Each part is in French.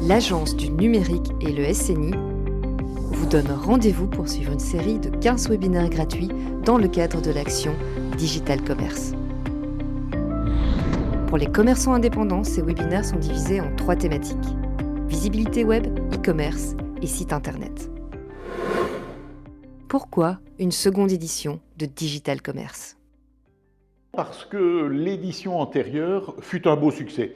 l'Agence du numérique et le SNI vous donnent rendez-vous pour suivre une série de 15 webinaires gratuits dans le cadre de l'action Digital Commerce. Pour les commerçants indépendants, ces webinaires sont divisés en 3 thématiques: visibilité web, e-commerce et site internet. Pourquoi une seconde édition de Digital Commerce? Parce que l'édition antérieure fut un beau succès.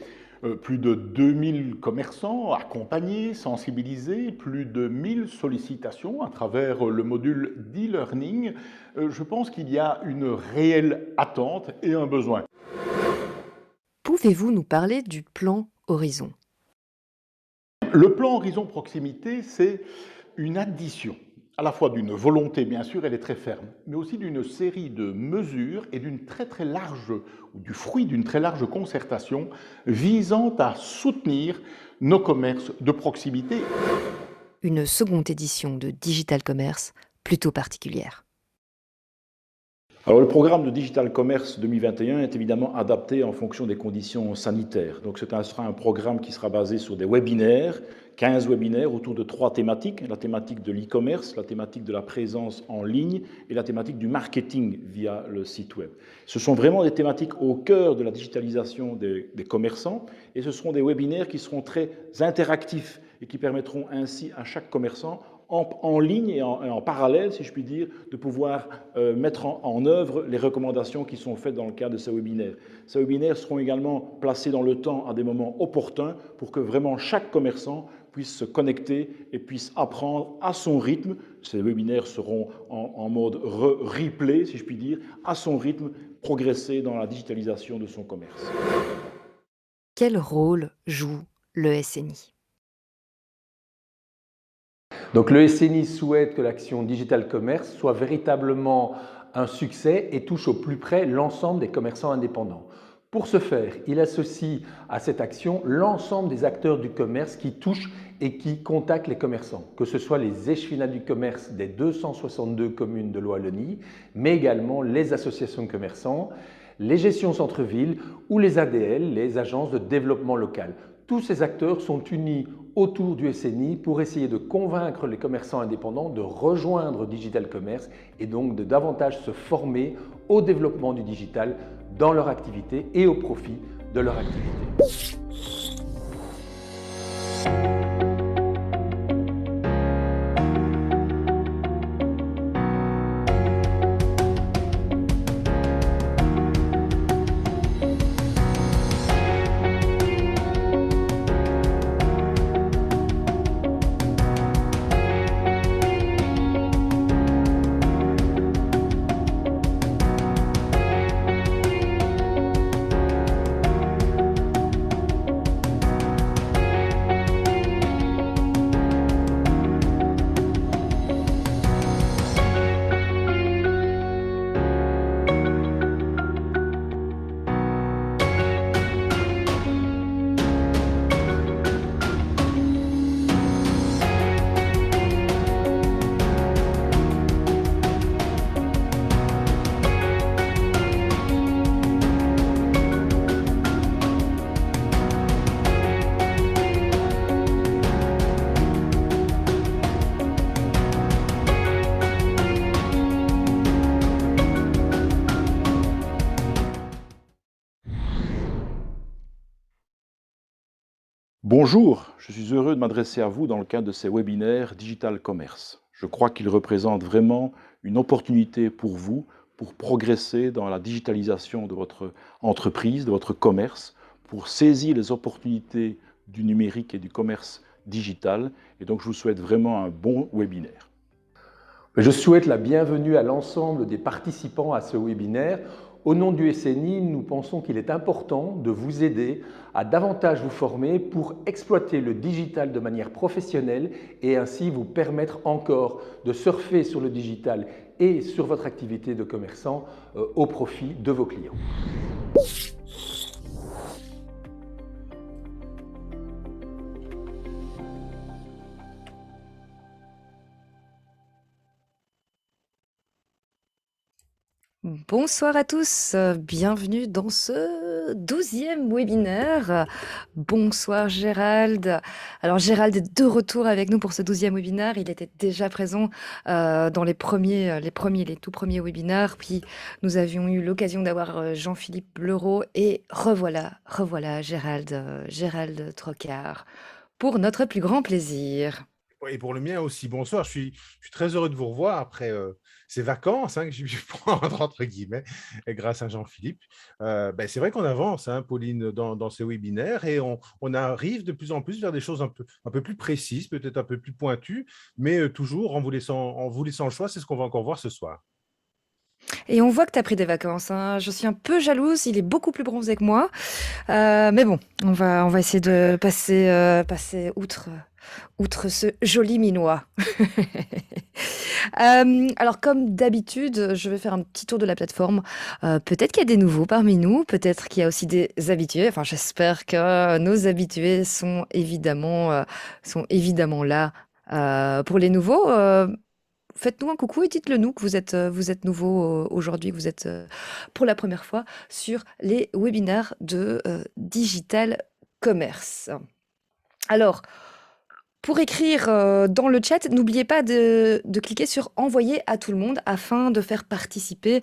Plus de 2000 commerçants accompagnés, sensibilisés, plus de 1000 sollicitations à travers le module d'e-learning. Je pense qu'il y a une réelle attente et un besoin. Pouvez-vous nous parler du plan Horizon? Le plan Horizon Proximité, c'est une addition, à la fois d'une volonté, bien sûr, elle est très ferme, mais aussi d'une série de mesures et d'une très large, ou du fruit d'une très large concertation visant à soutenir nos commerces de proximité. Une seconde édition de Digital Commerce plutôt particulière. Alors le programme de Digital Commerce 2021 est évidemment adapté en fonction des conditions sanitaires. Donc ce sera un programme qui sera basé sur des webinaires, 15 webinaires autour de 3 thématiques: la thématique de l'e-commerce, la thématique de la présence en ligne et la thématique du marketing via le site web. Ce sont vraiment des thématiques au cœur de la digitalisation des commerçants, et ce seront des webinaires qui seront très interactifs et qui permettront ainsi à chaque commerçant en ligne et en parallèle, si je puis dire, de pouvoir mettre en œuvre les recommandations qui sont faites dans le cadre de ces webinaires. Ces webinaires seront également placés dans le temps à des moments opportuns pour que vraiment chaque commerçant puisse se connecter et puisse apprendre à son rythme. Ces webinaires seront en mode replay, si je puis dire, à son rythme, progresser dans la digitalisation de son commerce. Quel rôle joue le SNI? Donc le SNI souhaite que l'action Digital Commerce soit véritablement un succès et touche au plus près l'ensemble des commerçants indépendants. Pour ce faire, il associe à cette action l'ensemble des acteurs du commerce qui touchent et qui contactent les commerçants, que ce soit les échevinats du commerce des 262 communes de l'Oise-Logny, mais également les associations de commerçants, les gestions centre-ville ou les ADL, les agences de développement local. Tous ces acteurs sont unis autour du SNI pour essayer de convaincre les commerçants indépendants de rejoindre Digital Commerce et donc de davantage se former au développement du digital dans leur activité et au profit de leur activité. Bonjour, je suis heureux de m'adresser à vous dans le cadre de ces webinaires Digital Commerce. Je crois qu'ils représentent vraiment une opportunité pour vous pour progresser dans la digitalisation de votre entreprise, de votre commerce, pour saisir les opportunités du numérique et du commerce digital. Et donc, je vous souhaite vraiment un bon webinaire. Je souhaite la bienvenue à l'ensemble des participants à ce webinaire. Au nom du SNI, nous pensons qu'il est important de vous aider à davantage vous former pour exploiter le digital de manière professionnelle et ainsi vous permettre encore de surfer sur le digital et sur votre activité de commerçant au profit de vos clients. Bonsoir à tous, bienvenue dans ce 12e webinaire. Bonsoir Gérald. Alors Gérald est de retour avec nous pour ce 12e webinaire. Il était déjà présent dans les tout premiers webinaires. Puis nous avions eu l'occasion d'avoir Jean-Philippe Leroux. Et revoilà Gérald Trocard pour notre plus grand plaisir. Et pour le mien aussi, bonsoir. Je suis très heureux de vous revoir après ces vacances que j'ai pu prendre, entre guillemets, et grâce à Jean-Philippe. C'est vrai qu'on avance, Pauline, dans ces webinaires et on arrive de plus en plus vers des choses un peu plus précises, peut-être un peu plus pointues, mais toujours en vous laissant le choix. C'est ce qu'on va encore voir ce soir. Et on voit que tu as pris des vacances, hein. Je suis un peu jalouse, il est beaucoup plus bronzé que moi. Mais bon, on va essayer de passer outre ce joli minois. Alors, comme d'habitude, je vais faire un petit tour de la plateforme. Peut-être qu'il y a des nouveaux parmi nous, peut-être qu'il y a aussi des habitués. Enfin, j'espère que nos habitués sont évidemment là. Pour les nouveaux, faites-nous un coucou et dites-le nous que vous êtes nouveau aujourd'hui, que vous êtes pour la première fois sur les webinaires de Digital Commerce. Alors, pour écrire dans le chat, n'oubliez pas de cliquer sur envoyer à tout le monde afin de faire participer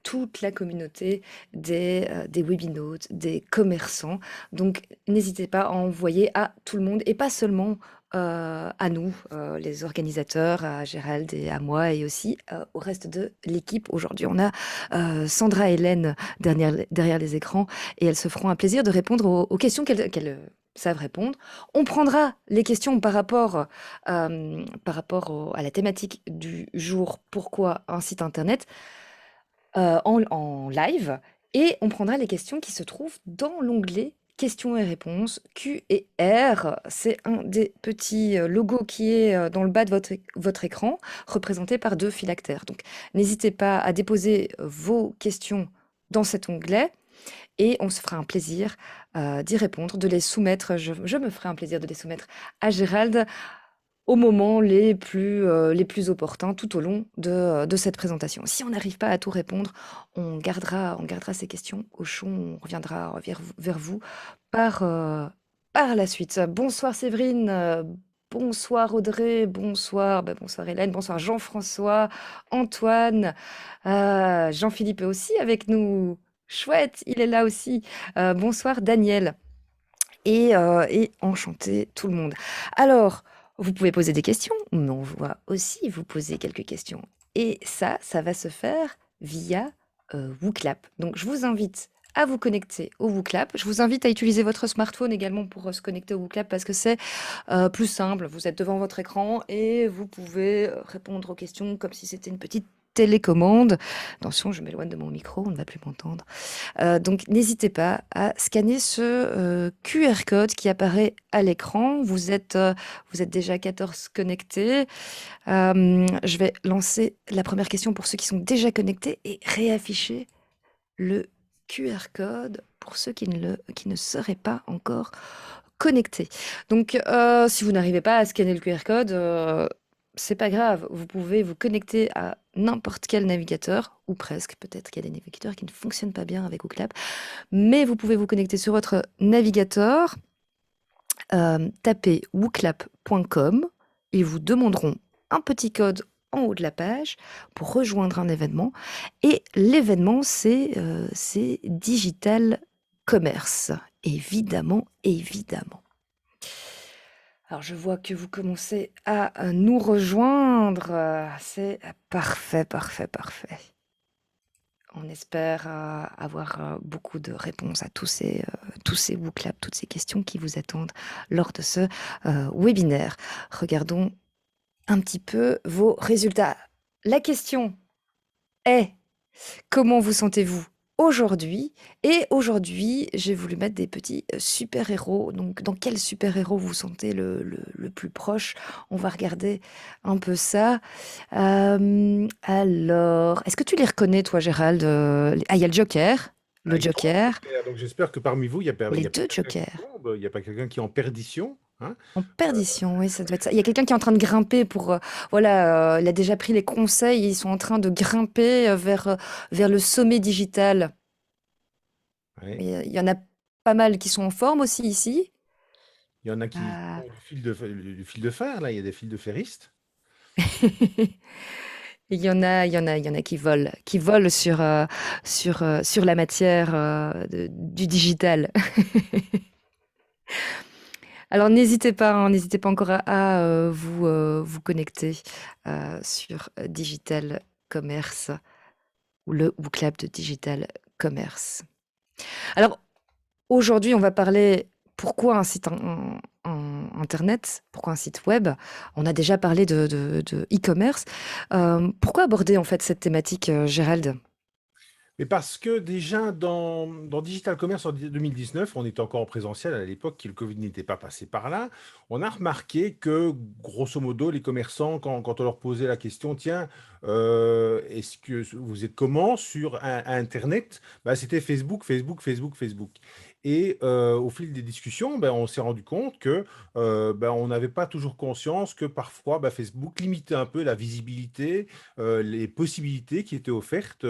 toute la communauté des webinautes, des commerçants. Donc, n'hésitez pas à envoyer à tout le monde et pas seulement à nous, les organisateurs, à Gérald et à moi et aussi au reste de l'équipe. Aujourd'hui, on a Sandra et Hélène derrière les écrans et elles se feront un plaisir de répondre aux questions qu'elles savent répondre. On prendra les questions par rapport à la thématique du jour, pourquoi un site internet, en live, et on prendra les questions qui se trouvent dans l'onglet questions et réponses, Q et R. C'est un des petits logos qui est dans le bas de votre écran, représenté par 2 phylactères. Donc, n'hésitez pas à déposer vos questions dans cet onglet et on se fera un plaisir d'y répondre, de les soumettre. Je me ferai un plaisir de les soumettre à Gérald au moment les plus opportuns tout au long de cette présentation. Si on n'arrive pas à tout répondre, on gardera ces questions au chaud, on reviendra vers vous par la suite. Bonsoir Séverine, bonsoir Audrey, bonsoir Hélène, bonsoir Jean-François, Antoine, Jean-Philippe est aussi avec nous. Chouette, il est là aussi. Bonsoir Daniel. Et enchanté tout le monde. Alors, vous pouvez poser des questions, mais on va aussi vous poser quelques questions. Et ça va se faire via WooClap. Donc, je vous invite à vous connecter au WooClap. Je vous invite à utiliser votre smartphone également pour se connecter au WooClap parce que c'est plus simple. Vous êtes devant votre écran et vous pouvez répondre aux questions comme si c'était une petite télécommande. Attention, je m'éloigne de mon micro, on ne va plus m'entendre. Donc, n'hésitez pas à scanner ce QR code qui apparaît à l'écran. Vous êtes déjà 14 connectés. Je vais lancer la première question pour ceux qui sont déjà connectés et réafficher le QR code pour ceux qui ne seraient pas encore connectés. Donc, si vous n'arrivez pas à scanner le QR code, c'est pas grave, vous pouvez vous connecter à n'importe quel navigateur, ou presque, peut-être qu'il y a des navigateurs qui ne fonctionnent pas bien avec WooClap, mais vous pouvez vous connecter sur votre navigateur, tapez wooclap.com, ils vous demanderont un petit code en haut de la page pour rejoindre un événement, et l'événement c'est Digital Commerce, évidemment. Alors, je vois que vous commencez à nous rejoindre. C'est parfait. On espère avoir beaucoup de réponses à tous ces WooClap, toutes ces questions qui vous attendent lors de ce webinaire. Regardons un petit peu vos résultats. La question est, comment vous sentez-vous aujourd'hui? Et aujourd'hui, j'ai voulu mettre des petits super-héros. Donc, dans quel super-héros vous sentez le plus proche? On va regarder un peu ça. Alors, est-ce que tu les reconnais, toi, Gérald? Il y a le Joker. Le Il y a trois Joker. jokers, donc j'espère que parmi vous, il n'y a pas Les deux quelqu'un qui Jokers. tombe, il n'y a pas quelqu'un qui est en perdition. hein. En perdition, oui, ça doit être ça. Il y a quelqu'un qui est en train de grimper pour, voilà, il a déjà pris les conseils, ils sont en train de grimper vers le sommet digital. Ouais. Mais il y en a pas mal qui sont en forme aussi ici. Il y en a qui Euh, ont du fil de fer, là, il y a des fils de ferristes. il y en a qui volent sur la matière du digital. Alors n'hésitez pas, hein, n'hésitez pas encore à vous connecter sur Digital Commerce ou le WooClub de Digital Commerce. Alors aujourd'hui, on va parler pourquoi un site internet, pourquoi un site web. On a déjà parlé de e-commerce. Pourquoi aborder en fait cette thématique, Gérald? Mais parce que déjà dans Digital Commerce en 2019, on était encore en présentiel à l'époque, le Covid n'était pas passé par là. On a remarqué que, grosso modo, les commerçants, quand on leur posait la question, tiens, est-ce que vous êtes comment sur Internet? Bah, c'était Facebook, Facebook, Facebook, Facebook. Et au fil des discussions, ben, on s'est rendu compte que ben, on n'avait pas toujours conscience que parfois ben, Facebook limitait un peu la visibilité, les possibilités qui étaient offertes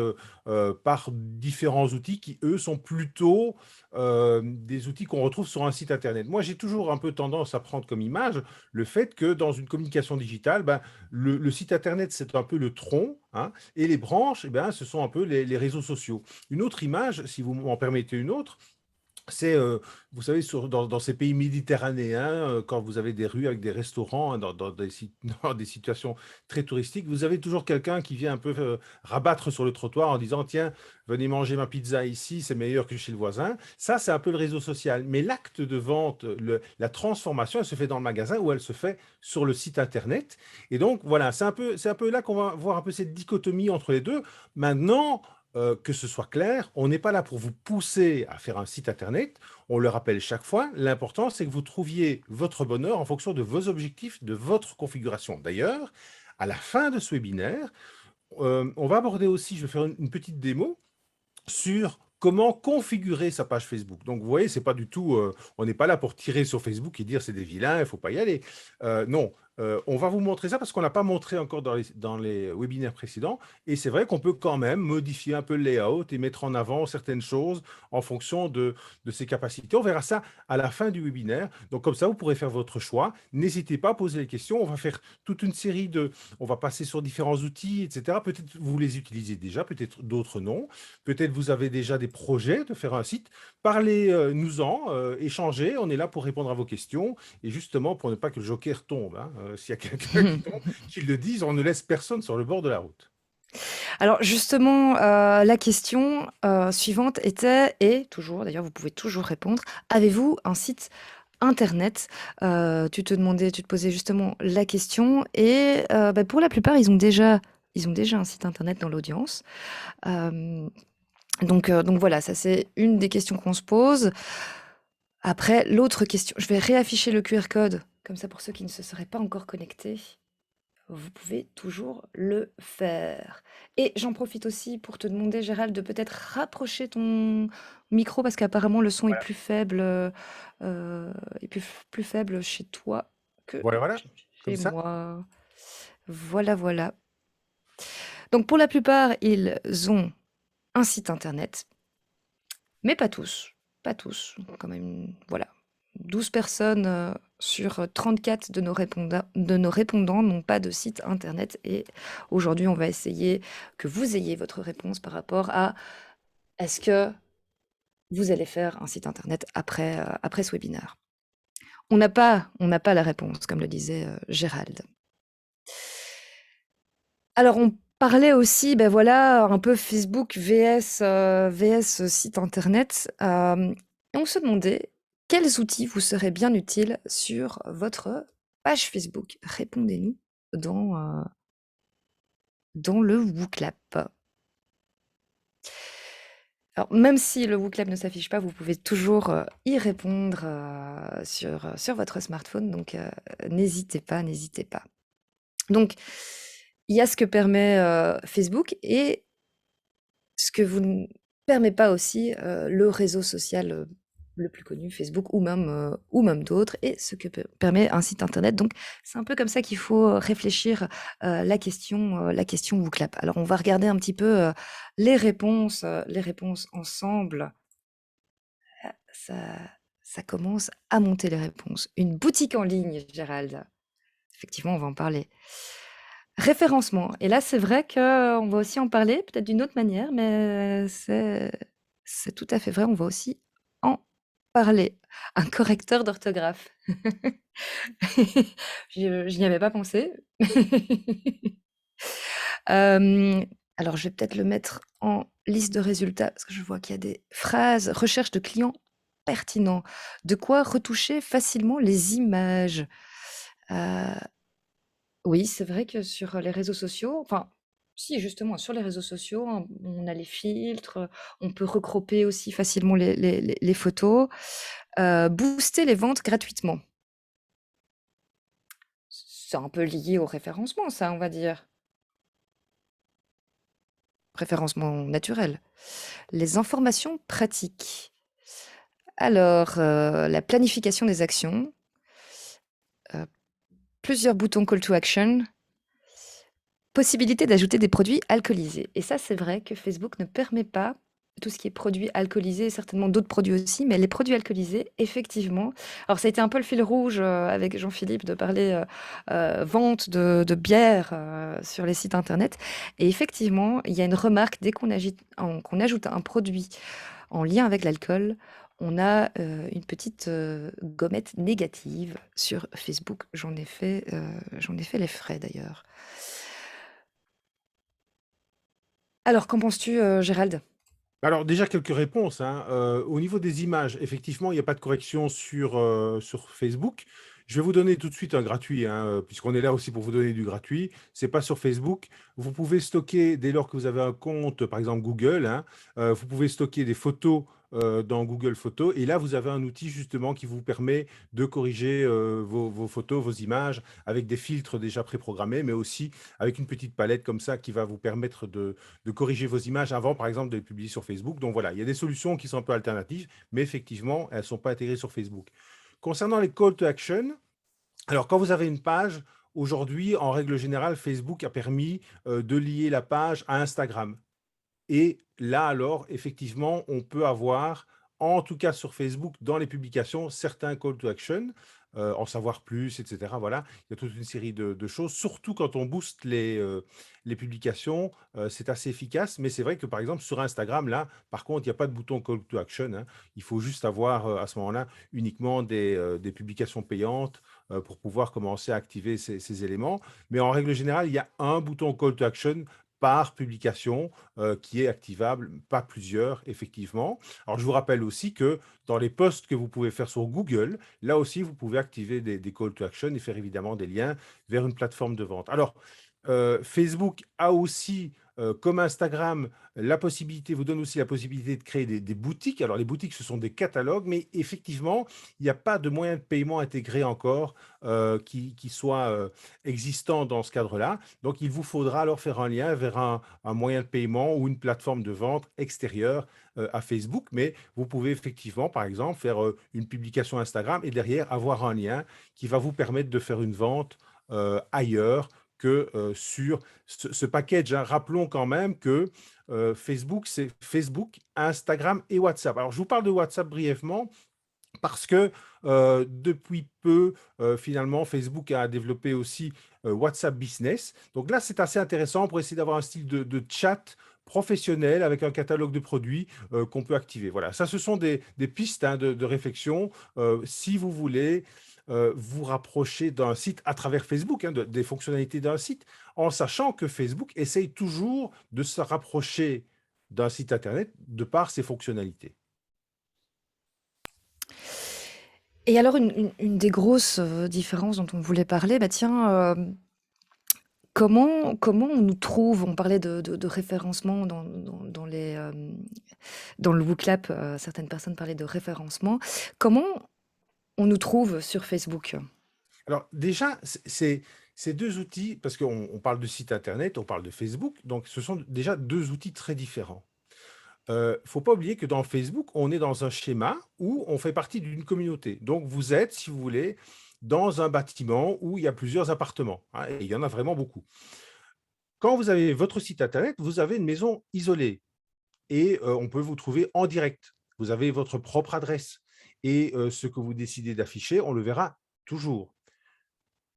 par différents outils qui, eux, sont plutôt des outils qu'on retrouve sur un site Internet. Moi, j'ai toujours un peu tendance à prendre comme image le fait que dans une communication digitale, ben, le site Internet, c'est un peu le tronc, hein, et les branches, eh ben, ce sont un peu les réseaux sociaux. Une autre image, si vous m'en permettez une autre, c'est, vous savez, dans ces pays méditerranéens, quand vous avez des rues avec des restaurants, hein, dans des situations très touristiques, vous avez toujours quelqu'un qui vient un peu rabattre sur le trottoir en disant, tiens, venez manger ma pizza ici, c'est meilleur que chez le voisin. Ça, c'est un peu le réseau social. Mais l'acte de vente, la transformation, elle se fait dans le magasin ou elle se fait sur le site Internet. Et donc, voilà, c'est un peu là qu'on va voir un peu cette dichotomie entre les deux. Maintenant, que ce soit clair, on n'est pas là pour vous pousser à faire un site Internet. On le rappelle chaque fois, l'important, c'est que vous trouviez votre bonheur en fonction de vos objectifs, de votre configuration. D'ailleurs, à la fin de ce webinaire, on va aborder aussi, je vais faire une petite démo sur comment configurer sa page Facebook. Donc, vous voyez, c'est pas du tout, on n'est pas là pour tirer sur Facebook et dire c'est des vilains, il faut pas y aller. Non, on va vous montrer ça parce qu'on n'a pas montré encore dans les webinaires précédents. Et c'est vrai qu'on peut quand même modifier un peu le layout et mettre en avant certaines choses en fonction de ses capacités. On verra ça à la fin du webinaire. Donc, comme ça, vous pourrez faire votre choix. N'hésitez pas à poser les questions. On va faire toute une série on va passer sur différents outils, etc. Peut-être vous les utilisez déjà, peut-être d'autres non. Peut-être vous avez déjà des projets de faire un site. Parlez-nous-en, échangez. On est là pour répondre à vos questions. Et justement, pour ne pas que le joker tombe, hein, s'il y a quelqu'un qui tombe, qu'il le dise, on ne laisse personne sur le bord de la route. Alors justement, la question suivante était, et toujours, d'ailleurs, vous pouvez toujours répondre, avez-vous un site internet? Tu te posais justement la question, et bah, pour la plupart, ils ont déjà un site internet dans l'audience. Euh, donc voilà, ça c'est une des questions qu'on se pose. Après, l'autre question, je vais réafficher le QR code, comme ça pour ceux qui ne se seraient pas encore connectés. Vous pouvez toujours le faire. Et j'en profite aussi pour te demander, Gérald, de peut-être rapprocher ton micro parce qu'apparemment le son est plus faible, plus faible chez toi que Voilà, voilà, comme chez ça. moi. Voilà, voilà. Donc pour la plupart, ils ont un site internet, mais pas tous. Pas tous. Quand même, voilà. 12 personnes sur 34 de nos répondants n'ont pas de site internet. Et aujourd'hui, on va essayer que vous ayez votre réponse par rapport à est-ce que vous allez faire un site internet après ce webinaire. On n'a pas la réponse, comme le disait Gérald. Alors, on parlait aussi, ben voilà, un peu Facebook VS site internet. Et on se demandait quels outils vous seraient bien utiles sur votre page Facebook. Répondez-nous dans le WooClap. Alors, même si le WooClap ne s'affiche pas, vous pouvez toujours y répondre sur votre smartphone. Donc, n'hésitez pas, n'hésitez pas. Donc, il y a ce que permet Facebook et ce que vous ne permet pas aussi le réseau social le plus connu, Facebook ou même d'autres, et ce que permet un site internet. Donc, c'est un peu comme ça qu'il faut réfléchir la question WooClap. Alors, on va regarder un petit peu les réponses ensemble. Ça, ça commence à monter les réponses. Une boutique en ligne, Gérald. Effectivement, on va en parler. Référencement. Et là, c'est vrai qu'on va aussi en parler, peut-être d'une autre manière, mais c'est tout à fait vrai, on va aussi en parler. Un correcteur d'orthographe. Je n'y avais pas pensé. Alors, je vais peut-être le mettre en liste de résultats, parce que je vois qu'il y a des phrases. Recherche de clients pertinents. De quoi retoucher facilement les images. Euh, Oui, c'est vrai que sur les réseaux sociaux, enfin, si justement, sur les réseaux sociaux, hein, on a les filtres, on peut recroper aussi facilement les photos, booster les ventes gratuitement. C'est un peu lié au référencement, ça, on va dire. Référencement naturel. Les informations pratiques. Alors, la planification des actions, euh, plusieurs boutons call to action, possibilité d'ajouter des produits alcoolisés. Et ça, c'est vrai que Facebook ne permet pas tout ce qui est produits alcoolisés, certainement d'autres produits aussi, mais les produits alcoolisés, effectivement. Alors, ça a été un peu le fil rouge avec Jean-Philippe de parler vente de bière sur les sites internet. Et effectivement, il y a une remarque dès qu'on ajoute un produit en lien avec l'alcool, on a une petite gommette négative sur Facebook. J'en ai fait les frais d'ailleurs. Alors, qu'en penses-tu, Gérald? Alors, déjà, quelques réponses, hein. Au niveau des images, effectivement, il n'y a pas de correction sur Facebook. Je vais vous donner tout de suite un gratuit, hein, puisqu'on est là aussi pour vous donner du gratuit. C'est pas sur Facebook. Vous pouvez stocker, dès lors que vous avez un compte, par exemple Google, hein, vous pouvez stocker des photos dans Google Photos. Et là, vous avez un outil justement qui vous permet de corriger vos photos, vos images avec des filtres déjà préprogrammés, mais aussi avec une petite palette comme ça qui va vous permettre de corriger vos images avant, par exemple, de les publier sur Facebook. Donc voilà, il y a des solutions qui sont un peu alternatives, mais effectivement, elles ne sont pas intégrées sur Facebook. Concernant les call to action, alors quand vous avez une page, aujourd'hui, en règle générale, Facebook a permis de lier la page à Instagram. Et là, alors, effectivement, on peut avoir, en tout cas sur Facebook, dans les publications, certains call to action, en savoir plus, etc. Voilà, il y a toute une série de choses, surtout quand on booste les publications, c'est assez efficace. Mais c'est vrai que, par exemple, sur Instagram, là, par contre, il n'y a pas de bouton call to action, hein. Il faut juste avoir, à ce moment-là, uniquement des publications payantes pour pouvoir commencer à activer ces éléments. Mais en règle générale, il y a un bouton call to action par publication qui est activable, pas plusieurs, effectivement. Alors, je vous rappelle aussi que dans les posts que vous pouvez faire sur Google, là aussi, vous pouvez activer des call to action et faire évidemment des liens vers une plateforme de vente. Alors, Facebook a aussi, comme Instagram, la possibilité, vous donne aussi la possibilité de créer des boutiques. Alors, les boutiques, ce sont des catalogues, mais effectivement, il n'y a pas de moyen de paiement intégré encore qui soit existant dans ce cadre-là. Donc, il vous faudra alors faire un lien vers un moyen de paiement ou une plateforme de vente extérieure à Facebook. Mais vous pouvez effectivement, par exemple, faire une publication Instagram et derrière avoir un lien qui va vous permettre de faire une vente ailleurs que sur ce package, hein. Rappelons quand même que Facebook, c'est Facebook, Instagram et WhatsApp. Alors, je vous parle de WhatsApp brièvement parce que depuis peu, finalement, Facebook a développé aussi WhatsApp Business. Donc là, c'est assez intéressant pour essayer d'avoir un style de chat professionnel avec un catalogue de produits qu'on peut activer. Voilà, ça, ce sont des pistes, hein, de réflexion. Si vous voulez vous rapprocher d'un site à travers Facebook, hein, des fonctionnalités d'un site, en sachant que Facebook essaye toujours de se rapprocher d'un site Internet de par ses fonctionnalités. Et alors, une des grosses différences dont on voulait parler, bah tiens, comment on nous trouve? On parlait de référencement dans le WooClap, certaines personnes parlaient de référencement. Comment on nous trouve sur Facebook? Alors déjà, ces deux outils, parce qu'on parle de site internet, on parle de Facebook, donc ce sont déjà deux outils très différents. faut pas oublier que dans Facebook, on est dans un schéma où on fait partie d'une communauté. Donc, vous êtes, si vous voulez, dans un bâtiment où il y a plusieurs appartements, hein, et il y en a vraiment beaucoup. Quand vous avez votre site internet, vous avez une maison isolée et on peut vous trouver en direct. Vous avez votre propre adresse et ce que vous décidez d'afficher, on le verra toujours.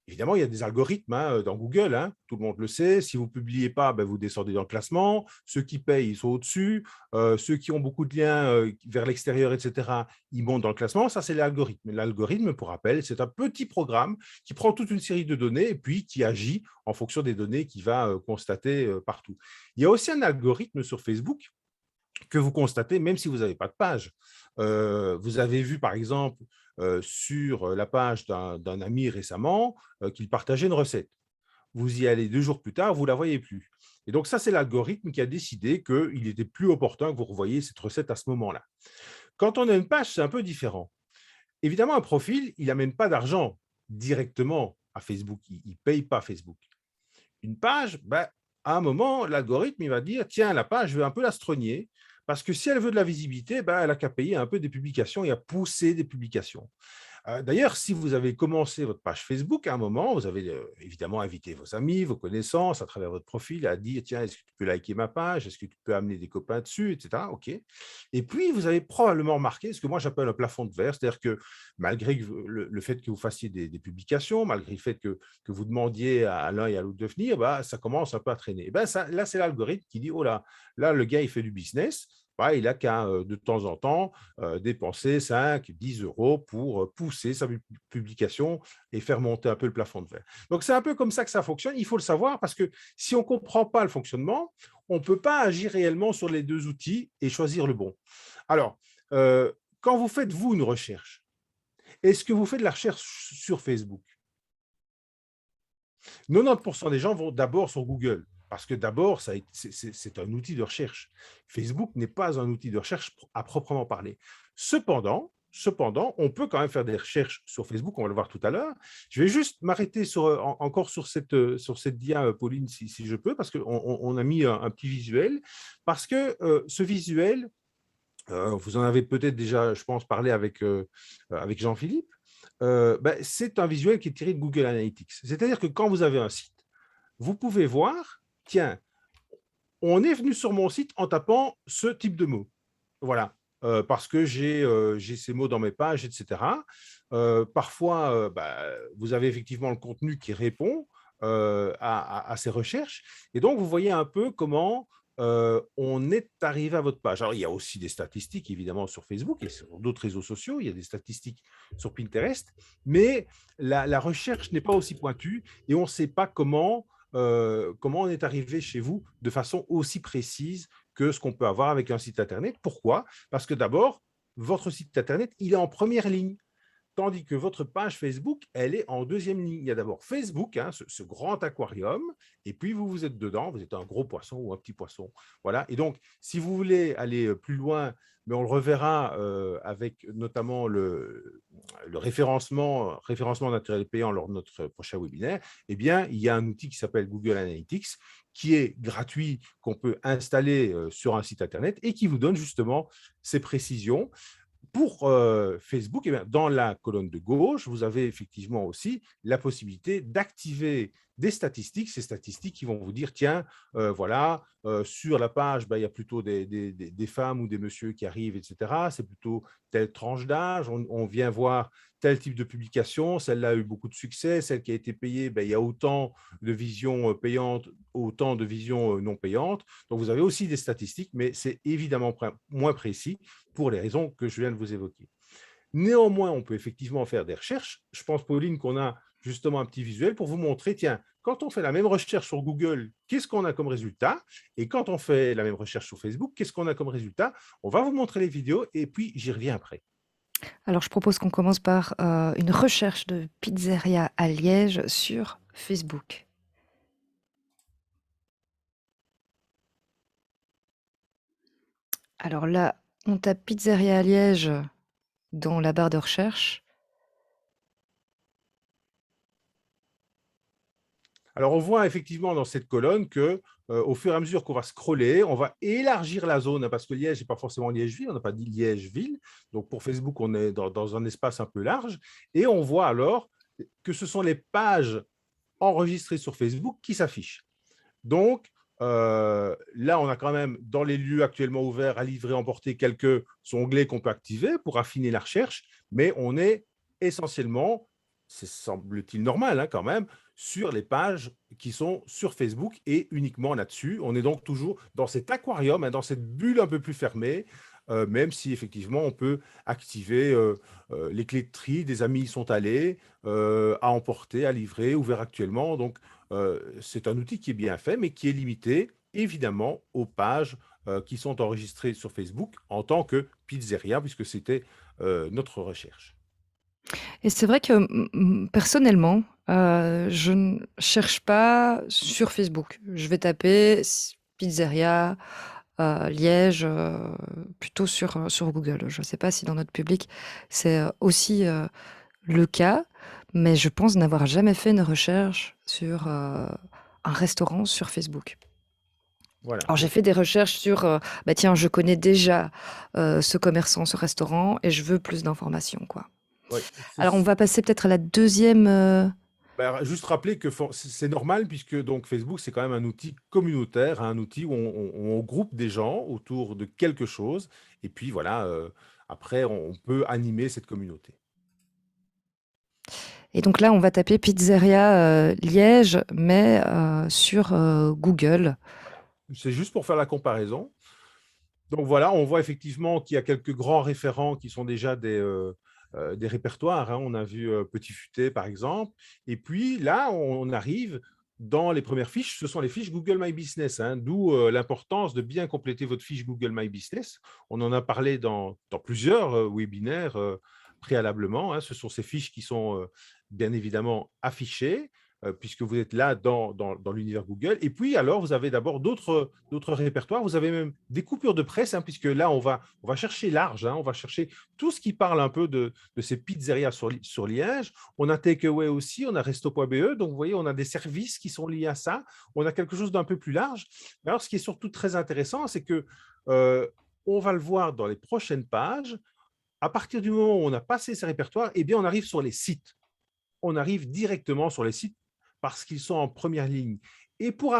Évidemment, il y a des algorithmes dans Google, hein, tout le monde le sait. Si vous ne publiez pas, ben, vous descendez dans le classement. Ceux qui payent, ils sont au-dessus. Ceux qui ont beaucoup de liens vers l'extérieur, etc., ils montent dans le classement. Ça, c'est l'algorithme. L'algorithme, pour rappel, c'est un petit programme qui prend toute une série de données et puis qui agit en fonction des données qu'il va constater partout. Il y a aussi un algorithme sur Facebook que vous constatez même si vous n'avez pas de page. Vous avez vu, par exemple, sur la page d'un ami récemment qu'il partageait une recette. Vous y allez 2 jours plus tard, vous ne la voyez plus. Et donc ça, c'est l'algorithme qui a décidé qu'il était plus opportun que vous revoyiez cette recette à ce moment-là. Quand on a une page, c'est un peu différent. Évidemment, un profil, il n'amène pas d'argent directement à Facebook. Il ne paye pas Facebook. Une page, ben, à un moment, l'algorithme il va dire, tiens, la page, je vais un peu la strogner, parce que si elle veut de la visibilité, ben, elle a qu'à payer un peu des publications et à pousser des publications. D'ailleurs, si vous avez commencé votre page Facebook, à un moment, vous avez évidemment invité vos amis, vos connaissances à travers votre profil à dire, tiens, est-ce que tu peux liker ma page? Est-ce que tu peux amener des copains dessus, etc. OK. Et puis, vous avez probablement remarqué ce que moi j'appelle un plafond de verre, c'est-à-dire que malgré le fait que vous fassiez des publications, malgré le fait que vous demandiez à l'un et à l'autre de venir, bah, ça commence un peu à traîner. Et ben, là, c'est l'algorithme qui dit, oh là, le gars, il fait du business. Bah, il n'a qu'à, de temps en temps, dépenser 5, 10 euros pour pousser sa publication et faire monter un peu le plafond de verre. Donc, c'est un peu comme ça que ça fonctionne. Il faut le savoir parce que si on ne comprend pas le fonctionnement, on ne peut pas agir réellement sur les deux outils et choisir le bon. Alors, quand vous faites, vous, une recherche, est-ce que vous faites de la recherche sur Facebook? 90% des gens vont d'abord sur Google, parce que d'abord, c'est un outil de recherche. Facebook n'est pas un outil de recherche à proprement parler. Cependant, on peut quand même faire des recherches sur Facebook, on va le voir tout à l'heure. Je vais juste m'arrêter encore sur cette dia, Pauline, si je peux, parce qu'on a mis un petit visuel, parce que ce visuel, vous en avez peut-être déjà, je pense, parlé avec Jean-Philippe. Ben, c'est un visuel qui est tiré de Google Analytics. C'est-à-dire que quand vous avez un site, vous pouvez voir, tiens, on est venu sur mon site en tapant ce type de mots. Voilà, parce que j'ai ces mots dans mes pages, etc. Parfois, vous avez effectivement le contenu qui répond à ces recherches. Et donc, vous voyez un peu comment on est arrivé à votre page. Alors, il y a aussi des statistiques, évidemment, sur Facebook et sur d'autres réseaux sociaux. Il y a des statistiques sur Pinterest. Mais la recherche n'est pas aussi pointue et on ne sait pas comment on est arrivé chez vous de façon aussi précise que ce qu'on peut avoir avec un site Internet. Pourquoi? Parce que d'abord, votre site Internet, il est en première ligne. Tandis que votre page Facebook, elle est en deuxième ligne. Il y a d'abord Facebook, hein, ce grand aquarium, et puis vous êtes dedans, vous êtes un gros poisson ou un petit poisson. Voilà. Et donc, si vous voulez aller plus loin, mais on le reverra avec notamment le référencement naturel payant lors de notre prochain webinaire, eh bien, il y a un outil qui s'appelle Google Analytics, qui est gratuit, qu'on peut installer sur un site Internet et qui vous donne justement ces précisions. Pour Facebook, eh bien, dans la colonne de gauche, vous avez effectivement aussi la possibilité d'activer des statistiques, ces statistiques qui vont vous dire, tiens, voilà, sur la page, il y a plutôt des femmes ou des messieurs qui arrivent, etc. C'est plutôt telle tranche d'âge, on vient voir tel type de publication, celle-là a eu beaucoup de succès, celle qui a été payée, il y a autant de visions payantes, autant de visions non payantes. Donc, vous avez aussi des statistiques, mais c'est évidemment moins précis pour les raisons que je viens de vous évoquer. Néanmoins, on peut effectivement faire des recherches. Je pense, Pauline, qu'on a justement un petit visuel pour vous montrer, tiens, quand on fait la même recherche sur Google, qu'est-ce qu'on a comme résultat? Et quand on fait la même recherche sur Facebook, qu'est-ce qu'on a comme résultat? On va vous montrer les vidéos et puis j'y reviens après. Alors, je propose qu'on commence par une recherche de pizzeria à Liège sur Facebook. Alors là, on tape pizzeria à Liège dans la barre de recherche. Alors, on voit effectivement dans cette colonne que, au fur et à mesure qu'on va scroller, on va élargir la zone, hein, parce que Liège n'est pas forcément Liège-Ville, on n'a pas dit Liège-Ville. Donc, pour Facebook, on est dans un espace un peu large. Et on voit alors que ce sont les pages enregistrées sur Facebook qui s'affichent. Donc, là, on a quand même, dans les lieux actuellement ouverts à livrer, emporter, quelques onglets qu'on peut activer pour affiner la recherche, mais on est essentiellement, c'est semble-t-il normal hein, quand même, sur les pages qui sont sur Facebook et uniquement là-dessus. On est donc toujours dans cet aquarium, hein, dans cette bulle un peu plus fermée, même si effectivement on peut activer les clés de tri, des amis y sont allés, à emporter, à livrer, ouvert actuellement. Donc, c'est un outil qui est bien fait, mais qui est limité, évidemment, aux pages qui sont enregistrées sur Facebook en tant que pizzeria, puisque c'était notre recherche. Et c'est vrai que, personnellement, je ne cherche pas sur Facebook. Je vais taper pizzeria, Liège, plutôt sur Google. Je ne sais pas si dans notre public, c'est, aussi, le cas, mais je pense n'avoir jamais fait une recherche sur, un restaurant sur Facebook. Voilà. Alors j'ai Donc, fait des recherches sur, bah, tiens, je connais déjà, ce commerçant, ce restaurant et je veux plus d'informations, quoi. ouais, Alors on va passer peut-être à la deuxième. bah, juste rappeler que c'est normal, puisque donc Facebook, c'est quand même un outil communautaire, hein, un outil où on groupe des gens autour de quelque chose, et puis voilà, après, on peut animer cette communauté. Et donc là, on va taper pizzeria Liège, mais sur Google. C'est juste pour faire la comparaison. Donc voilà, on voit effectivement qu'il y a quelques grands référents qui sont déjà des répertoires, hein. On a vu Petit Futé, par exemple. Et puis là, on arrive dans les premières fiches, ce sont les fiches Google My Business, hein, d'où l'importance de bien compléter votre fiche Google My Business. On en a parlé dans plusieurs webinaires préalablement, hein. Ce sont ces fiches qui sont bien évidemment affichées, puisque vous êtes là dans l'univers Google. Et puis, alors, vous avez d'abord d'autres répertoires. Vous avez même des coupures de presse, hein, puisque là, on va chercher large, hein, on va chercher tout ce qui parle un peu de ces pizzerias sur Liège. On a Takeaway aussi, on a Resto.be. Donc, vous voyez, on a des services qui sont liés à ça. On a quelque chose d'un peu plus large. Mais alors, ce qui est surtout très intéressant, c'est que on va le voir dans les prochaines pages. À partir du moment où on a passé ces répertoires, eh bien, on arrive sur les sites. On arrive directement sur les sites parce qu'ils sont en première ligne. Et pour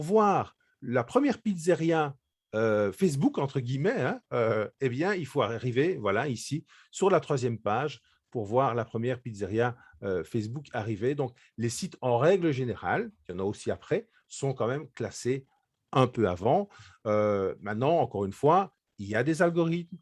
voir la première pizzeria Facebook, entre guillemets, hein, eh bien, il faut arriver, voilà, ici, sur la troisième page, pour voir la première pizzeria Facebook arriver. Donc, les sites, en règle générale, il y en a aussi après, sont quand même classés un peu avant. Maintenant, encore une fois, il y a des algorithmes.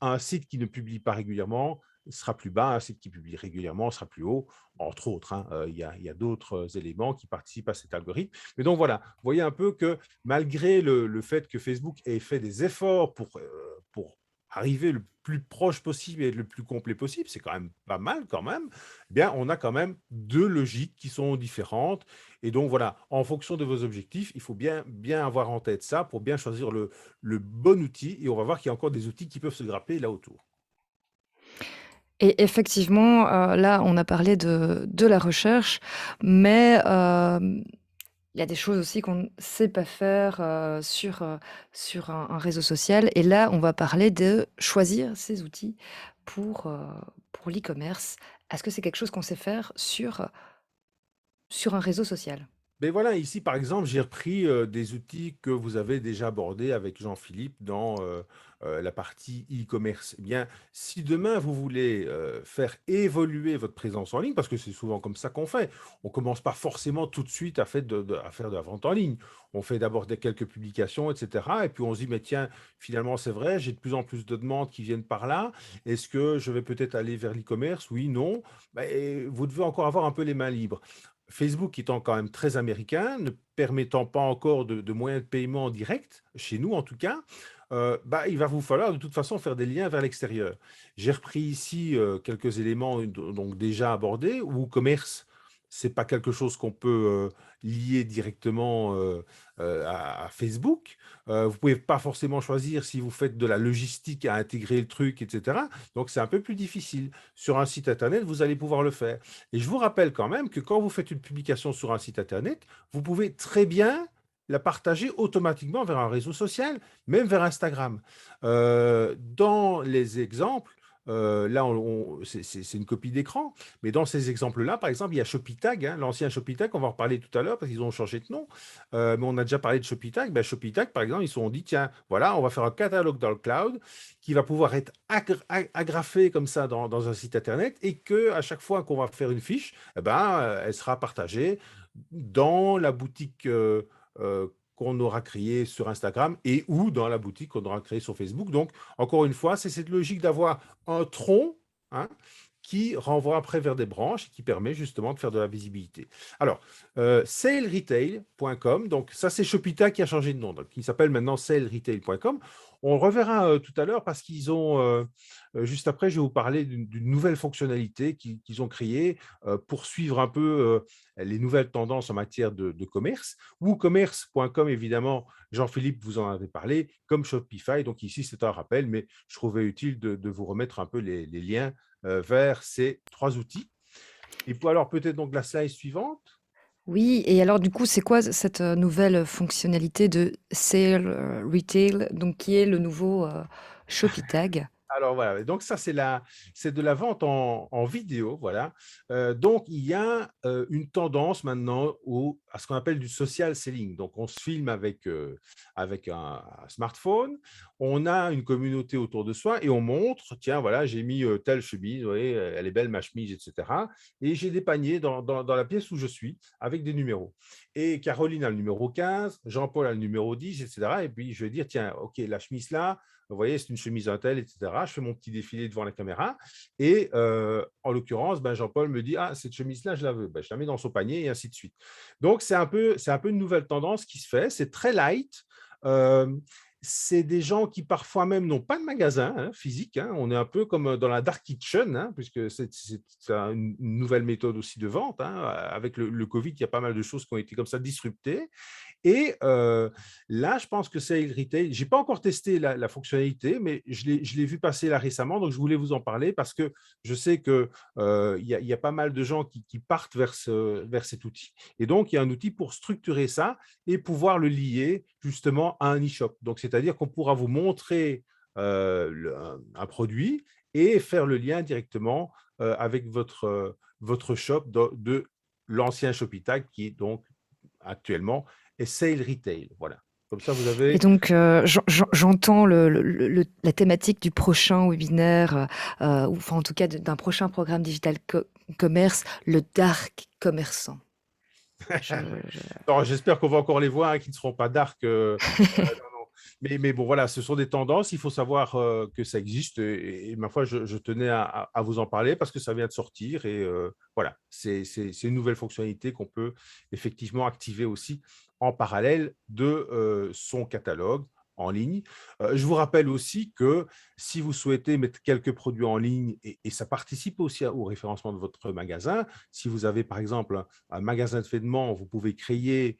Un site qui ne publie pas régulièrement sera plus bas, un site qui publie régulièrement sera plus haut, entre autres, hein. Il y a d'autres éléments qui participent à cet algorithme. Mais donc voilà, vous voyez un peu que malgré le fait que Facebook ait fait des efforts pour arriver le plus proche possible et être le plus complet possible, c'est quand même pas mal quand même, eh bien, on a quand même deux logiques qui sont différentes. Et donc voilà, en fonction de vos objectifs, il faut bien avoir en tête ça pour bien choisir le bon outil. Et on va voir qu'il y a encore des outils qui peuvent se grapper là autour. Et effectivement, là, on a parlé de la recherche, mais il y a des choses aussi qu'on ne sait pas faire sur un réseau social. Et là, on va parler de choisir ces outils pour, pour l'e-commerce. Est-ce que c'est quelque chose qu'on sait faire sur un réseau social? Mais voilà, ici, par exemple, j'ai repris des outils que vous avez déjà abordés avec Jean-Philippe dans la partie e-commerce. Eh bien, si demain vous voulez faire évoluer votre présence en ligne, parce que c'est souvent comme ça qu'on fait, on ne commence pas forcément tout de suite à faire de la vente en ligne. On fait d'abord quelques publications, etc. Et puis on se dit, mais tiens, finalement, c'est vrai, j'ai de plus en plus de demandes qui viennent par là. Est-ce que je vais peut-être aller vers l'e-commerce? Oui, non. Ben, vous devez encore avoir un peu les mains libres. Facebook étant quand même très américain, ne permettant pas encore de moyens de paiement direct, chez nous en tout cas, bah, il va vous falloir de toute façon faire des liens vers l'extérieur. J'ai repris ici quelques éléments donc déjà abordés. WooCommerce c'est pas quelque chose qu'on peut lier directement à Facebook. Vous pouvez pas forcément choisir si vous faites de la logistique à intégrer le truc, etc. Donc, c'est un peu plus difficile. Sur un site Internet, vous allez pouvoir le faire. Et je vous rappelle quand même que quand vous faites une publication sur un site Internet, vous pouvez très bien la partager automatiquement vers un réseau social, même vers Instagram. Dans les exemples, là, c'est une copie d'écran, mais dans ces exemples-là, par exemple, il y a Shopitag, hein, l'ancien Shopitag, on va en reparler tout à l'heure parce qu'ils ont changé de nom, mais on a déjà parlé de Shopitag. Ben, Shopitag, par exemple, ils se sont dit, tiens, voilà, on va faire un catalogue dans le cloud qui va pouvoir être agrafé comme ça dans un site Internet et que à chaque fois qu'on va faire une fiche, eh ben, elle sera partagée dans la boutique qu'on aura créée sur Instagram et ou dans la boutique qu'on aura créée sur Facebook. Donc, encore une fois, c'est cette logique d'avoir un tronc, hein, qui renvoie après vers des branches et qui permet justement de faire de la visibilité. Alors, saleretail.com, donc ça c'est Shopita qui a changé de nom, donc il s'appelle maintenant saleretail.com. On le reverra tout à l'heure parce qu'ils ont, juste après, je vais vous parler d'une nouvelle fonctionnalité qu'ils ont créée pour suivre un peu les nouvelles tendances en matière de commerce. WooCommerce.com, évidemment, Jean-Philippe vous en avez parlé, comme Shopify. Donc ici, c'est un rappel, mais je trouvais utile de vous remettre un peu les liens vers ces 3 outils. Et puis alors peut-être donc la slide suivante. Oui, et alors du coup, c'est quoi cette nouvelle fonctionnalité de Sale Retail, donc qui est le nouveau Shopitag? Alors voilà, donc ça c'est de la vente en vidéo, voilà. Donc il y a une tendance maintenant à ce qu'on appelle du social selling. Donc on se filme avec un smartphone, on a une communauté autour de soi et on montre, tiens voilà, j'ai mis telle chemise, vous voyez, elle est belle ma chemise, etc. Et j'ai des paniers dans la pièce où je suis avec des numéros. Et Caroline a le numéro 15, Jean-Paul a le numéro 10, etc. Et puis je vais dire, tiens, ok, la chemise là. Vous voyez, c'est une chemise Intel, etc. Je fais mon petit défilé devant la caméra. Et en l'occurrence, ben, Jean-Paul me dit, ah, cette chemise-là, je la veux. Ben, je la mets dans son panier et ainsi de suite. Donc, c'est un peu une nouvelle tendance qui se fait. C'est très light. Euh, c'est des gens qui parfois même n'ont pas de magasin physique. Hein. On est un peu comme dans la dark kitchen, hein, puisque c'est une nouvelle méthode aussi de vente. Hein. Avec le Covid, il y a pas mal de choses qui ont été comme ça disruptées. Et là, je pense que c'est le retail. Je n'ai pas encore testé la fonctionnalité, mais je l'ai vu passer là récemment, donc je voulais vous en parler parce que je sais qu'il y a pas mal de gens qui partent vers cet outil. Et donc, il y a un outil pour structurer ça et pouvoir le lier justement à un e-shop. Donc, c'est-à-dire qu'on pourra vous montrer un produit et faire le lien directement avec votre shop de l'ancien Shopitag qui est donc actuellement et Sale Retail. Voilà. Comme ça, vous Et avez. donc, j'entends la thématique du prochain webinaire, ou enfin en tout cas d'un prochain programme digital commerce, le dark commerçant. Je- je- Alors, j'espère qu'on va encore les voir, hein, qui ne seront pas dark. Non, non. Mais bon, voilà, ce sont des tendances. Il faut savoir que ça existe. Et ma foi, je tenais à vous en parler parce que ça vient de sortir. Et voilà, c'est une nouvelle fonctionnalité qu'on peut effectivement activer aussi en parallèle de son catalogue en ligne. Je vous rappelle aussi que si vous souhaitez mettre quelques produits en ligne, et ça participe aussi au référencement de votre magasin, si vous avez par exemple un magasin de vêtements, vous pouvez créer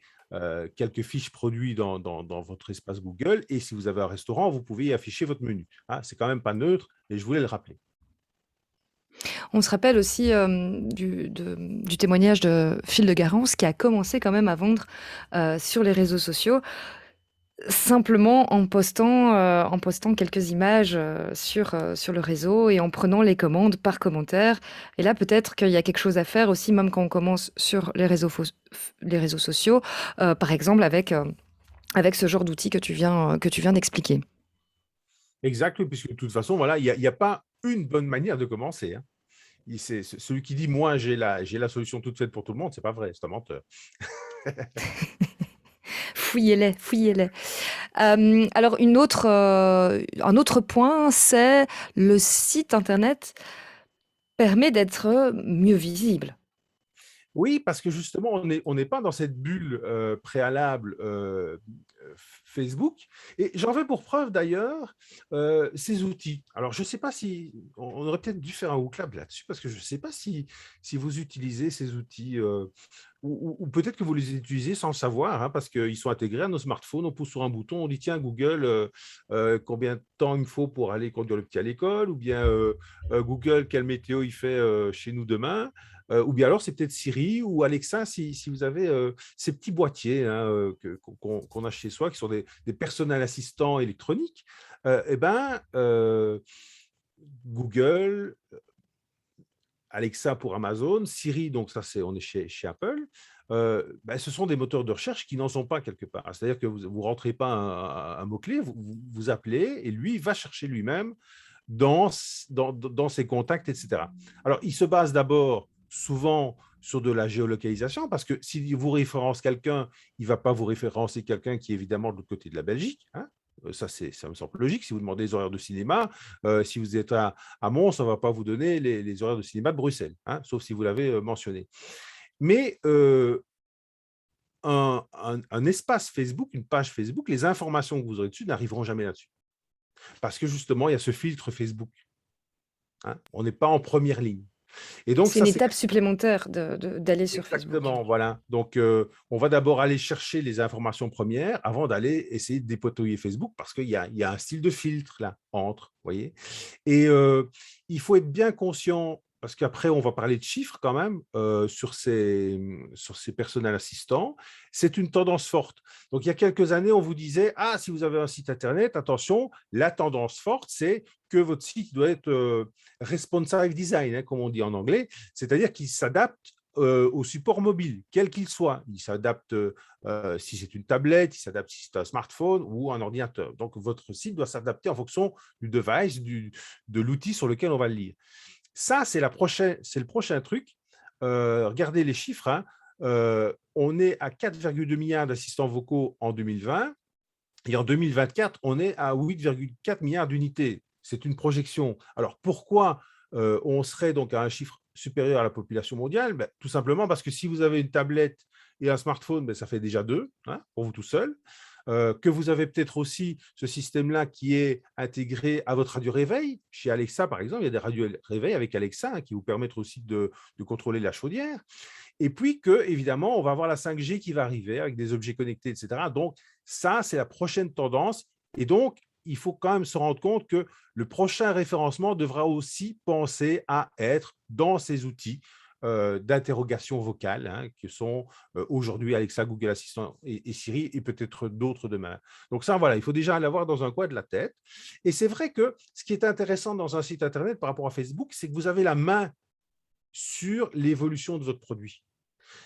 quelques fiches produits dans votre espace Google. Et si vous avez un restaurant, vous pouvez y afficher votre menu. Hein, c'est quand même pas neutre et je voulais le rappeler. On se rappelle aussi du témoignage de Phil de Garance qui a commencé quand même à vendre sur les réseaux sociaux, simplement en postant quelques images sur le réseau et en prenant les commandes par commentaire. Et là, peut-être qu'il y a quelque chose à faire aussi, même quand on commence sur les réseaux sociaux, par exemple avec ce genre d'outil que tu viens d'expliquer. Exact, oui, puisque de toute façon, voilà, il y a pas une bonne manière de commencer. Hein. Celui qui dit moi j'ai la solution toute faite pour tout le monde, c'est pas vrai, c'est un menteur. Fouillez-les, fouillez-les. Alors un autre point, c'est le site internet permet d'être mieux visible. Oui, parce que justement, on n'est pas dans cette bulle préalable Facebook. Et j'en veux pour preuve d'ailleurs ces outils. Alors, je ne sais pas si on aurait peut-être dû faire un WooClub là-dessus, parce que je ne sais pas si vous utilisez ces outils ou peut-être que vous les utilisez sans le savoir, hein, parce qu'ils sont intégrés à nos smartphones. On pousse sur un bouton, on dit tiens, Google, combien de temps il me faut pour aller conduire le petit à l'école, ou bien Google, quelle météo il fait chez nous demain. Ou bien alors, c'est peut-être Siri ou Alexa, si vous avez ces petits boîtiers hein, qu'on a chez soi, qui sont des personnels assistants électroniques. Eh ben, Google, Alexa pour Amazon, Siri, donc ça, on est chez Apple, ben, ce sont des moteurs de recherche qui n'en sont pas quelque part. C'est-à-dire que vous ne rentrez pas un mot-clé, vous appelez et lui va chercher lui-même dans ses contacts, etc. Alors, il se base d'abord souvent sur de la géolocalisation, parce que si vous référence quelqu'un, il ne va pas vous référencer quelqu'un qui est évidemment de l'autre côté de la Belgique. Hein. Ça me semble logique. Si vous demandez les horaires de cinéma, si vous êtes à Mons, on ne va pas vous donner les horaires de cinéma de Bruxelles, hein, sauf si vous l'avez mentionné. Mais un espace Facebook, une page Facebook, les informations que vous aurez dessus n'arriveront jamais là-dessus. Parce que justement, il y a ce filtre Facebook. Hein, on n'est pas en première ligne. Et donc, C'est une étape supplémentaire d'aller sur Facebook. Exactement, voilà. Donc, on va d'abord aller chercher les informations premières avant d'aller essayer de dépatouiller Facebook, parce qu'il y a un style de filtre là, entre, voyez. Et il faut être bien conscient, parce qu'après, on va parler de chiffres quand même sur ces personnels assistants. C'est une tendance forte. Donc, il y a quelques années, on vous disait, ah, si vous avez un site Internet, attention, la tendance forte, c'est que votre site doit être responsive design, hein, comme on dit en anglais, c'est-à-dire qu'il s'adapte au support mobile, quel qu'il soit. Il s'adapte si c'est une tablette, il s'adapte si c'est un smartphone ou un ordinateur. Donc, votre site doit s'adapter en fonction du device, de l'outil sur lequel on va le lire. Ça, c'est le prochain truc. Regardez les chiffres. Hein. On est à 4,2 milliards d'assistants vocaux en 2020 et en 2024, on est à 8,4 milliards d'unités. C'est une projection. Alors, pourquoi on serait donc à un chiffre supérieur à la population mondiale? Ben, tout simplement parce que si vous avez une tablette et un smartphone, ben, ça fait déjà 2 hein, pour vous tout seul. Que vous avez peut-être aussi ce système-là qui est intégré à votre radio réveil. Chez Alexa, par exemple, il y a des radios réveil avec Alexa hein, qui vous permettent aussi de contrôler la chaudière. Et puis que, évidemment, on va avoir la 5G qui va arriver avec des objets connectés, etc. Donc, ça, c'est la prochaine tendance. Et donc, il faut quand même se rendre compte que le prochain référencement devra aussi penser à être dans ces outils d'interrogation vocale, hein, qui sont aujourd'hui Alexa, Google Assistant et Siri, et peut-être d'autres demain. Donc ça, voilà, il faut déjà l'avoir dans un coin de la tête. Et c'est vrai que ce qui est intéressant dans un site Internet par rapport à Facebook, c'est que vous avez la main sur l'évolution de votre produit.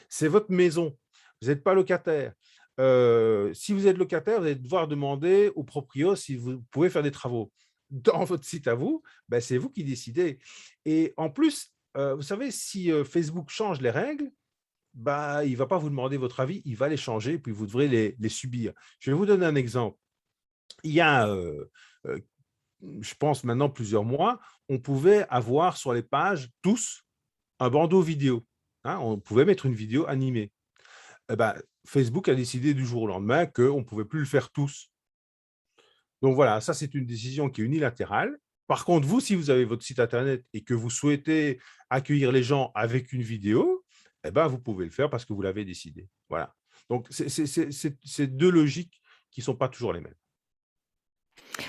C'est votre maison. Vous n'êtes pas locataire. Si vous êtes locataire, vous allez devoir demander au proprio si vous pouvez faire des travaux. Dans votre site à vous, ben, c'est vous qui décidez. Et en plus, vous savez, si Facebook change les règles, bah, il ne va pas vous demander votre avis, il va les changer, puis vous devrez les subir. Je vais vous donner un exemple. Il y a, je pense maintenant plusieurs mois, on pouvait avoir sur les pages tous un bandeau vidéo. Hein, on pouvait mettre une vidéo animée. Eh ben, Facebook a décidé du jour au lendemain qu'on ne pouvait plus le faire tous. Donc voilà, ça c'est une décision qui est unilatérale. Par contre, vous, si vous avez votre site Internet et que vous souhaitez accueillir les gens avec une vidéo, eh ben, vous pouvez le faire parce que vous l'avez décidé. Voilà. Donc, c'est deux logiques qui ne sont pas toujours les mêmes.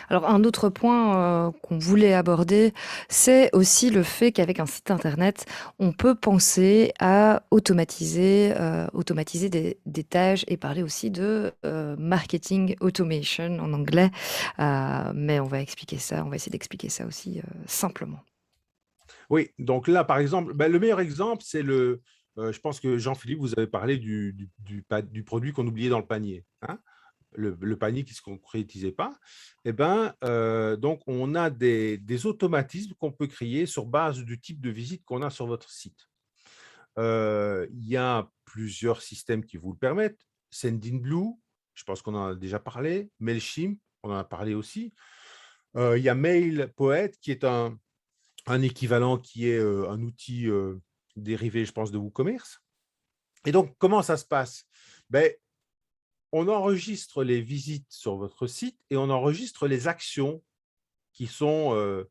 Alors un autre point, qu'on voulait aborder, c'est aussi le fait qu'avec un site internet, on peut penser à automatiser des tâches et parler aussi de, marketing automation en anglais. Mais on va essayer d'expliquer ça aussi, simplement. Oui, donc là, par exemple, ben, le meilleur exemple, c'est je pense que Jean-Philippe, vous avez parlé du produit qu'on oubliait dans le panier. Hein, le panier qui ne se concrétisait pas, eh ben, donc on a des automatismes qu'on peut créer sur base du type de visite qu'on a sur votre site. Il y a plusieurs systèmes qui vous le permettent. Sendinblue, je pense qu'on en a déjà parlé. Mailchimp, on en a parlé aussi. Il y a MailPoet, qui est un équivalent qui est un outil dérivé, je pense, de WooCommerce. Et donc, comment ça se passe? Ben, on enregistre les visites sur votre site et on enregistre les actions qui sont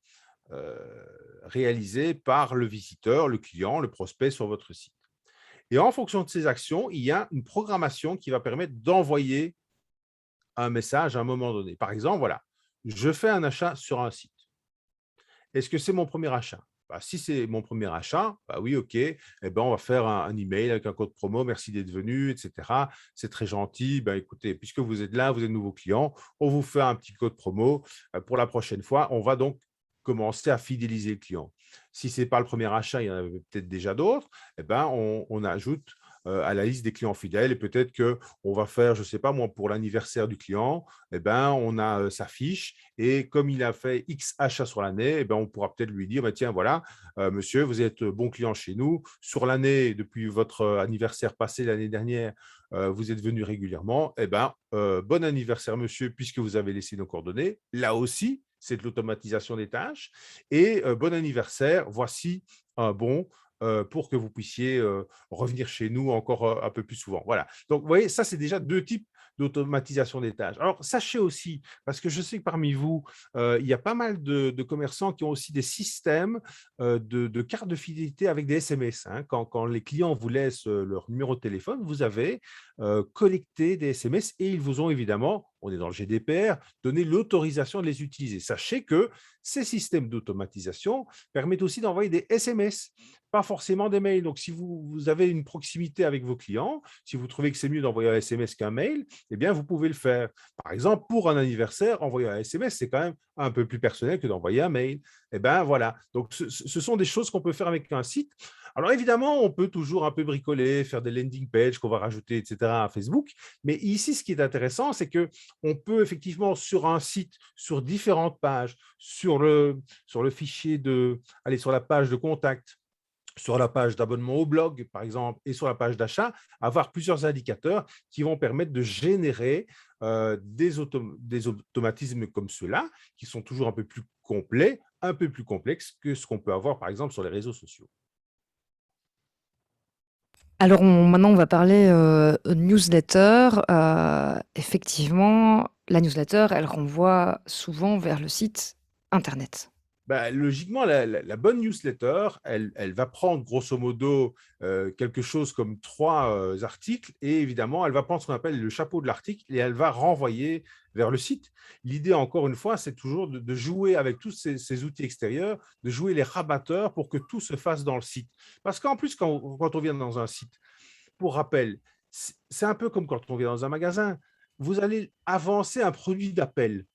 réalisées par le visiteur, le client, le prospect sur votre site. Et en fonction de ces actions, il y a une programmation qui va permettre d'envoyer un message à un moment donné. Par exemple, voilà, je fais un achat sur un site. Est-ce que c'est mon premier achat? Bah, si c'est mon premier achat, bah oui, OK, eh ben, on va faire un email avec un code promo, merci d'être venu, etc. C'est très gentil. Ben, écoutez, puisque vous êtes là, vous êtes nouveau client, on vous fait un petit code promo pour la prochaine fois. On va donc commencer à fidéliser le client. Si ce n'est pas le premier achat, il y en avait peut-être déjà d'autres, eh ben, on ajoute à la liste des clients fidèles et peut-être qu'on va faire, je ne sais pas moi, pour l'anniversaire du client, eh ben, on a sa fiche et comme il a fait X achats sur l'année, eh ben, on pourra peut-être lui dire, bah, tiens, voilà, monsieur, vous êtes bon client chez nous. Sur l'année, depuis votre anniversaire passé l'année dernière, vous êtes venu régulièrement. Eh ben, bon anniversaire, monsieur, puisque vous avez laissé nos coordonnées. Là aussi, c'est de l'automatisation des tâches. Et bon anniversaire, voici un bon pour que vous puissiez revenir chez nous encore un peu plus souvent. Voilà. Donc, vous voyez, ça, c'est déjà 2 types d'automatisation des tâches. Alors, sachez aussi, parce que je sais que parmi vous, il y a pas mal de commerçants qui ont aussi des systèmes de cartes de fidélité avec des SMS. Hein. Quand les clients vous laissent leur numéro de téléphone, vous avez collecté des SMS et ils vous ont évidemment, on est dans le GDPR, donné l'autorisation de les utiliser. Sachez que ces systèmes d'automatisation permettent aussi d'envoyer des SMS, pas forcément des mails. Donc, si vous avez une proximité avec vos clients, si vous trouvez que c'est mieux d'envoyer un SMS qu'un mail, eh bien, vous pouvez le faire. Par exemple, pour un anniversaire, envoyer un SMS, c'est quand même un peu plus personnel que d'envoyer un mail. Eh bien, voilà. Donc, ce sont des choses qu'on peut faire avec un site. Alors, évidemment, on peut toujours un peu bricoler, faire des landing pages qu'on va rajouter, etc., à Facebook. Mais ici, ce qui est intéressant, c'est qu'on peut effectivement, sur un site, sur différentes pages, sur le fichier sur la page de contact, sur la page d'abonnement au blog, par exemple, et sur la page d'achat, avoir plusieurs indicateurs qui vont permettre de générer des automatismes comme ceux-là, qui sont toujours un peu plus complets, un peu plus complexes que ce qu'on peut avoir, par exemple, sur les réseaux sociaux. Alors maintenant on va parler newsletter. Effectivement, la newsletter, elle renvoie souvent vers le site internet. Bah, logiquement, la bonne newsletter, elle va prendre grosso modo quelque chose comme 3 articles et évidemment, elle va prendre ce qu'on appelle le chapeau de l'article et elle va renvoyer vers le site. L'idée, encore une fois, c'est toujours de jouer avec tous ces outils extérieurs, de jouer les rabatteurs pour que tout se fasse dans le site. Parce qu'en plus, quand on vient dans un site, pour rappel, c'est un peu comme quand on vient dans un magasin. Vous allez avancer un produit d'appel.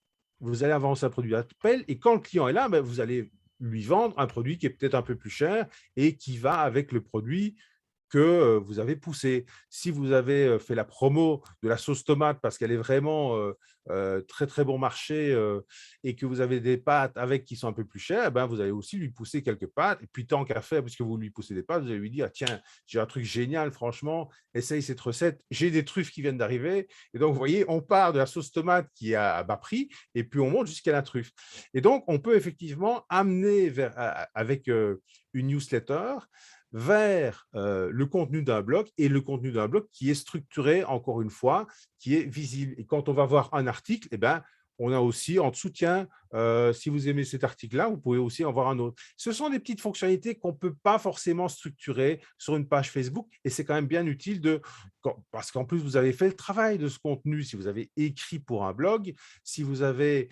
Vous allez avancer un produit d'appel et quand le client est là, ben, vous allez lui vendre un produit qui est peut-être un peu plus cher et qui va avec le produit que vous avez poussé. Si vous avez fait la promo de la sauce tomate parce qu'elle est vraiment très, très bon marché et que vous avez des pâtes avec qui sont un peu plus chères, eh ben, vous allez aussi lui pousser quelques pâtes. Et puis, tant qu'à faire, puisque vous lui poussez des pâtes, vous allez lui dire, ah, tiens, j'ai un truc génial, franchement, essaye cette recette. J'ai des truffes qui viennent d'arriver. Et donc, vous voyez, on part de la sauce tomate qui est à bas prix et puis on monte jusqu'à la truffe. Et donc, on peut effectivement amener avec une newsletter vers le contenu d'un blog et le contenu d'un blog qui est structuré, encore une fois, qui est visible. Et quand on va voir un article, eh ben, on a aussi en dessous, tiens, si vous aimez cet article-là, vous pouvez aussi en voir un autre. Ce sont des petites fonctionnalités qu'on ne peut pas forcément structurer sur une page Facebook et c'est quand même bien utile parce qu'en plus, vous avez fait le travail de ce contenu. Si vous avez écrit pour un blog, si vous avez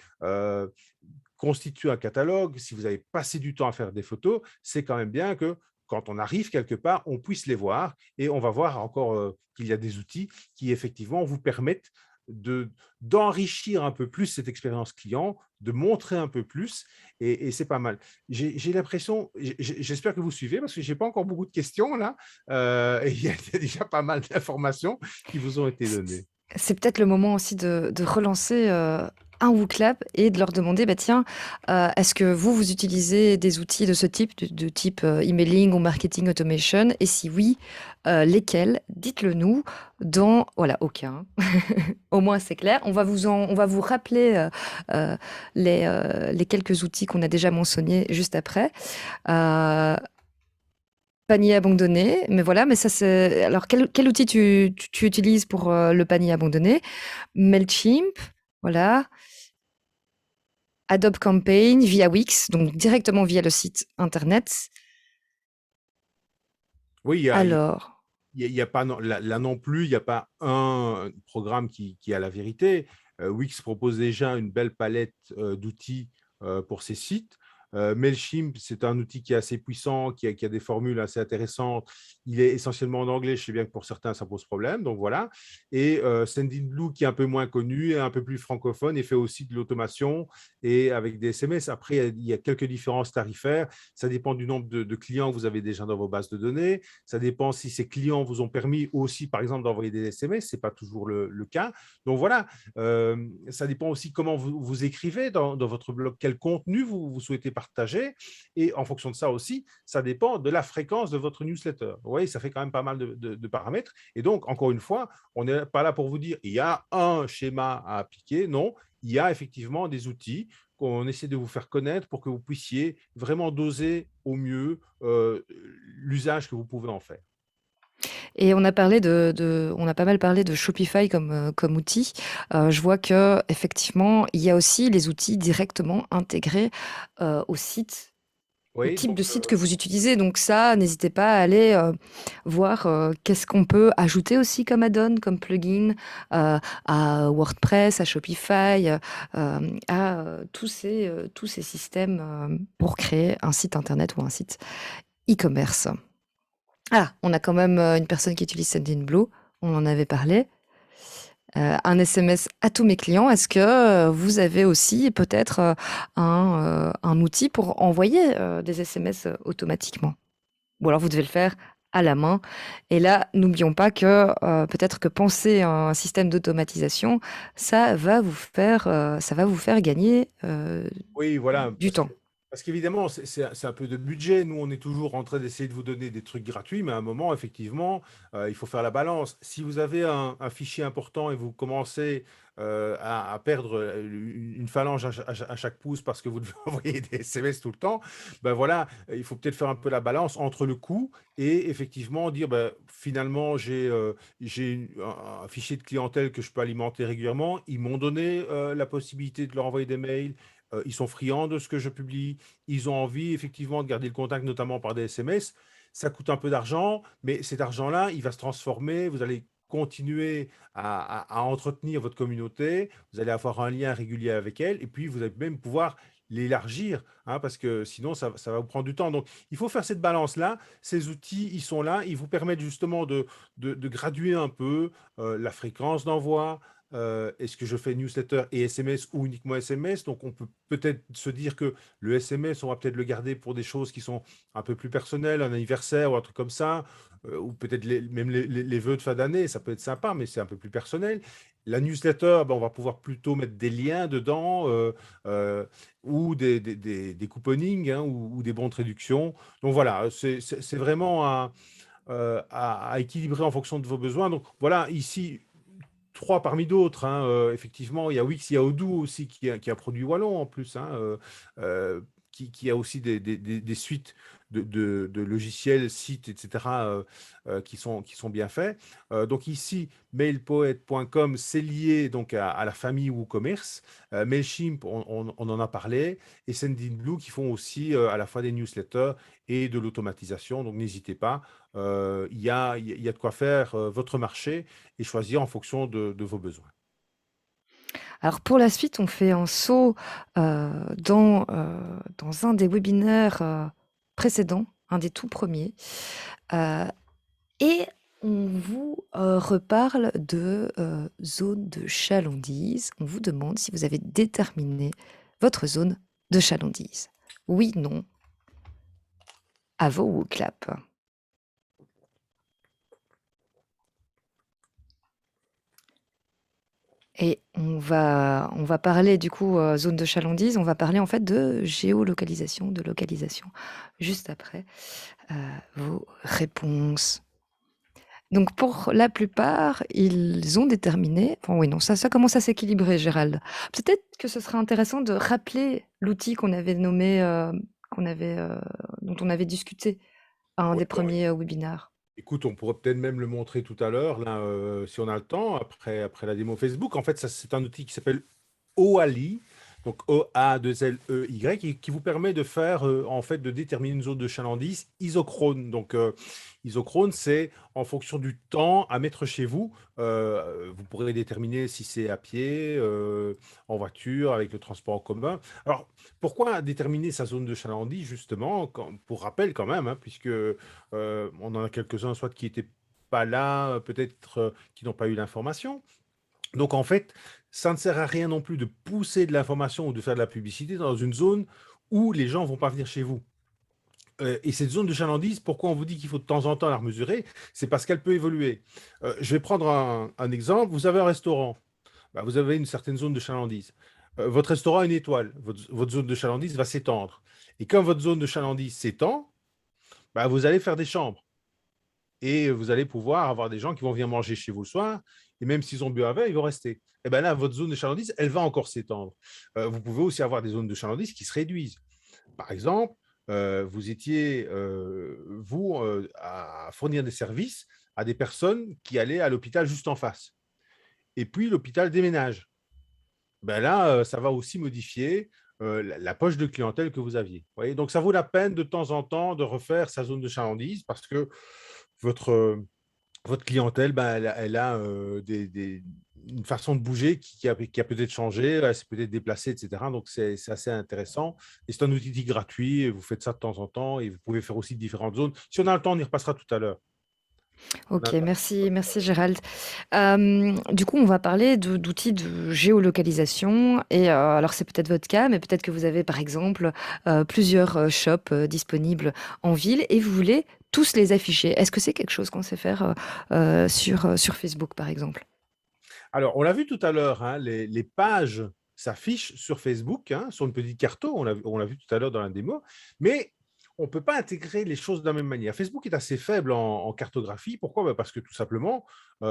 constitué un catalogue, si vous avez passé du temps à faire des photos, c'est quand même bien que quand on arrive quelque part, on puisse les voir et on va voir encore qu'il y a des outils qui effectivement vous permettent d'enrichir un peu plus cette expérience client, de montrer un peu plus et c'est pas mal. J'ai l'impression, j'espère que vous suivez parce que je n'ai pas encore beaucoup de questions là et il y a déjà pas mal d'informations qui vous ont été données. C'est peut-être le moment aussi de relancer un WooClap et de leur demander, bah, tiens, est-ce que vous utilisez des outils de ce type, de type emailing ou marketing automation? Et si oui, lesquels? Dites-le nous dans... Voilà, aucun. Au moins, c'est clair. On va vous rappeler les quelques outils qu'on a déjà mentionnés juste après. Panier abandonné, mais voilà, mais ça c'est. Alors, quel outil tu utilises pour le panier abandonné? Mailchimp, voilà. Adobe Campaign via Wix, donc directement via le site internet. Oui, Alors, il y a pas là non plus, il n'y a pas un programme qui a la vérité. Wix propose déjà une belle palette d'outils pour ses sites. Mailchimp, c'est un outil qui est assez puissant, qui a des formules assez intéressantes. Il est essentiellement en anglais. Je sais bien que pour certains, ça pose problème. Donc voilà. Et Sendinblue, qui est un peu moins connu, et un peu plus francophone, et fait aussi de l'automation et avec des SMS. Après, il y a quelques différences tarifaires. Ça dépend du nombre de clients que vous avez déjà dans vos bases de données. Ça dépend si ces clients vous ont permis aussi, par exemple, d'envoyer des SMS. Ce n'est pas toujours le cas. Donc voilà, ça dépend aussi comment vous écrivez dans votre blog, quel contenu vous souhaitez partager. Et en fonction de ça aussi, ça dépend de la fréquence de votre newsletter. Vous voyez, ça fait quand même pas mal de paramètres. Et donc, encore une fois, on n'est pas là pour vous dire il y a un schéma à appliquer. Non, il y a effectivement des outils qu'on essaie de vous faire connaître pour que vous puissiez vraiment doser au mieux l'usage que vous pouvez en faire. et on a parlé on a pas mal parlé de Shopify comme outil. Je vois que effectivement, il y a aussi les outils directement intégrés au site, au Oui, type donc de site que vous utilisez. Donc ça, n'hésitez pas à aller voir qu'est-ce qu'on peut ajouter aussi comme add-on, comme plugin à WordPress, à Shopify, tous ces systèmes pour créer un site internet ou un site e-commerce. Ah, on a quand même une personne qui utilise Sendinblue, on en avait parlé. Un SMS à tous mes clients. Est-ce que vous avez aussi peut-être un outil pour envoyer des SMS automatiquement? Ou alors vous devez le faire à la main. Et là, n'oublions pas que peut-être que penser à un système d'automatisation, ça va vous faire gagner oui, voilà, du temps. parce qu'évidemment, c'est un peu de budget. Nous, on est toujours en train d'essayer de vous donner des trucs gratuits, mais à un moment, effectivement, il faut faire la balance. Si vous avez un fichier important et vous commencez à perdre une phalange à chaque pouce parce que vous devez envoyer des SMS tout le temps, ben voilà, il faut peut-être faire un peu la balance entre le coût et effectivement dire, ben, finalement, j'ai un fichier de clientèle que je peux alimenter régulièrement. Ils m'ont donné la possibilité de leur envoyer des mails. Ils sont friands de ce que je publie. Ils ont envie effectivement de garder le contact, notamment par des SMS. Ça coûte un peu d'argent, mais cet argent-là, il va se transformer. Vous allez continuer à entretenir votre communauté. Vous allez avoir un lien régulier avec elle. Et puis, vous allez même pouvoir l'élargir, hein, parce que sinon, ça va vous prendre du temps. Donc, il faut faire cette balance-là. Ces outils, ils sont là. Ils vous permettent justement de graduer un peu la fréquence d'envoi. Est-ce que je fais newsletter et SMS ou uniquement SMS? Donc, on peut peut-être se dire que le SMS, on va peut-être le garder pour des choses qui sont un peu plus personnelles, un anniversaire ou un truc comme ça, ou peut-être même les vœux de fin d'année, ça peut être sympa, mais c'est un peu plus personnel. La newsletter, ben, on va pouvoir plutôt mettre des liens dedans ou des couponings, hein, ou des bons de réduction. Donc voilà, c'est vraiment à équilibrer en fonction de vos besoins. Donc voilà, ici, trois parmi d'autres, hein. Effectivement, il y a Wix, il y a Odoo aussi qui a produit Wallon en plus, hein, qui a aussi des suites de logiciels, sites, etc., qui sont bien faits. Donc ici, mailpoet.com, c'est lié donc à la famille WooCommerce. Mailchimp, on en a parlé, et Sendinblue qui font aussi à la fois des newsletters et de l'automatisation. Donc n'hésitez pas, il y a de quoi faire votre marché et choisir en fonction de vos besoins. Alors pour la suite, on fait un saut dans un des webinaires précédents, un des tout premiers, euh, et on vous reparle de zone de chalandise. On vous demande si vous avez déterminé votre zone de chalandise. Oui, non. À vos ou clap. Et on va parler du coup zone de chalandise, on va parler en fait de géolocalisation, de localisation, juste après vos réponses. Donc pour la plupart, ils ont déterminé. Enfin, oui, non, ça commence à s'équilibrer, Gérald. Peut-être que ce serait intéressant de rappeler l'outil qu'on avait nommé, dont on avait discuté un Ouais, des premiers webinaires. écoute, on pourrait peut-être même le montrer tout à l'heure, là, si on a le temps, après la démo Facebook. En fait, ça, c'est un outil qui s'appelle OALI, donc O-A-2-L-E-Y, qui vous permet de faire, en fait, de déterminer une zone de chalandise isochrone. Donc, isochrone, c'est en fonction du temps à mettre chez vous. Vous pourrez déterminer si c'est à pied, en voiture, avec le transport en commun. Alors, pourquoi déterminer sa zone de chalandise, justement, pour rappel quand même, hein, puisque on en a quelques-uns, soit qui n'étaient pas là, peut-être qui n'ont pas eu l'information. Donc, en fait, ça ne sert à rien non plus de pousser de l'information ou de faire de la publicité dans une zone où les gens ne vont pas venir chez vous. Et cette zone de chalandise, pourquoi on vous dit qu'il faut de temps en temps la remesurer? C'est parce qu'elle peut évoluer. Je vais prendre un exemple. Vous avez un restaurant. Bah, vous avez une certaine zone de chalandise. Votre restaurant a une étoile. Votre zone de chalandise va s'étendre. Et quand votre zone de chalandise s'étend, bah, vous allez faire des chambres. Et vous allez pouvoir avoir des gens qui vont venir manger chez vous le soir, et même s'ils ont bu un verre, ils vont rester. Et bien là, votre zone de chalandise, elle va encore s'étendre. Vous pouvez aussi avoir des zones de chalandise qui se réduisent. Par exemple, vous étiez, à fournir des services à des personnes qui allaient à l'hôpital juste en face. Et puis, l'hôpital déménage. Ben là, ça va aussi modifier la poche de clientèle que vous aviez. Vous voyez, donc, ça vaut la peine de temps en temps de refaire sa zone de chalandise parce que votre, votre clientèle, ben, elle a une façon de bouger qui a peut-être changé, elle s'est peut-être déplacée, etc. Donc, c'est assez intéressant. Et c'est un outil gratuit, et vous faites ça de temps en temps, et vous pouvez faire aussi différentes zones. Si on a le temps, on y repassera tout à l'heure. OK, merci Gérald. Du coup, on va parler d'outils de géolocalisation et alors c'est peut-être votre cas, mais peut-être que vous avez, par exemple, plusieurs, shops, disponibles en ville et vous voulez tous les afficher. Est-ce que c'est quelque chose qu'on sait faire, sur Facebook, par exemple? Alors, on l'a vu tout à l'heure, hein, les pages s'affichent sur Facebook, hein, sur une petite carto, on l'a vu tout à l'heure dans la démo, mais on ne peut pas intégrer les choses de la même manière. Facebook est assez faible en cartographie. Pourquoi? Bah, parce que tout simplement,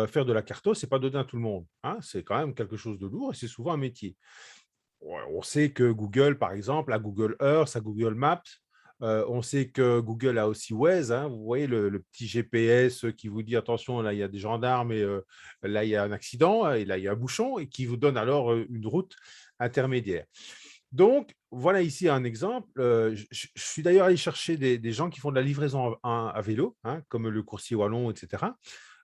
faire de la carto, ce n'est pas donné à tout le monde, hein. C'est quand même quelque chose de lourd et c'est souvent un métier. Ouais, on sait que Google, par exemple, a Google Earth, a Google Maps. On sait que Google a aussi Waze, hein. Vous voyez le petit GPS qui vous dit attention, là il y a des gendarmes et là il y a un accident et là il y a un bouchon et qui vous donne alors une route intermédiaire. Donc voilà ici un exemple. Je suis d'ailleurs allé chercher des gens qui font de la livraison à vélo, hein, comme le coursier wallon, etc.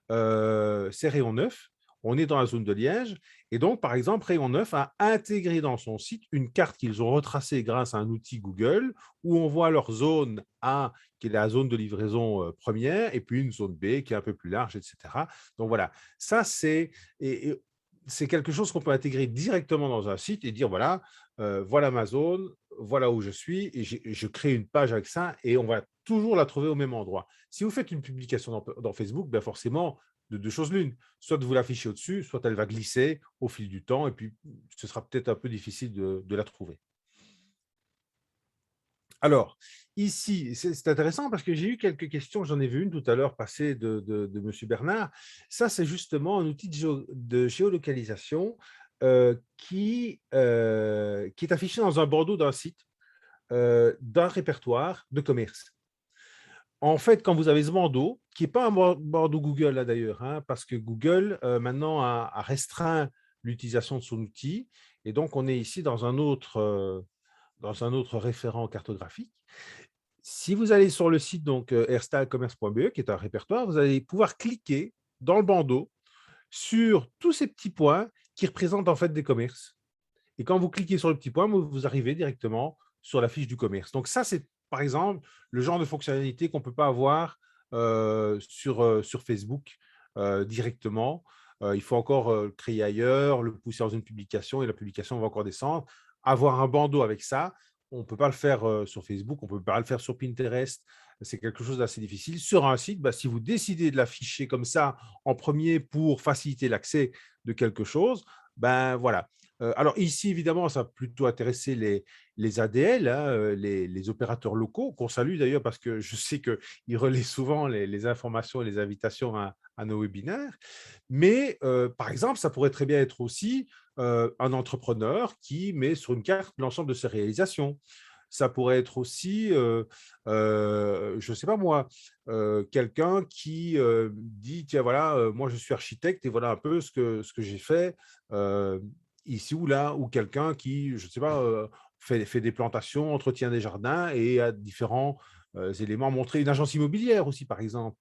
C'est Rayon 9. On est dans la zone de Liège. Et donc, par exemple, Rayon 9 a intégré dans son site une carte qu'ils ont retracée grâce à un outil Google où on voit leur zone A, qui est la zone de livraison première, et puis une zone B qui est un peu plus large, etc. Donc voilà, ça, c'est quelque chose qu'on peut intégrer directement dans un site et dire, voilà, voilà ma zone, voilà où je suis, et je crée une page avec ça, et on va toujours la trouver au même endroit. Si vous faites une publication dans Facebook, ben forcément, de deux choses l'une. Soit vous l'affichez au-dessus, soit elle va glisser au fil du temps, et puis ce sera peut-être un peu difficile de la trouver. Alors, ici, c'est intéressant parce que j'ai eu quelques questions, j'en ai vu une tout à l'heure passer de M. Bernard. Ça, c'est justement un outil de géolocalisation qui est affiché dans un bandeau d'un site, d'un répertoire de commerce. En fait, quand vous avez ce bandeau, qui n'est pas un bandeau Google là d'ailleurs, hein, parce que Google maintenant a restreint l'utilisation de son outil, et donc on est ici dans un autre référent cartographique. Si vous allez sur le site donc airstylecommerce.be, qui est un répertoire, vous allez pouvoir cliquer dans le bandeau sur tous ces petits points qui représentent en fait des commerces. Et quand vous cliquez sur le petit point, vous arrivez directement sur la fiche du commerce. Donc ça, c'est par exemple le genre de fonctionnalité qu'on ne peut pas avoir sur Facebook directement. Il faut encore le créer ailleurs, le pousser dans une publication et la publication va encore descendre. Avoir un bandeau avec ça, on ne peut pas le faire sur Facebook, on ne peut pas le faire sur Pinterest. C'est quelque chose d'assez difficile. Sur un site, bah, si vous décidez de l'afficher comme ça en premier pour faciliter l'accès de quelque chose, ben voilà. Alors ici, évidemment, ça va plutôt intéresser les ADL, hein, les opérateurs locaux, qu'on salue d'ailleurs parce que je sais qu'ils relaient souvent les informations et les invitations à nos webinaires. Mais par exemple, ça pourrait très bien être aussi un entrepreneur qui met sur une carte l'ensemble de ses réalisations. ça pourrait être aussi, je ne sais pas moi, quelqu'un qui dit, tiens, voilà, moi je suis architecte et voilà un peu ce que j'ai fait ici ou là, ou quelqu'un qui, je ne sais pas, fait des plantations, entretient des jardins et a différents éléments à montrer. Une agence immobilière aussi, par exemple,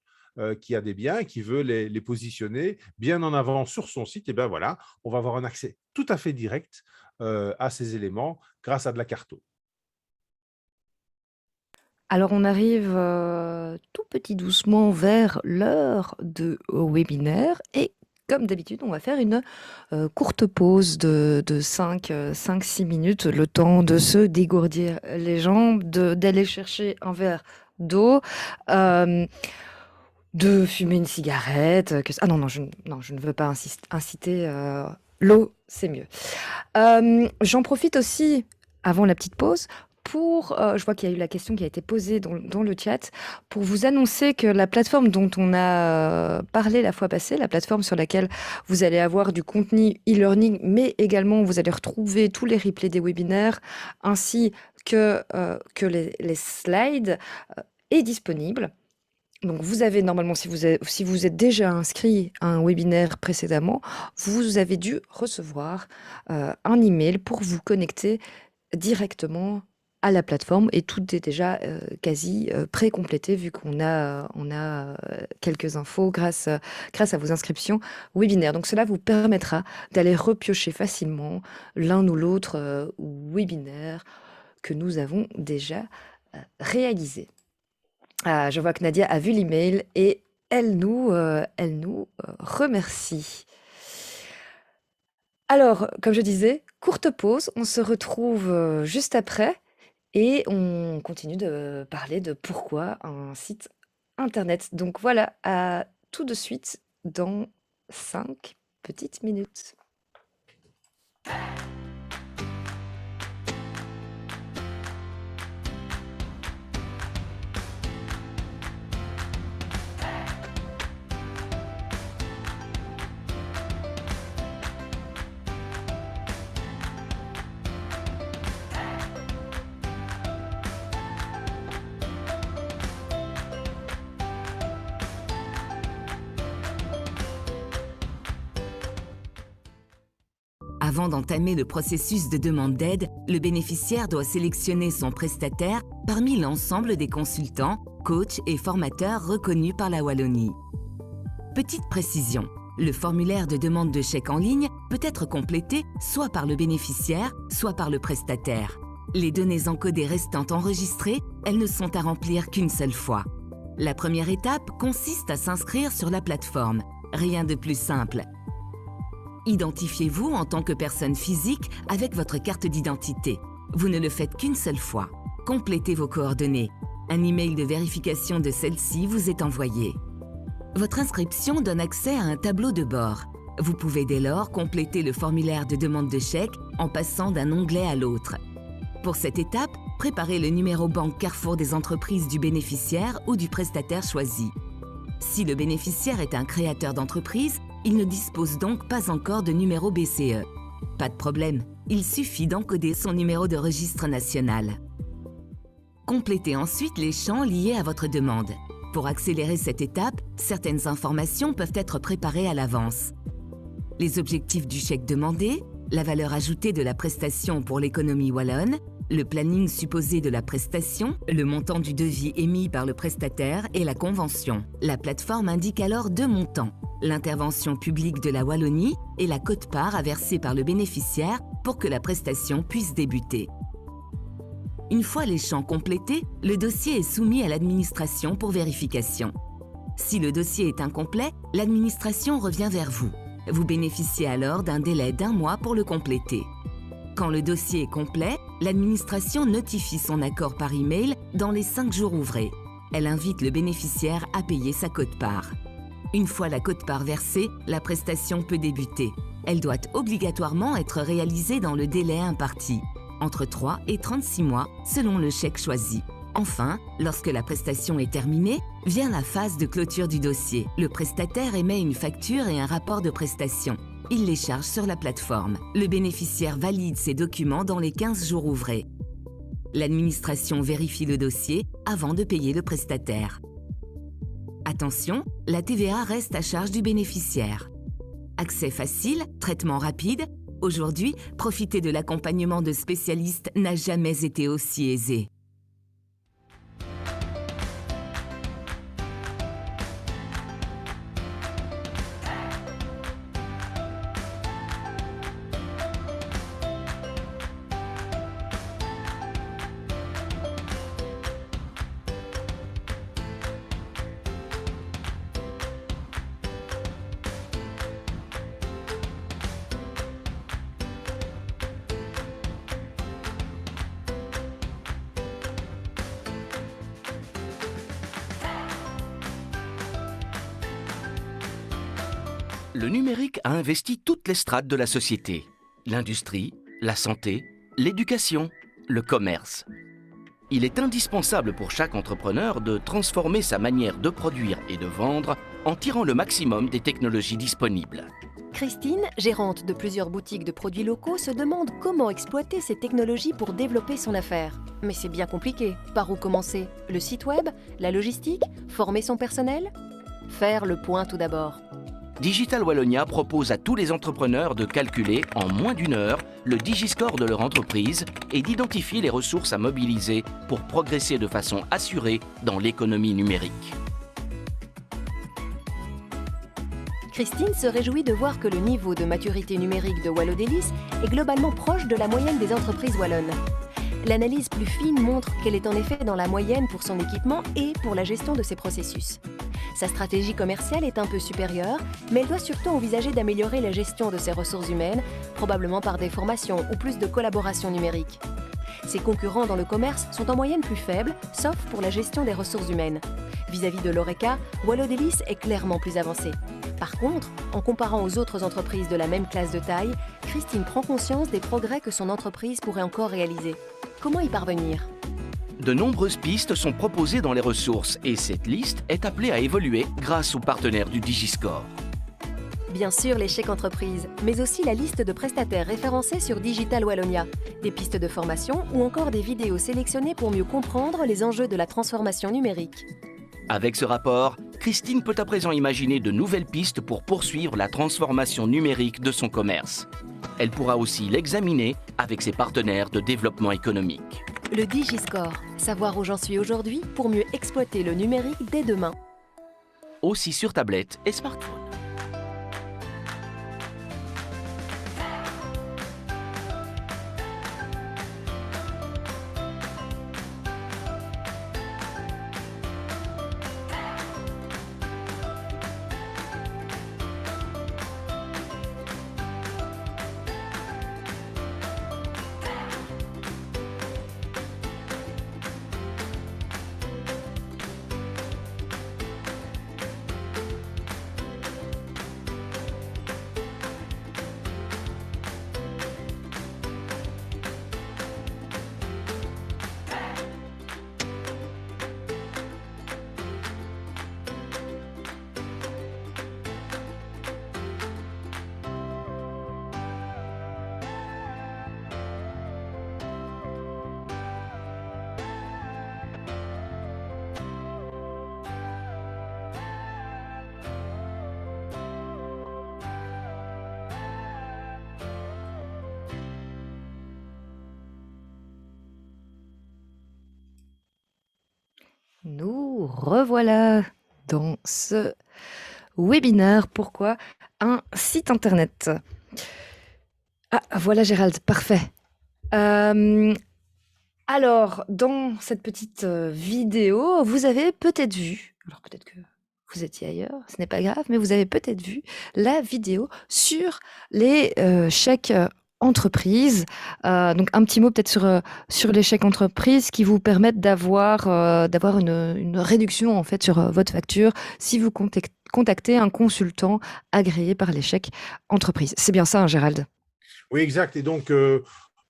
qui a des biens et qui veut les positionner bien en avant sur son site, et bien voilà, on va avoir un accès tout à fait direct à ces éléments grâce à de la carto. Alors on arrive tout petit doucement vers l'heure de webinaire et comme d'habitude, on va faire une courte pause de 5-6 minutes, le temps de se dégourdir les jambes, d'aller chercher un verre d'eau, de fumer une cigarette. Ah non, non, je ne veux pas inciter. L'eau, c'est mieux. J'en profite aussi, avant la petite pause, pour, je vois qu'il y a eu la question qui a été posée dans le chat, pour vous annoncer que la plateforme dont on a parlé la fois passée, la plateforme sur laquelle vous allez avoir du contenu e-learning, mais également vous allez retrouver tous les replays des webinaires, ainsi que les slides, est disponible. Donc, vous avez normalement, si vous êtes déjà inscrit à un webinaire précédemment, vous avez dû recevoir un email pour vous connecter directement à la plateforme et tout est déjà quasi pré-complété vu qu'on a quelques infos grâce à vos inscriptions webinaires. Donc, cela vous permettra d'aller repiocher facilement l'un ou l'autre webinaire que nous avons déjà réalisé. Ah, je vois que Nadia a vu l'email et elle nous remercie. Alors, comme je disais, courte pause, on se retrouve juste après et on continue de parler de pourquoi un site internet. Donc voilà, à tout de suite dans 5 petites minutes. Avant d'entamer le processus de demande d'aide, le bénéficiaire doit sélectionner son prestataire parmi l'ensemble des consultants, coachs et formateurs reconnus par la Wallonie. Petite précision, le formulaire de demande de chèque en ligne peut être complété soit par le bénéficiaire, soit par le prestataire. Les données encodées restant enregistrées, elles ne sont à remplir qu'une seule fois. La première étape consiste à s'inscrire sur la plateforme. Rien de plus simple. Identifiez-vous en tant que personne physique avec votre carte d'identité. Vous ne le faites qu'une seule fois. Complétez vos coordonnées. Un email de vérification de celle-ci vous est envoyé. Votre inscription donne accès à un tableau de bord. Vous pouvez dès lors compléter le formulaire de demande de chèque en passant d'un onglet à l'autre. Pour cette étape, préparez le numéro banque Carrefour des entreprises du bénéficiaire ou du prestataire choisi. Si le bénéficiaire est un créateur d'entreprise, il ne dispose donc pas encore de numéro BCE. Pas de problème, il suffit d'encoder son numéro de registre national. Complétez ensuite les champs liés à votre demande. Pour accélérer cette étape, certaines informations peuvent être préparées à l'avance. Les objectifs du chèque demandé, la valeur ajoutée de la prestation pour l'économie wallonne, le planning supposé de la prestation, le montant du devis émis par le prestataire et la convention. La plateforme indique alors deux montants, l'intervention publique de la Wallonie et la quote-part à verser par le bénéficiaire pour que la prestation puisse débuter. Une fois les champs complétés, le dossier est soumis à l'administration pour vérification. Si le dossier est incomplet, l'administration revient vers vous. Vous bénéficiez alors d'un délai d'1 mois pour le compléter. Quand le dossier est complet, l'administration notifie son accord par email dans les 5 jours ouvrés. Elle invite le bénéficiaire à payer sa quote-part. Une fois la quote-part versée, la prestation peut débuter. Elle doit obligatoirement être réalisée dans le délai imparti, entre 3 et 36 mois selon le chèque choisi. Enfin, lorsque la prestation est terminée, vient la phase de clôture du dossier. Le prestataire émet une facture et un rapport de prestation. Il les charge sur la plateforme. Le bénéficiaire valide ces documents dans les 15 jours ouvrés. L'administration vérifie le dossier avant de payer le prestataire. Attention, la TVA reste à charge du bénéficiaire. Accès facile, traitement rapide. Aujourd'hui, profiter de l'accompagnement de spécialistes n'a jamais été aussi aisé. Le numérique a investi toutes les strates de la société. L'industrie, la santé, l'éducation, le commerce. Il est indispensable pour chaque entrepreneur de transformer sa manière de produire et de vendre en tirant le maximum des technologies disponibles. Christine, gérante de plusieurs boutiques de produits locaux, se demande comment exploiter ces technologies pour développer son affaire. Mais c'est bien compliqué. Par où commencer? Le site web? La logistique? Former son personnel? Faire le point tout d'abord. Digital Wallonia propose à tous les entrepreneurs de calculer en moins d'une heure le Digiscore de leur entreprise et d'identifier les ressources à mobiliser pour progresser de façon assurée dans l'économie numérique. Christine se réjouit de voir que le niveau de maturité numérique de Wallodelis est globalement proche de la moyenne des entreprises wallonnes. L'analyse plus fine montre qu'elle est en effet dans la moyenne pour son équipement et pour la gestion de ses processus. Sa stratégie commerciale est un peu supérieure, mais elle doit surtout envisager d'améliorer la gestion de ses ressources humaines, probablement par des formations ou plus de collaboration numérique. Ses concurrents dans le commerce sont en moyenne plus faibles, sauf pour la gestion des ressources humaines. Vis-à-vis de l'Oreca, Wallodelis est clairement plus avancé. Par contre, en comparant aux autres entreprises de la même classe de taille, Christine prend conscience des progrès que son entreprise pourrait encore réaliser. Comment y parvenir ? De nombreuses pistes sont proposées dans les ressources et cette liste est appelée à évoluer grâce aux partenaires du Digiscore. Bien sûr, les chèques entreprises, mais aussi la liste de prestataires référencés sur Digital Wallonia, des pistes de formation ou encore des vidéos sélectionnées pour mieux comprendre les enjeux de la transformation numérique. Avec ce rapport, Christine peut à présent imaginer de nouvelles pistes pour poursuivre la transformation numérique de son commerce. Elle pourra aussi l'examiner avec ses partenaires de développement économique. Le Digiscore, savoir où j'en suis aujourd'hui pour mieux exploiter le numérique dès demain. Aussi sur tablette et smartphone. Nous revoilà dans ce webinaire. Pourquoi un site internet? Ah, voilà Gérald, parfait. Alors, dans cette petite vidéo, vous avez peut-être vu, alors peut-être que vous étiez ailleurs, ce n'est pas grave, mais vous avez peut-être vu la vidéo sur les chèques entreprises. Donc un petit mot peut-être sur les chèques entreprises qui vous permettent d'avoir une réduction en fait sur votre facture si vous contactez un consultant agréé par les chèques entreprises. C'est bien ça, hein, Gérald? Oui, exact. Et donc,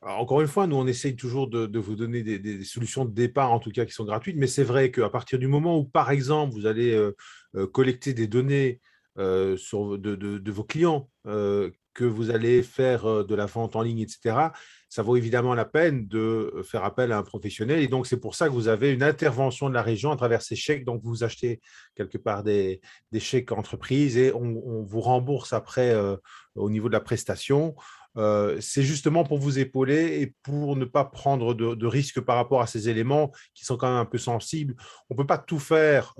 encore une fois, nous, on essaye toujours de vous donner des solutions de départ, en tout cas, qui sont gratuites. Mais c'est vrai qu'à partir du moment où, par exemple, vous allez collecter des données de vos clients que vous allez faire de la vente en ligne, etc., ça vaut évidemment la peine de faire appel à un professionnel. Et donc, c'est pour ça que vous avez une intervention de la région à travers ces chèques. Donc, vous achetez quelque part des chèques entreprises et on vous rembourse après au niveau de la prestation. C'est justement pour vous épauler et pour ne pas prendre de risques par rapport à ces éléments qui sont quand même un peu sensibles. On ne peut pas tout faire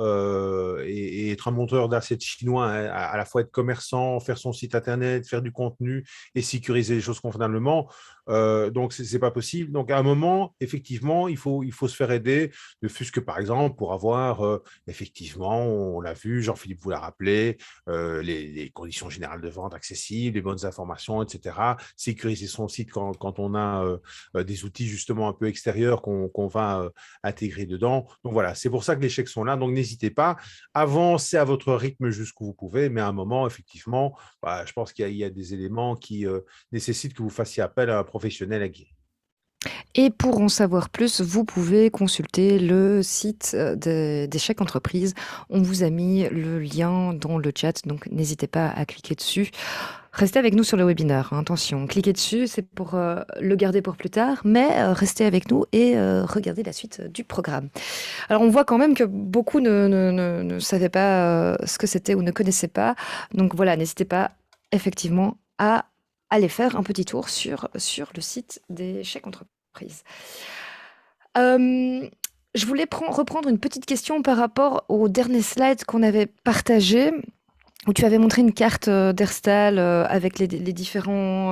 et être un monteur d'assiettes chinois, hein, à la fois être commerçant, faire son site internet, faire du contenu et sécuriser les choses convenablement. Donc, ce n'est pas possible. Donc, à un moment, effectivement, il faut se faire aider, ne fût-ce que par exemple pour avoir, effectivement, on l'a vu, Jean-Philippe vous l'a rappelé, les conditions générales de vente accessibles, les bonnes informations, etc. Sécuriser son site quand on a des outils justement un peu extérieurs qu'on va intégrer dedans. Donc voilà, c'est pour ça que les chèques sont là. Donc n'hésitez pas, avancez à votre rythme jusqu'où vous pouvez, mais à un moment, effectivement, je pense qu'il y a des éléments qui nécessitent que vous fassiez appel à un professionnel aguerri. Et pour en savoir plus, vous pouvez consulter le site des chèques entreprises. On vous a mis le lien dans le chat, donc n'hésitez pas à cliquer dessus. Restez avec nous sur le webinaire, hein, attention, cliquez dessus, c'est pour le garder pour plus tard, mais restez avec nous et regardez la suite du programme. Alors on voit quand même que beaucoup ne savaient pas ce que c'était ou ne connaissaient pas, donc voilà, n'hésitez pas effectivement à aller faire un petit tour sur le site des chèques entreprises. Je voulais reprendre une petite question par rapport au dernier slide qu'on avait partagé, où tu avais montré une carte d'Herstal avec les différents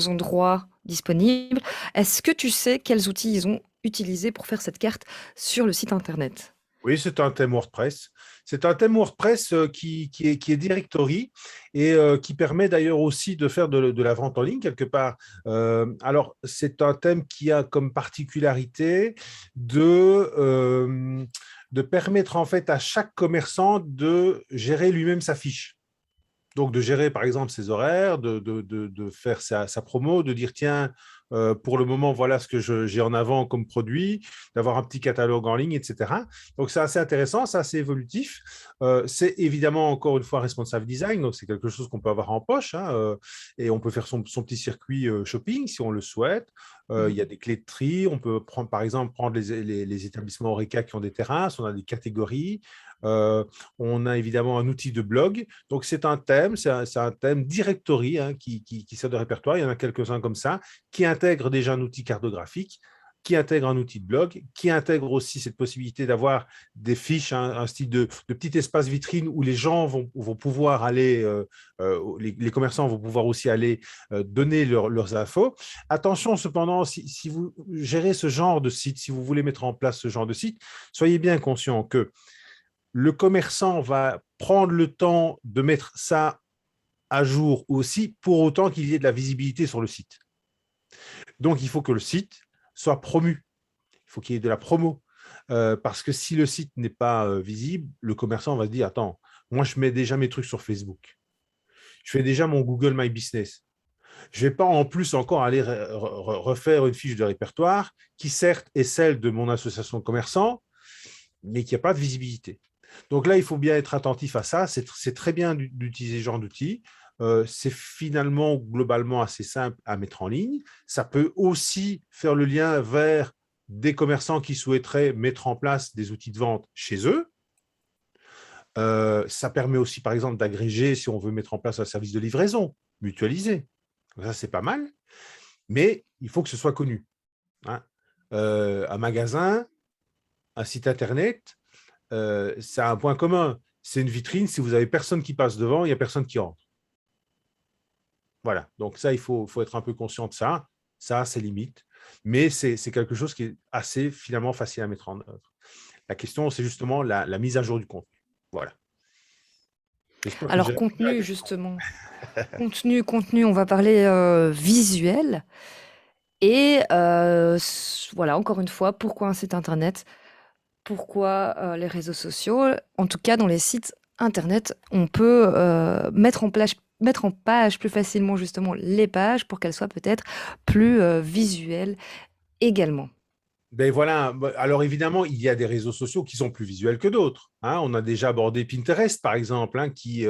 endroits disponibles. Est-ce que tu sais quels outils ils ont utilisés pour faire cette carte sur le site internet? Oui, c'est un thème WordPress. C'est un thème WordPress qui est directory et qui permet d'ailleurs aussi de faire de la vente en ligne quelque part. Alors, c'est un thème qui a comme particularité de permettre en fait à chaque commerçant de gérer lui-même sa fiche. Donc, de gérer, par exemple, ses horaires, de faire sa promo, de dire, tiens, pour le moment, voilà ce que j'ai en avant comme produit, d'avoir un petit catalogue en ligne, etc. Donc, c'est assez intéressant, c'est assez évolutif. C'est évidemment, encore une fois, responsive design, donc c'est quelque chose qu'on peut avoir en poche, hein, et on peut faire son petit circuit shopping si on le souhaite. Il y a des clés de tri, on peut prendre, par exemple, prendre les établissements Horeca qui ont des terrasses, on a des catégories. On a évidemment un outil de blog. Donc, c'est un thème directory, hein, qui sert de répertoire. Il y en a quelques-uns comme ça, qui intègrent déjà un outil cartographique, qui intègre un outil de blog, qui intègre aussi cette possibilité d'avoir des fiches, hein, un style de petit espace vitrine où les gens vont pouvoir aller, les commerçants vont pouvoir aussi aller donner leurs infos. Attention cependant, si vous gérez ce genre de site, si vous voulez mettre en place ce genre de site, soyez bien conscient que le commerçant va prendre le temps de mettre ça à jour aussi, pour autant qu'il y ait de la visibilité sur le site. Donc, il faut que le site soit promu. Il faut qu'il y ait de la promo. Parce que si le site n'est pas visible, le commerçant va se dire, attends, moi, je mets déjà mes trucs sur Facebook. Je fais déjà mon Google My Business. Je ne vais pas en plus encore aller refaire une fiche de répertoire qui, certes, est celle de mon association de commerçants, mais qui n'a pas de visibilité. Donc là, il faut bien être attentif à ça. C'est très bien d'utiliser ce genre d'outils. C'est finalement globalement assez simple à mettre en ligne. Ça peut aussi faire le lien vers des commerçants qui souhaiteraient mettre en place des outils de vente chez eux. Ça permet aussi, par exemple, d'agréger si on veut mettre en place un service de livraison mutualisé. Ça, c'est pas mal. Mais il faut que ce soit connu, hein. Un magasin, un site Internet, ça a un point commun. C'est une vitrine. Si vous n'avez personne qui passe devant, il n'y a personne qui entre. Voilà. Donc ça, il faut être un peu conscient de ça. Ça, c'est limite. Mais c'est quelque chose qui est assez finalement facile à mettre en œuvre. La question, c'est justement la mise à jour du contenu. Voilà. Alors, contenu, justement. contenu, on va parler visuel. Et voilà, encore une fois, pourquoi un site internet? Pourquoi les réseaux sociaux? En tout cas, dans les sites internet, on peut mettre en page plus facilement justement les pages pour qu'elles soient peut-être plus visuelles également. Ben voilà, alors évidemment, il y a des réseaux sociaux qui sont plus visuels que d'autres, hein. On a déjà abordé Pinterest, par exemple, hein, qui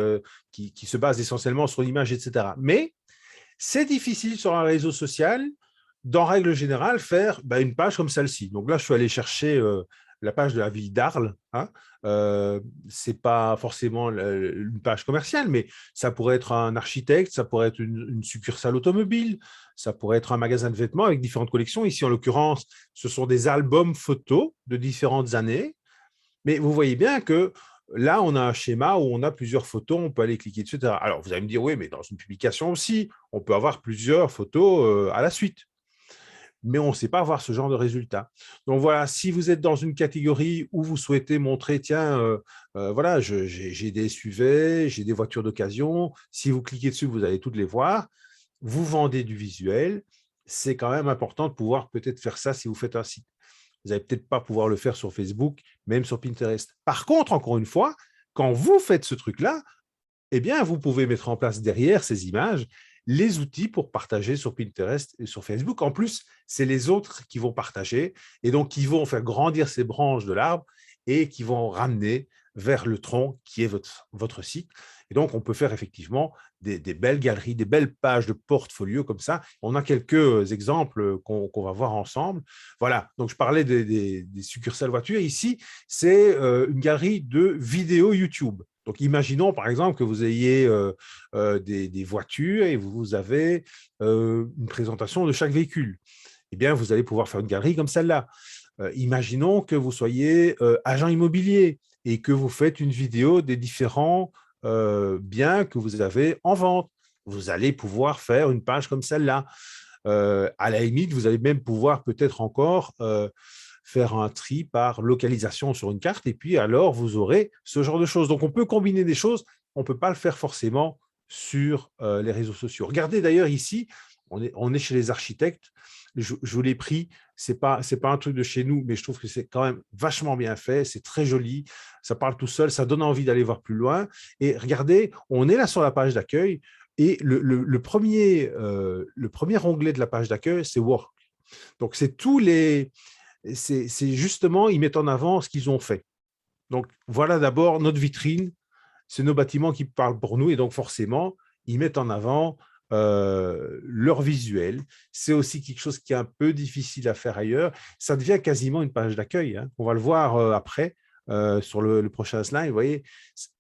se base essentiellement sur l'image, etc. Mais c'est difficile sur un réseau social, d'en règle générale, faire une page comme celle-ci. Donc là, je suis allé chercher la page de la ville d'Arles, hein. Ce n'est pas forcément une page commerciale, mais ça pourrait être un architecte, ça pourrait être une succursale automobile, ça pourrait être un magasin de vêtements avec différentes collections. Ici, en l'occurrence, ce sont des albums photos de différentes années. Mais vous voyez bien que là, on a un schéma où on a plusieurs photos, on peut aller cliquer dessus, etc. Alors, vous allez me dire, oui, mais dans une publication aussi, on peut avoir plusieurs photos à la suite. Mais on ne sait pas avoir ce genre de résultat. Donc voilà, si vous êtes dans une catégorie où vous souhaitez montrer, tiens, voilà, j'ai des SUV, j'ai des voitures d'occasion, si vous cliquez dessus, vous allez toutes les voir, vous vendez du visuel, c'est quand même important de pouvoir peut-être faire ça si vous faites un site. Vous n'allez peut-être pas pouvoir le faire sur Facebook, même sur Pinterest. Par contre, encore une fois, quand vous faites ce truc-là, eh bien, vous pouvez mettre en place derrière ces images les outils pour partager sur Pinterest et sur Facebook. En plus, c'est les autres qui vont partager et donc qui vont faire grandir ces branches de l'arbre et qui vont ramener vers le tronc qui est votre site. Et donc, on peut faire effectivement des belles galeries, des belles pages de portfolio comme ça. On a quelques exemples qu'on va voir ensemble. Voilà, donc je parlais des succursales voitures. Ici, c'est une galerie de vidéos YouTube. Donc, imaginons par exemple que vous ayez des voitures et vous avez une présentation de chaque véhicule. Eh bien, vous allez pouvoir faire une galerie comme celle-là. Imaginons que vous soyez agent immobilier et que vous faites une vidéo des différents biens que vous avez en vente. Vous allez pouvoir faire une page comme celle-là. À la limite, vous allez même pouvoir peut-être encore faire un tri par localisation sur une carte et puis alors vous aurez ce genre de choses. Donc, on peut combiner des choses, on ne peut pas le faire forcément sur les réseaux sociaux. Regardez d'ailleurs ici, on est chez les architectes. Je vous l'ai pris, ce n'est pas un truc de chez nous, mais je trouve que c'est quand même vachement bien fait, c'est très joli, ça parle tout seul, ça donne envie d'aller voir plus loin. Et regardez, on est là sur la page d'accueil et le premier onglet de la page d'accueil, c'est Work. Donc, c'est justement, ils mettent en avant ce qu'ils ont fait. Donc, voilà d'abord notre vitrine, c'est nos bâtiments qui parlent pour nous et donc forcément, ils mettent en avant leur visuel. C'est aussi quelque chose qui est un peu difficile à faire ailleurs. Ça devient quasiment une page d'accueil, hein. On va le voir après sur le prochain slide. Vous voyez,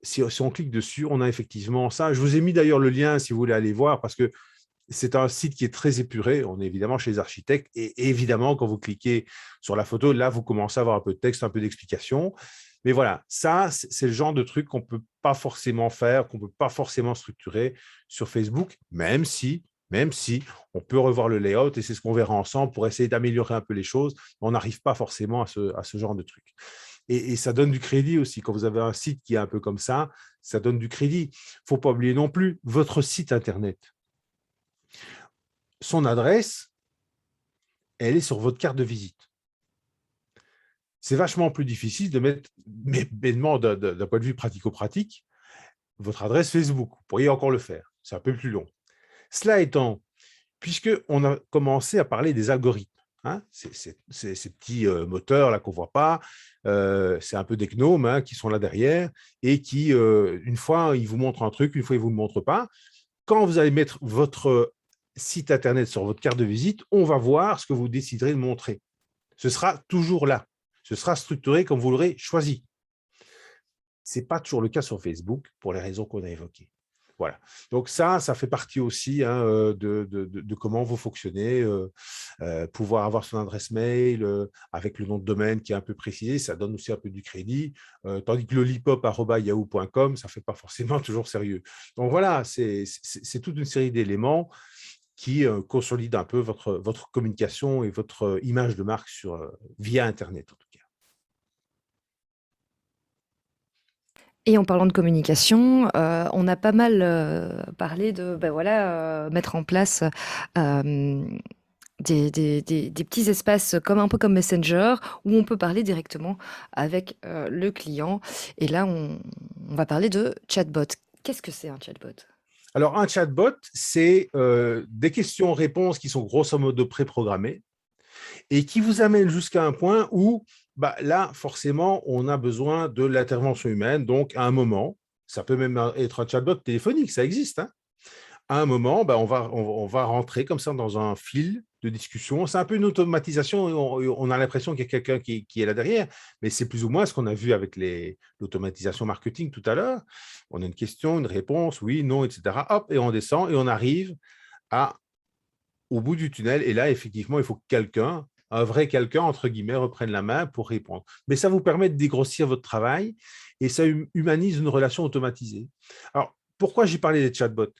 si on clique dessus, on a effectivement ça. Je vous ai mis d'ailleurs le lien si vous voulez aller voir parce que c'est un site qui est très épuré. On est évidemment chez les architectes et évidemment, quand vous cliquez sur la photo, là, vous commencez à avoir un peu de texte, un peu d'explication. Mais voilà, ça, c'est le genre de truc qu'on ne peut pas forcément faire, qu'on ne peut pas forcément structurer sur Facebook, même si on peut revoir le layout et c'est ce qu'on verra ensemble pour essayer d'améliorer un peu les choses. On n'arrive pas forcément à ce genre de truc. Et ça donne du crédit aussi. Quand vous avez un site qui est un peu comme ça donne du crédit. Il ne faut pas oublier non plus votre site Internet. Son adresse, elle est sur votre carte de visite. C'est vachement plus difficile de mettre, mais bêtement d'un point de vue pratico-pratique, votre adresse Facebook. Vous pourriez encore le faire. C'est un peu plus long. Cela étant, puisqu'on a commencé à parler des algorithmes, hein, ces petits moteurs là qu'on ne voit pas, c'est un peu des gnomes hein, qui sont là derrière et qui, une fois, ils vous montrent un truc, une fois, ils ne vous le montrent pas. Quand vous allez mettre votre site Internet sur votre carte de visite, on va voir ce que vous déciderez de montrer. Ce sera toujours là. Ce sera structuré comme vous l'aurez choisi. Ce n'est pas toujours le cas sur Facebook pour les raisons qu'on a évoquées. Voilà. Donc ça fait partie aussi hein, de comment vous fonctionnez. Pouvoir avoir son adresse mail avec le nom de domaine qui est un peu précisé, ça donne aussi un peu du crédit. Tandis que lollipop@yahoo.com, ça ne fait pas forcément toujours sérieux. Donc voilà, c'est toute une série d'éléments qui consolident un peu votre communication et votre image de marque via Internet en tout cas. Et en parlant de communication, on a pas mal parlé de mettre en place des petits espaces un peu comme Messenger où on peut parler directement avec le client. Et là, on va parler de chatbot. Qu'est-ce que c'est un chatbot? Alors, un chatbot, c'est des questions-réponses qui sont grosso modo préprogrammées et qui vous amène jusqu'à un point où, bah, là, forcément, on a besoin de l'intervention humaine. Donc, à un moment, ça peut même être un chatbot téléphonique, ça existe, hein. À un moment, bah, on va rentrer comme ça dans un fil de discussion. C'est un peu une automatisation. On a l'impression qu'il y a quelqu'un qui est là derrière, mais c'est plus ou moins ce qu'on a vu avec l'automatisation marketing tout à l'heure. On a une question, une réponse, oui, non, etc. Hop, et on descend et on arrive au bout du tunnel. Et là, effectivement, il faut que quelqu'un, un vrai quelqu'un, entre guillemets, reprenne la main pour répondre. Mais ça vous permet de dégrossir votre travail et ça humanise une relation automatisée. Alors, pourquoi j'ai parlé des chatbots?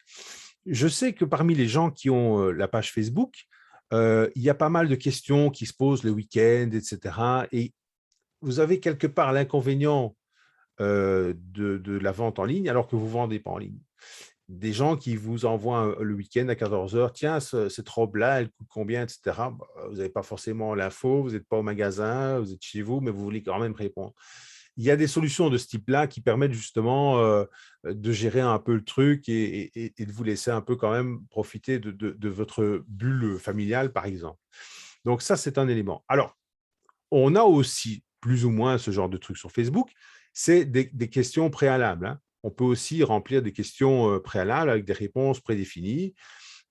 Je sais que parmi les gens qui ont la page Facebook, il y a pas mal de questions qui se posent le week-end, etc. Et vous avez quelque part l'inconvénient de la vente en ligne alors que vous ne vendez pas en ligne. Des gens qui vous envoient le week-end à 14 heures, tiens, cette robe-là, elle coûte combien, etc. Bah, vous n'avez pas forcément l'info, vous n'êtes pas au magasin, vous êtes chez vous, mais vous voulez quand même répondre. Il y a des solutions de ce type-là qui permettent justement de gérer un peu le truc et de vous laisser un peu quand même profiter de votre bulle familiale, par exemple. Donc ça, c'est un élément. Alors, on a aussi plus ou moins ce genre de truc sur Facebook, c'est des questions préalables, hein. On peut aussi remplir des questions préalables avec des réponses prédéfinies.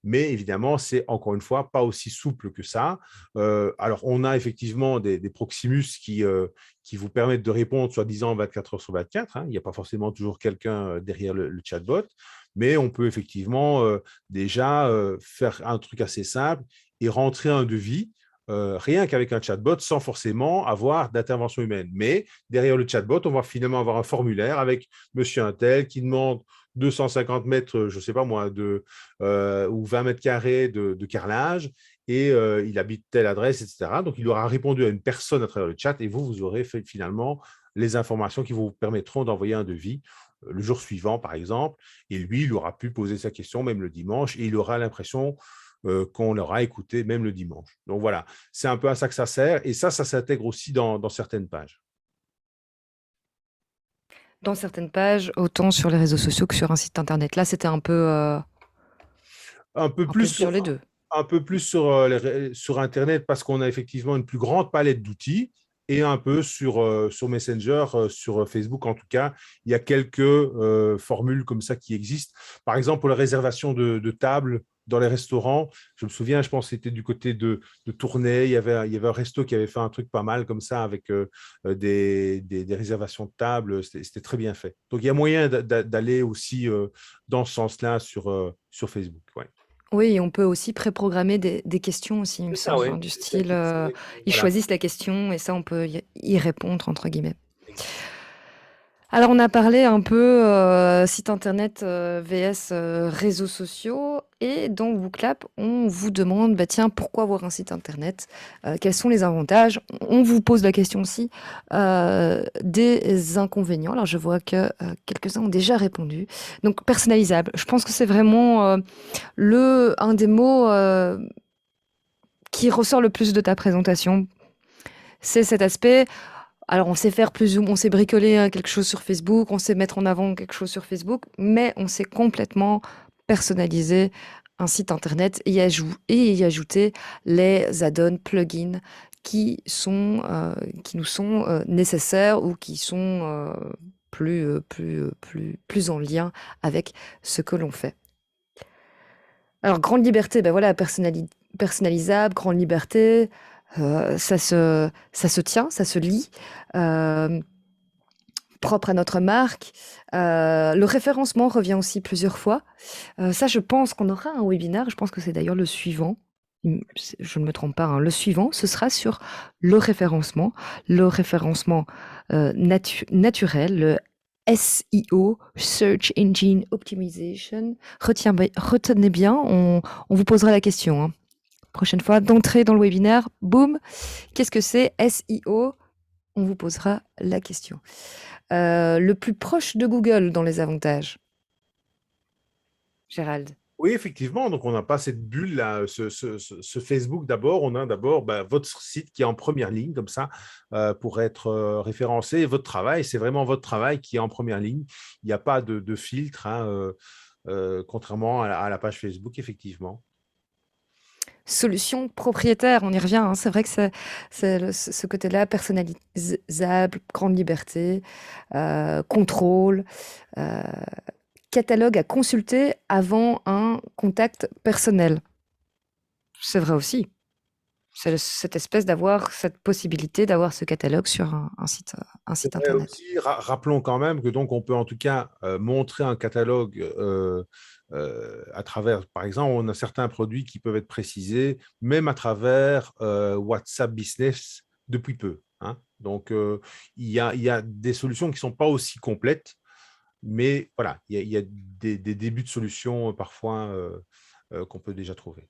Mais évidemment, c'est encore une fois pas aussi souple que ça. Alors, on a effectivement des Proximus qui vous permettent de répondre soi-disant 24 heures sur 24. Hein. Il n'y a pas forcément toujours quelqu'un derrière le chatbot, mais on peut effectivement déjà faire un truc assez simple et rentrer un devis. Rien qu'avec un chatbot sans forcément avoir d'intervention humaine. Mais derrière le chatbot, on va finalement avoir un formulaire avec monsieur Untel qui demande 250 mètres, je ne sais pas moi, ou 20 mètres carrés de carrelage, et il habite telle adresse, etc. Donc, il aura répondu à une personne à travers le chat, et vous aurez fait finalement les informations qui vous permettront d'envoyer un devis le jour suivant, par exemple, et lui, il aura pu poser sa question même le dimanche, et il aura l'impression qu'on l'aura écouté même le dimanche. Donc voilà, c'est un peu à ça que ça sert, et ça s'intègre aussi dans certaines pages. Dans certaines pages, autant sur les réseaux sociaux que sur un site internet. Là, c'était un peu Un peu un peu plus sur les 2. un peu plus sur Internet parce qu'on a effectivement une plus grande palette d'outils et un peu sur Messenger, sur Facebook en tout cas. Il y a quelques formules comme ça qui existent. Par exemple, pour la réservation de tables dans les restaurants, je me souviens, je pense que c'était du côté de Tournai, il y avait un resto qui avait fait un truc pas mal comme ça avec des réservations de tables. C'était très bien fait. Donc, il y a moyen d'aller aussi dans ce sens-là sur Facebook. Ouais. Oui, et on peut aussi préprogrammer des questions aussi, il me C'est ça, semble, oui. hein, du style, ils Voilà. choisissent la question et ça, on peut y répondre, entre guillemets. Alors, on a parlé un peu site internet vs réseaux sociaux. Et dans Booklab, on vous demande, bah, tiens, pourquoi avoir un site internet? Quels sont les avantages? On vous pose la question aussi des inconvénients. Alors, je vois que quelques-uns ont déjà répondu. Donc, personnalisable. Je pense que c'est vraiment un des mots qui ressort le plus de ta présentation. C'est cet aspect. Alors, on sait faire on sait bricoler quelque chose sur Facebook, on sait mettre en avant quelque chose sur Facebook, mais on sait complètement personnaliser un site internet et y ajouter les add-ons, plugins qui nous sont nécessaires ou qui sont plus en lien avec ce que l'on fait. Alors, grande liberté, ben voilà, personnalisable, grande liberté, ça se tient, ça se lit, propre à notre marque. Le référencement revient aussi plusieurs fois. Ça, je pense qu'on aura un webinaire, je pense que c'est d'ailleurs le suivant. Je ne me trompe pas, hein. Le suivant, ce sera sur le référencement naturel, le SEO, Search Engine Optimization. Retenez bien, on vous posera la question, hein. Prochaine fois, d'entrer dans le webinaire, boum, qu'est-ce que c'est SEO? On vous posera la question. Le plus proche de Google dans les avantages. Gérald. Oui, effectivement. Donc, on n'a pas cette bulle-là, ce Facebook d'abord. On a d'abord votre site qui est en première ligne, comme ça, pour être référencé. Et votre travail, c'est vraiment votre travail qui est en première ligne. Il n'y a pas de filtre, hein, contrairement à la page Facebook, effectivement. solution propriétaire. On y revient, hein. C'est vrai que ce côté-là, personnalisable, grande liberté, contrôle, euh, catalogue à consulter avant un contact personnel. C'est vrai aussi. C'est cette espèce d'avoir cette possibilité d'avoir ce catalogue sur un site C'est vrai internet. aussi, rappelons quand même que donc on peut en tout cas montrer un catalogue à travers, par exemple, on a certains produits qui peuvent être précisés, même à travers WhatsApp Business depuis peu, hein. Donc, il y a des solutions qui ne sont pas aussi complètes, mais voilà, il y a des débuts de solutions parfois qu'on peut déjà trouver.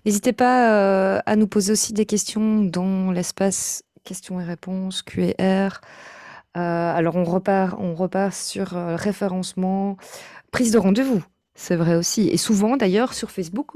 N'hésitez pas à nous poser aussi des questions dans l'espace questions et réponses, Q&R. Alors on repart sur référencement, prise de rendez-vous, c'est vrai aussi. Et souvent d'ailleurs sur Facebook,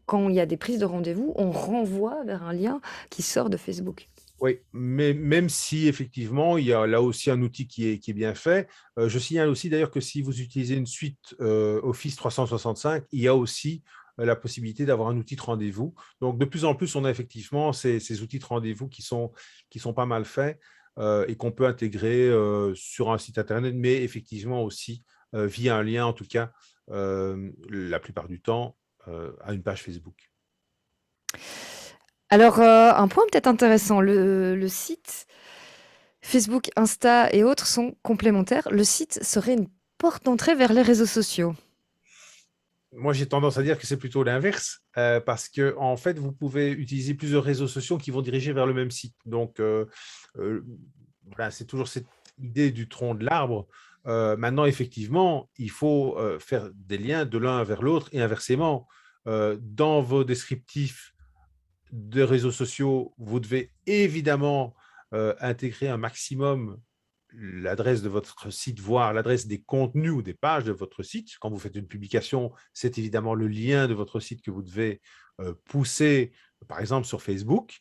quand il y a des prises de rendez-vous, on renvoie vers un lien qui sort de Facebook. Oui, mais même si effectivement, il y a là aussi un outil qui est bien fait. Je signale aussi d'ailleurs que si vous utilisez une suite Office 365, il y a aussi la possibilité d'avoir un outil de rendez-vous. Donc, de plus en plus, on a effectivement ces outils de rendez-vous qui sont pas mal faits et qu'on peut intégrer sur un site Internet, mais effectivement aussi via un lien, en tout cas, la plupart du temps, à une page Facebook. Alors, un point peut-être intéressant, le site Facebook, Insta et autres sont complémentaires. Le site serait une porte d'entrée vers les réseaux sociaux. Moi, j'ai tendance à dire que c'est plutôt l'inverse, parce que en fait, vous pouvez utiliser plusieurs réseaux sociaux qui vont diriger vers le même site. Donc, voilà, c'est toujours cette idée du tronc de l'arbre. Maintenant, effectivement, il faut faire des liens de l'un vers l'autre et inversement. Dans vos descriptifs de réseaux sociaux, vous devez évidemment intégrer un maximum l'adresse de votre site, voire l'adresse des contenus ou des pages de votre site. Quand vous faites une publication, c'est évidemment le lien de votre site que vous devez pousser, par exemple, sur Facebook.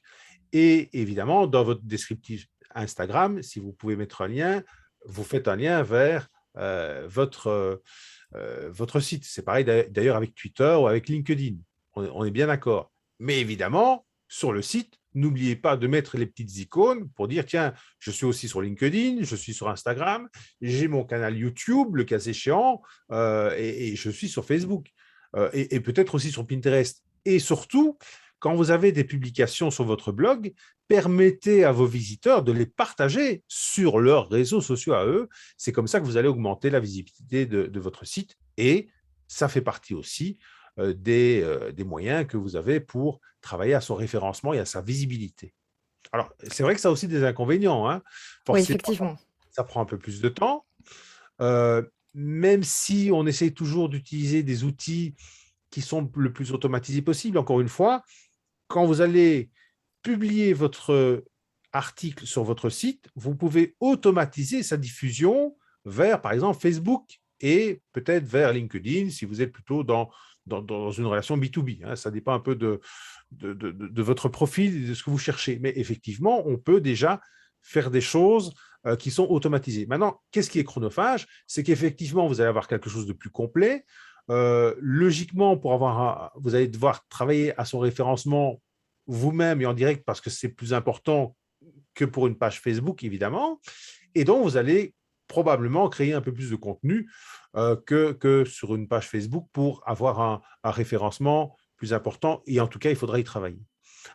Et évidemment, dans votre descriptif Instagram, si vous pouvez mettre un lien, vous faites un lien vers votre site. C'est pareil d'ailleurs avec Twitter ou avec LinkedIn. On est bien d'accord. Mais évidemment, sur le site, n'oubliez pas de mettre les petites icônes pour dire, tiens, je suis aussi sur LinkedIn, je suis sur Instagram, j'ai mon canal YouTube, le cas échéant, et je suis sur Facebook, et peut-être aussi sur Pinterest. Et surtout, quand vous avez des publications sur votre blog, permettez à vos visiteurs de les partager sur leurs réseaux sociaux à eux. C'est comme ça que vous allez augmenter la visibilité de votre site, et ça fait partie aussi des moyens que vous avez pour travailler à son référencement et à sa visibilité. Alors, c'est vrai que ça a aussi des inconvénients, hein. Oui, Forcément, effectivement. ça prend un peu plus de temps. Même si on essaie toujours d'utiliser des outils qui sont le plus automatisés possible, encore une fois, quand vous allez publier votre article sur votre site, vous pouvez automatiser sa diffusion vers, par exemple, Facebook et peut-être vers LinkedIn si vous êtes plutôt dans une relation B2B. Hein. Ça dépend un peu de votre profil et de ce que vous cherchez. Mais effectivement, on peut déjà faire des choses qui sont automatisées. Maintenant, qu'est-ce qui est chronophage? C'est qu'effectivement, vous allez avoir quelque chose de plus complet. Logiquement, vous allez devoir travailler à son référencement vous-même et en direct parce que c'est plus important que pour une page Facebook, évidemment. Et donc, vous allez probablement créer un peu plus de contenu que sur une page Facebook pour avoir un référencement plus important. Et en tout cas, il faudra y travailler.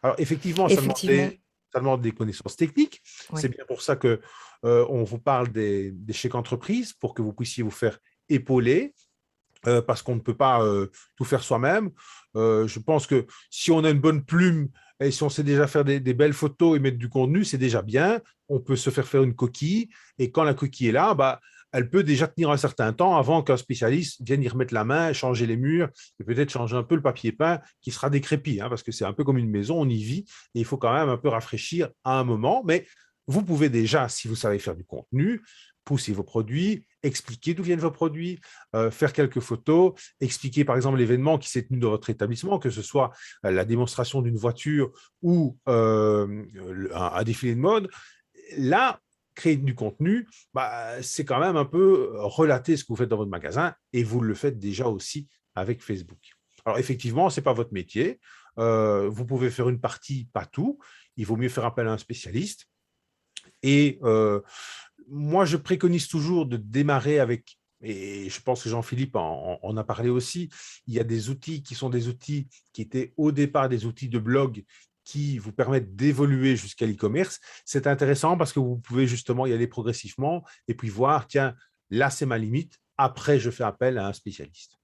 Alors, effectivement, ça demande des connaissances techniques. Ouais. C'est bien pour ça qu'on vous parle des chèques entreprises pour que vous puissiez vous faire épauler. Parce qu'on ne peut pas tout faire soi-même. Je pense que si on a une bonne plume et si on sait déjà faire des belles photos et mettre du contenu, c'est déjà bien. On peut se faire une coquille et quand la coquille est là, bah, elle peut déjà tenir un certain temps avant qu'un spécialiste vienne y remettre la main, changer les murs et peut-être changer un peu le papier peint qui sera décrépit, hein, parce que c'est un peu comme une maison, on y vit et il faut quand même un peu rafraîchir à un moment. Mais vous pouvez déjà, si vous savez faire du contenu, pousser vos produits, expliquer d'où viennent vos produits, faire quelques photos, expliquer par exemple l'événement qui s'est tenu dans votre établissement, que ce soit la démonstration d'une voiture ou un défilé de mode. Là, créer du contenu, bah, c'est quand même un peu relater ce que vous faites dans votre magasin et vous le faites déjà aussi avec Facebook. Alors, effectivement, ce n'est pas votre métier. Vous pouvez faire une partie, pas tout. Il vaut mieux faire appel à un spécialiste. Et moi, je préconise toujours de démarrer avec, et je pense que Jean-Philippe en a parlé aussi, il y a des outils qui sont des outils qui étaient au départ des outils de blog qui vous permettent d'évoluer jusqu'à l'e-commerce. C'est intéressant parce que vous pouvez justement y aller progressivement et puis voir, tiens, là, c'est ma limite. Après, je fais appel à un spécialiste.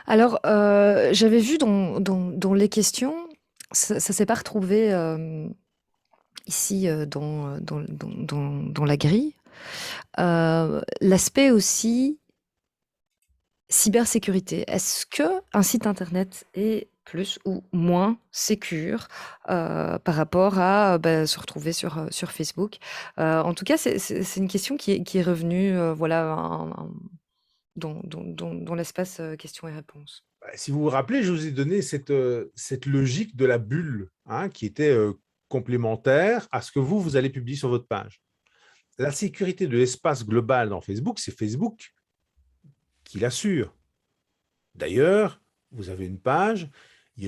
Alors, j'avais vu dans les questions, ça ne s'est pas retrouvé ici dans la grille. L'aspect aussi cybersécurité. Est-ce qu'un site internet est plus ou moins sécure par rapport à se retrouver sur Facebook? En tout cas, c'est une question qui est revenue voilà, dans l'espace questions et réponses. Si vous vous rappelez, je vous ai donné cette logique de la bulle hein, qui était complémentaire à ce que vous allez publier sur votre page. La sécurité de l'espace global dans Facebook, c'est Facebook qui l'assure. D'ailleurs, vous avez une page, il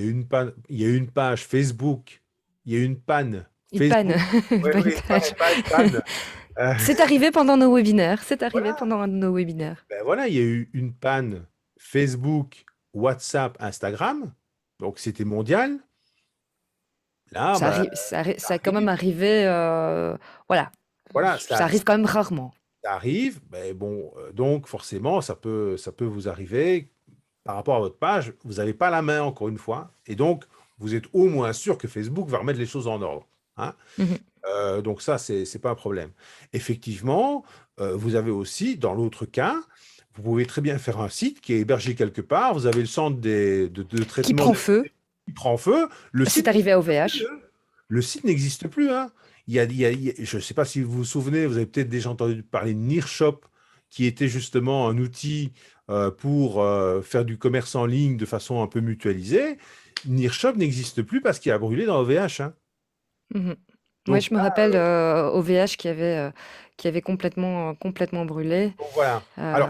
y a une page Facebook, il y a une panne. Une panne. Oui, panne. C'est arrivé pendant nos webinaires. Voilà. Pendant un de nos webinaires. Ben voilà, il y a eu une panne Facebook, WhatsApp, Instagram. Donc, c'était mondial. Là, Ça a quand même arrivé. Voilà. Ça arrive quand même rarement. Ça arrive, mais bon, donc forcément, ça peut vous arriver. Par rapport à votre page, vous n'avez pas la main, encore une fois. Et donc, vous êtes au moins sûr que Facebook va remettre les choses en ordre. Hein. Donc ça, ce n'est pas un problème. Effectivement, vous avez aussi, dans l'autre cas, vous pouvez très bien faire un site qui est hébergé quelque part. Vous avez le centre de traitement. Qui prend feu. Qui prend feu. C'est arrivé à OVH. Le site n'existe plus. Hein. Je ne sais pas si vous vous souvenez, vous avez peut-être déjà entendu parler de Nearshop, qui était justement un outil pour faire du commerce en ligne de façon un peu mutualisée. Nearshop n'existe plus parce qu'il a brûlé dans OVH. Hein. Oui, je me rappelle OVH qui avait complètement brûlé. Donc, voilà. Alors,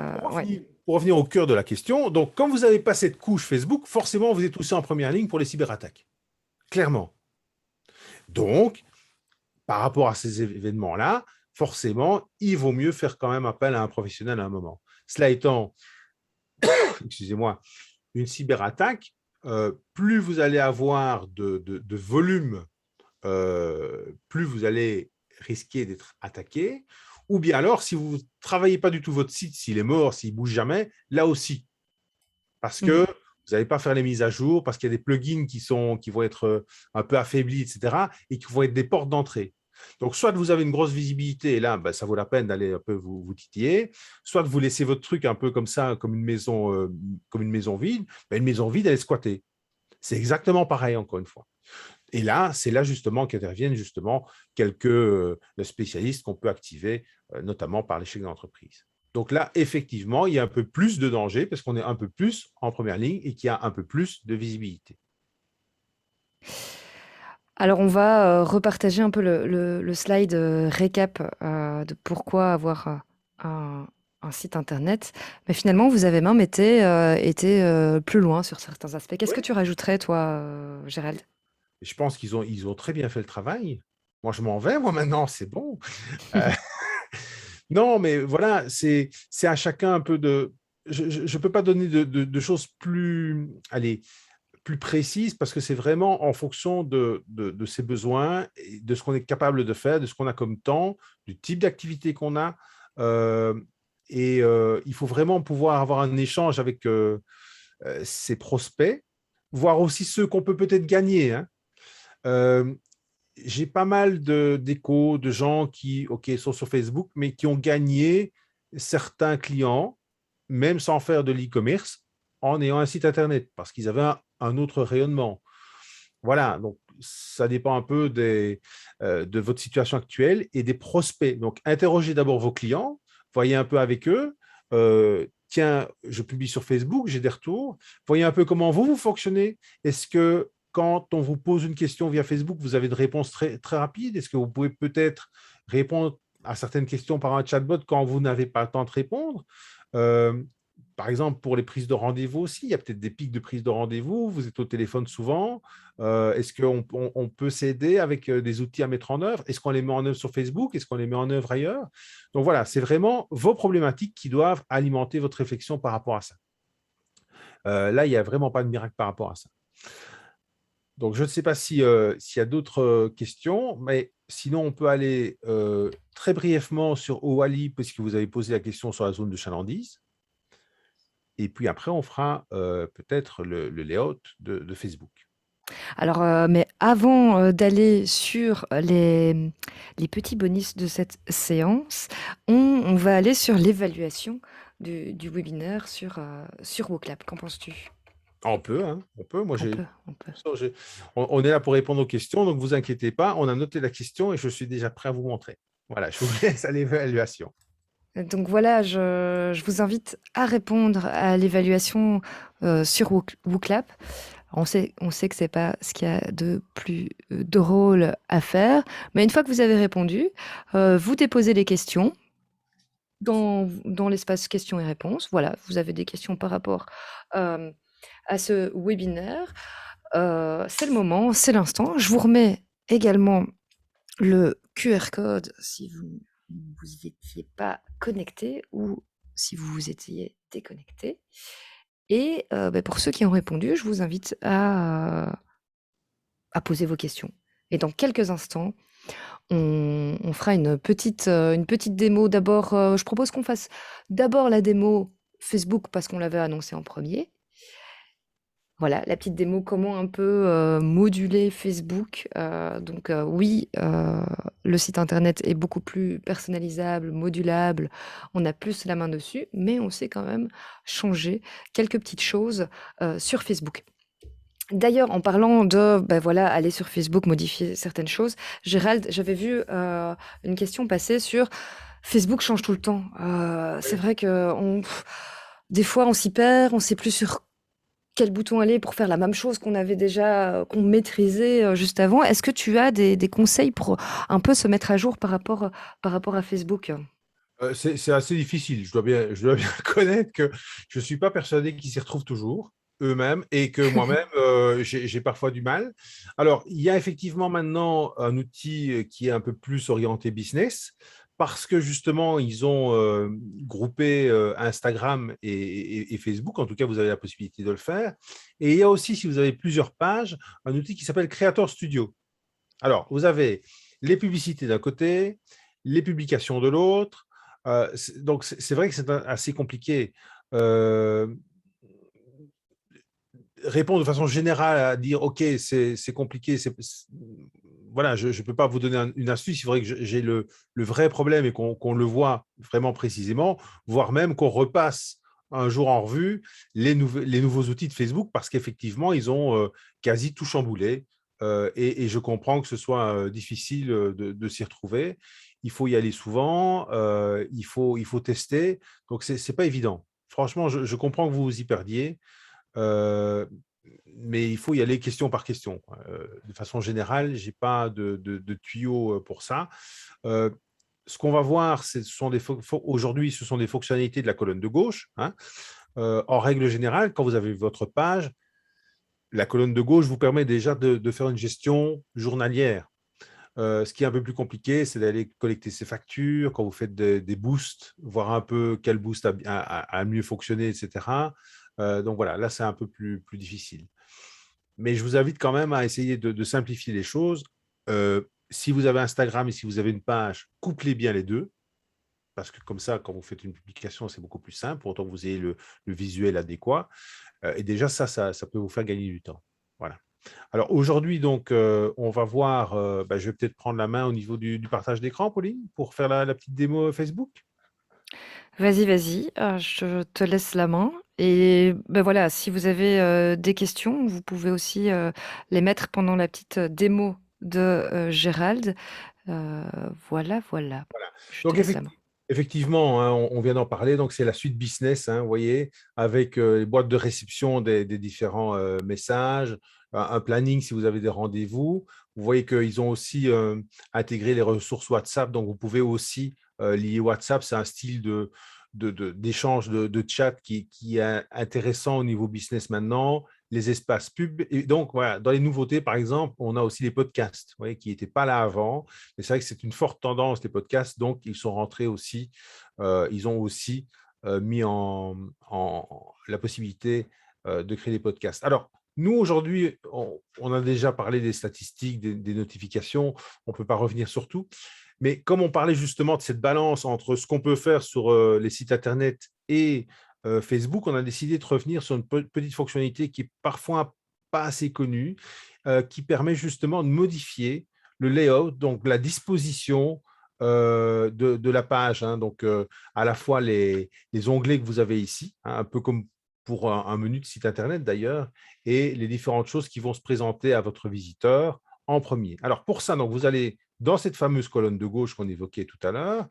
pour revenir au cœur de la question, donc, comme vous n'avez pas cette couche Facebook, forcément, vous êtes aussi en première ligne pour les cyberattaques. Clairement. Donc, par rapport à ces événements-là, forcément, il vaut mieux faire quand même appel à un professionnel à un moment. Cela étant, excusez-moi, une cyberattaque, plus vous allez avoir de volume, plus vous allez risquer d'être attaqué, ou bien alors, si vous ne travaillez pas du tout votre site, s'il est mort, s'il ne bouge jamais, là aussi. Parce que vous n'allez pas faire les mises à jour, parce qu'il y a des plugins qui vont être un peu affaiblis, etc., et qui vont être des portes d'entrée. Donc, soit vous avez une grosse visibilité, et là, ça vaut la peine d'aller un peu vous titiller, soit vous laissez votre truc un peu comme ça, comme une maison vide. Une maison vide, elle est squattée. C'est exactement pareil, encore une fois. Et là, c'est là justement qu'interviennent justement quelques spécialistes qu'on peut activer, notamment par l'échec d'entreprise. Donc là, effectivement, il y a un peu plus de danger parce qu'on est un peu plus en première ligne et qu'il y a un peu plus de visibilité. Alors, on va repartager un peu le slide récap de pourquoi avoir un site internet. Mais finalement, vous avez même été plus loin sur certains aspects. Qu'est-ce que tu rajouterais, toi, Gérald? Je pense qu'ils ont très bien fait le travail. Moi, je m'en vais, moi, maintenant, c'est bon. Non, mais voilà, c'est à chacun un peu de… Je ne peux pas donner de choses plus précises parce que c'est vraiment en fonction de ses besoins, et de ce qu'on est capable de faire, de ce qu'on a comme temps, du type d'activité qu'on a. Il faut vraiment pouvoir avoir un échange avec ses prospects, voir aussi ceux qu'on peut peut-être gagner. Hein. J'ai pas mal d'échos de gens qui sont sur Facebook, mais qui ont gagné certains clients, même sans faire de l'e-commerce, en ayant un site Internet, parce qu'ils avaient un autre rayonnement. Voilà, donc ça dépend un peu de votre situation actuelle et des prospects. Donc, interrogez d'abord vos clients, voyez un peu avec eux. Tiens, je publie sur Facebook, j'ai des retours. Voyez un peu comment vous fonctionnez. Est-ce que quand on vous pose une question via Facebook, vous avez de réponses très, très rapides? Est-ce que vous pouvez peut-être répondre à certaines questions par un chatbot quand vous n'avez pas le temps de répondre? par exemple, pour les prises de rendez-vous aussi, il y a peut-être des pics de prise de rendez-vous, vous êtes au téléphone souvent. Est-ce qu'on peut s'aider avec des outils à mettre en œuvre? Est-ce qu'on les met en œuvre sur Facebook? Est-ce qu'on les met en œuvre ailleurs? Donc voilà, c'est vraiment vos problématiques qui doivent alimenter votre réflexion par rapport à ça. Là, il n'y a vraiment pas de miracle par rapport à ça. Donc, je ne sais pas s'il y a d'autres questions, mais sinon, on peut aller très brièvement sur OALI, puisque vous avez posé la question sur la zone de chalandise. Et puis après, on fera peut-être le layout de Facebook. Alors, mais avant d'aller sur les petits bonus de cette séance, on va aller sur l'évaluation du webinaire sur WooClap. Qu'en penses-tu? On peut, hein, on peut. Moi, On peut. on est là pour répondre aux questions, donc vous inquiétez pas. On a noté la question et je suis déjà prêt à vous montrer. Voilà, je vous laisse à l'évaluation. Donc voilà, je vous invite à répondre à l'évaluation sur WooClap. On sait que c'est pas ce qu'il y a de plus drôle à faire, mais une fois que vous avez répondu, vous déposez les questions dans l'espace questions et réponses. Voilà, vous avez des questions par rapport à ce webinaire. C'est le moment, c'est l'instant. Je vous remets également le QR code si vous ne vous étiez pas connecté ou si vous vous étiez déconnecté. Et pour ceux qui ont répondu, je vous invite à poser vos questions. Et dans quelques instants, on fera une petite démo. D'abord, je propose qu'on fasse d'abord la démo Facebook parce qu'on l'avait annoncé en premier. Voilà, la petite démo, comment un peu moduler Facebook. Donc oui, le site internet est beaucoup plus personnalisable, modulable, on a plus la main dessus, mais on sait quand même changer quelques petites choses sur Facebook. D'ailleurs, en parlant de, voilà, aller sur Facebook, modifier certaines choses, Gérald, j'avais vu une question passer sur Facebook change tout le temps. C'est vrai que des fois, on s'y perd, on sait plus sur quel bouton aller pour faire la même chose qu'on avait déjà, qu'on maîtrisait juste avant. Est-ce que tu as des conseils pour un peu se mettre à jour par rapport à Facebook? C'est assez difficile. Je dois bien reconnaître que je ne suis pas persuadé qu'ils s'y retrouvent toujours eux-mêmes et que moi-même, j'ai parfois du mal. Alors, il y a effectivement maintenant un outil qui est un peu plus orienté business parce que justement, ils ont groupé Instagram et Facebook. En tout cas, vous avez la possibilité de le faire. Et il y a aussi, si vous avez plusieurs pages, un outil qui s'appelle Creator Studio. Alors, vous avez les publicités d'un côté, les publications de l'autre. Donc, c'est vrai que c'est assez compliqué. Répondre de façon générale à dire OK, c'est compliqué, voilà, je ne peux pas vous donner une astuce. Il faudrait que j'ai le vrai problème et qu'on le voit vraiment précisément, voire même qu'on repasse un jour en revue les nouveaux outils de Facebook parce qu'effectivement, ils ont quasi tout chamboulé. Et je comprends que ce soit difficile de s'y retrouver. Il faut y aller souvent, il faut tester. Donc, ce n'est pas évident. Franchement, je comprends que vous vous y perdiez. Mais il faut y aller question par question, quoi. De façon générale, je n'ai pas de tuyau pour ça. Ce qu'on va voir, aujourd'hui, ce sont des fonctionnalités de la colonne de gauche, hein. En règle générale, quand vous avez votre page, la colonne de gauche vous permet déjà de faire une gestion journalière. Ce qui est un peu plus compliqué, c'est d'aller collecter ses factures, quand vous faites des boosts, voir un peu quel boost a mieux fonctionné, etc. Donc voilà, là, c'est un peu plus difficile. Mais je vous invite quand même à essayer de simplifier les choses. Si vous avez Instagram et si vous avez une page, couplez bien les deux. Parce que comme ça, quand vous faites une publication, c'est beaucoup plus simple, pour autant que vous ayez le visuel adéquat. Et déjà, ça peut vous faire gagner du temps. Voilà. Alors aujourd'hui, donc, on va voir, je vais peut-être prendre la main au niveau du partage d'écran, Pauline, pour faire la petite démo Facebook. Vas-y, je te laisse la main. Et voilà, si vous avez des questions, vous pouvez aussi les mettre pendant la petite démo de Gérald. Voilà. Je te Donc laisse la main. effectivement, hein, on vient d'en parler, donc c'est la suite business, hein, vous voyez, avec les boîtes de réception des différents messages, un planning si vous avez des rendez-vous. Vous voyez qu'ils ont aussi intégré les ressources WhatsApp, donc vous pouvez aussi lier WhatsApp, c'est un style d'échange de chat qui est intéressant au niveau business maintenant, les espaces pubs. Et donc, voilà, dans les nouveautés, par exemple, on a aussi les podcasts, vous voyez, qui n'étaient pas là avant. Mais c'est vrai que c'est une forte tendance, les podcasts. Donc, ils sont rentrés aussi, ils ont aussi mis en la possibilité de créer des podcasts. Alors, nous, aujourd'hui, on a déjà parlé des statistiques, des notifications. On ne peut pas revenir sur tout. Mais comme on parlait justement de cette balance entre ce qu'on peut faire sur les sites Internet et Facebook, on a décidé de revenir sur une petite fonctionnalité qui est parfois pas assez connue, qui permet justement de modifier le layout, donc la disposition de la page. Hein. Donc, à la fois les onglets que vous avez ici, hein, un peu comme pour un menu de site Internet d'ailleurs, et les différentes choses qui vont se présenter à votre visiteur en premier. Alors, pour ça, donc, vous allez dans cette fameuse colonne de gauche qu'on évoquait tout à l'heure,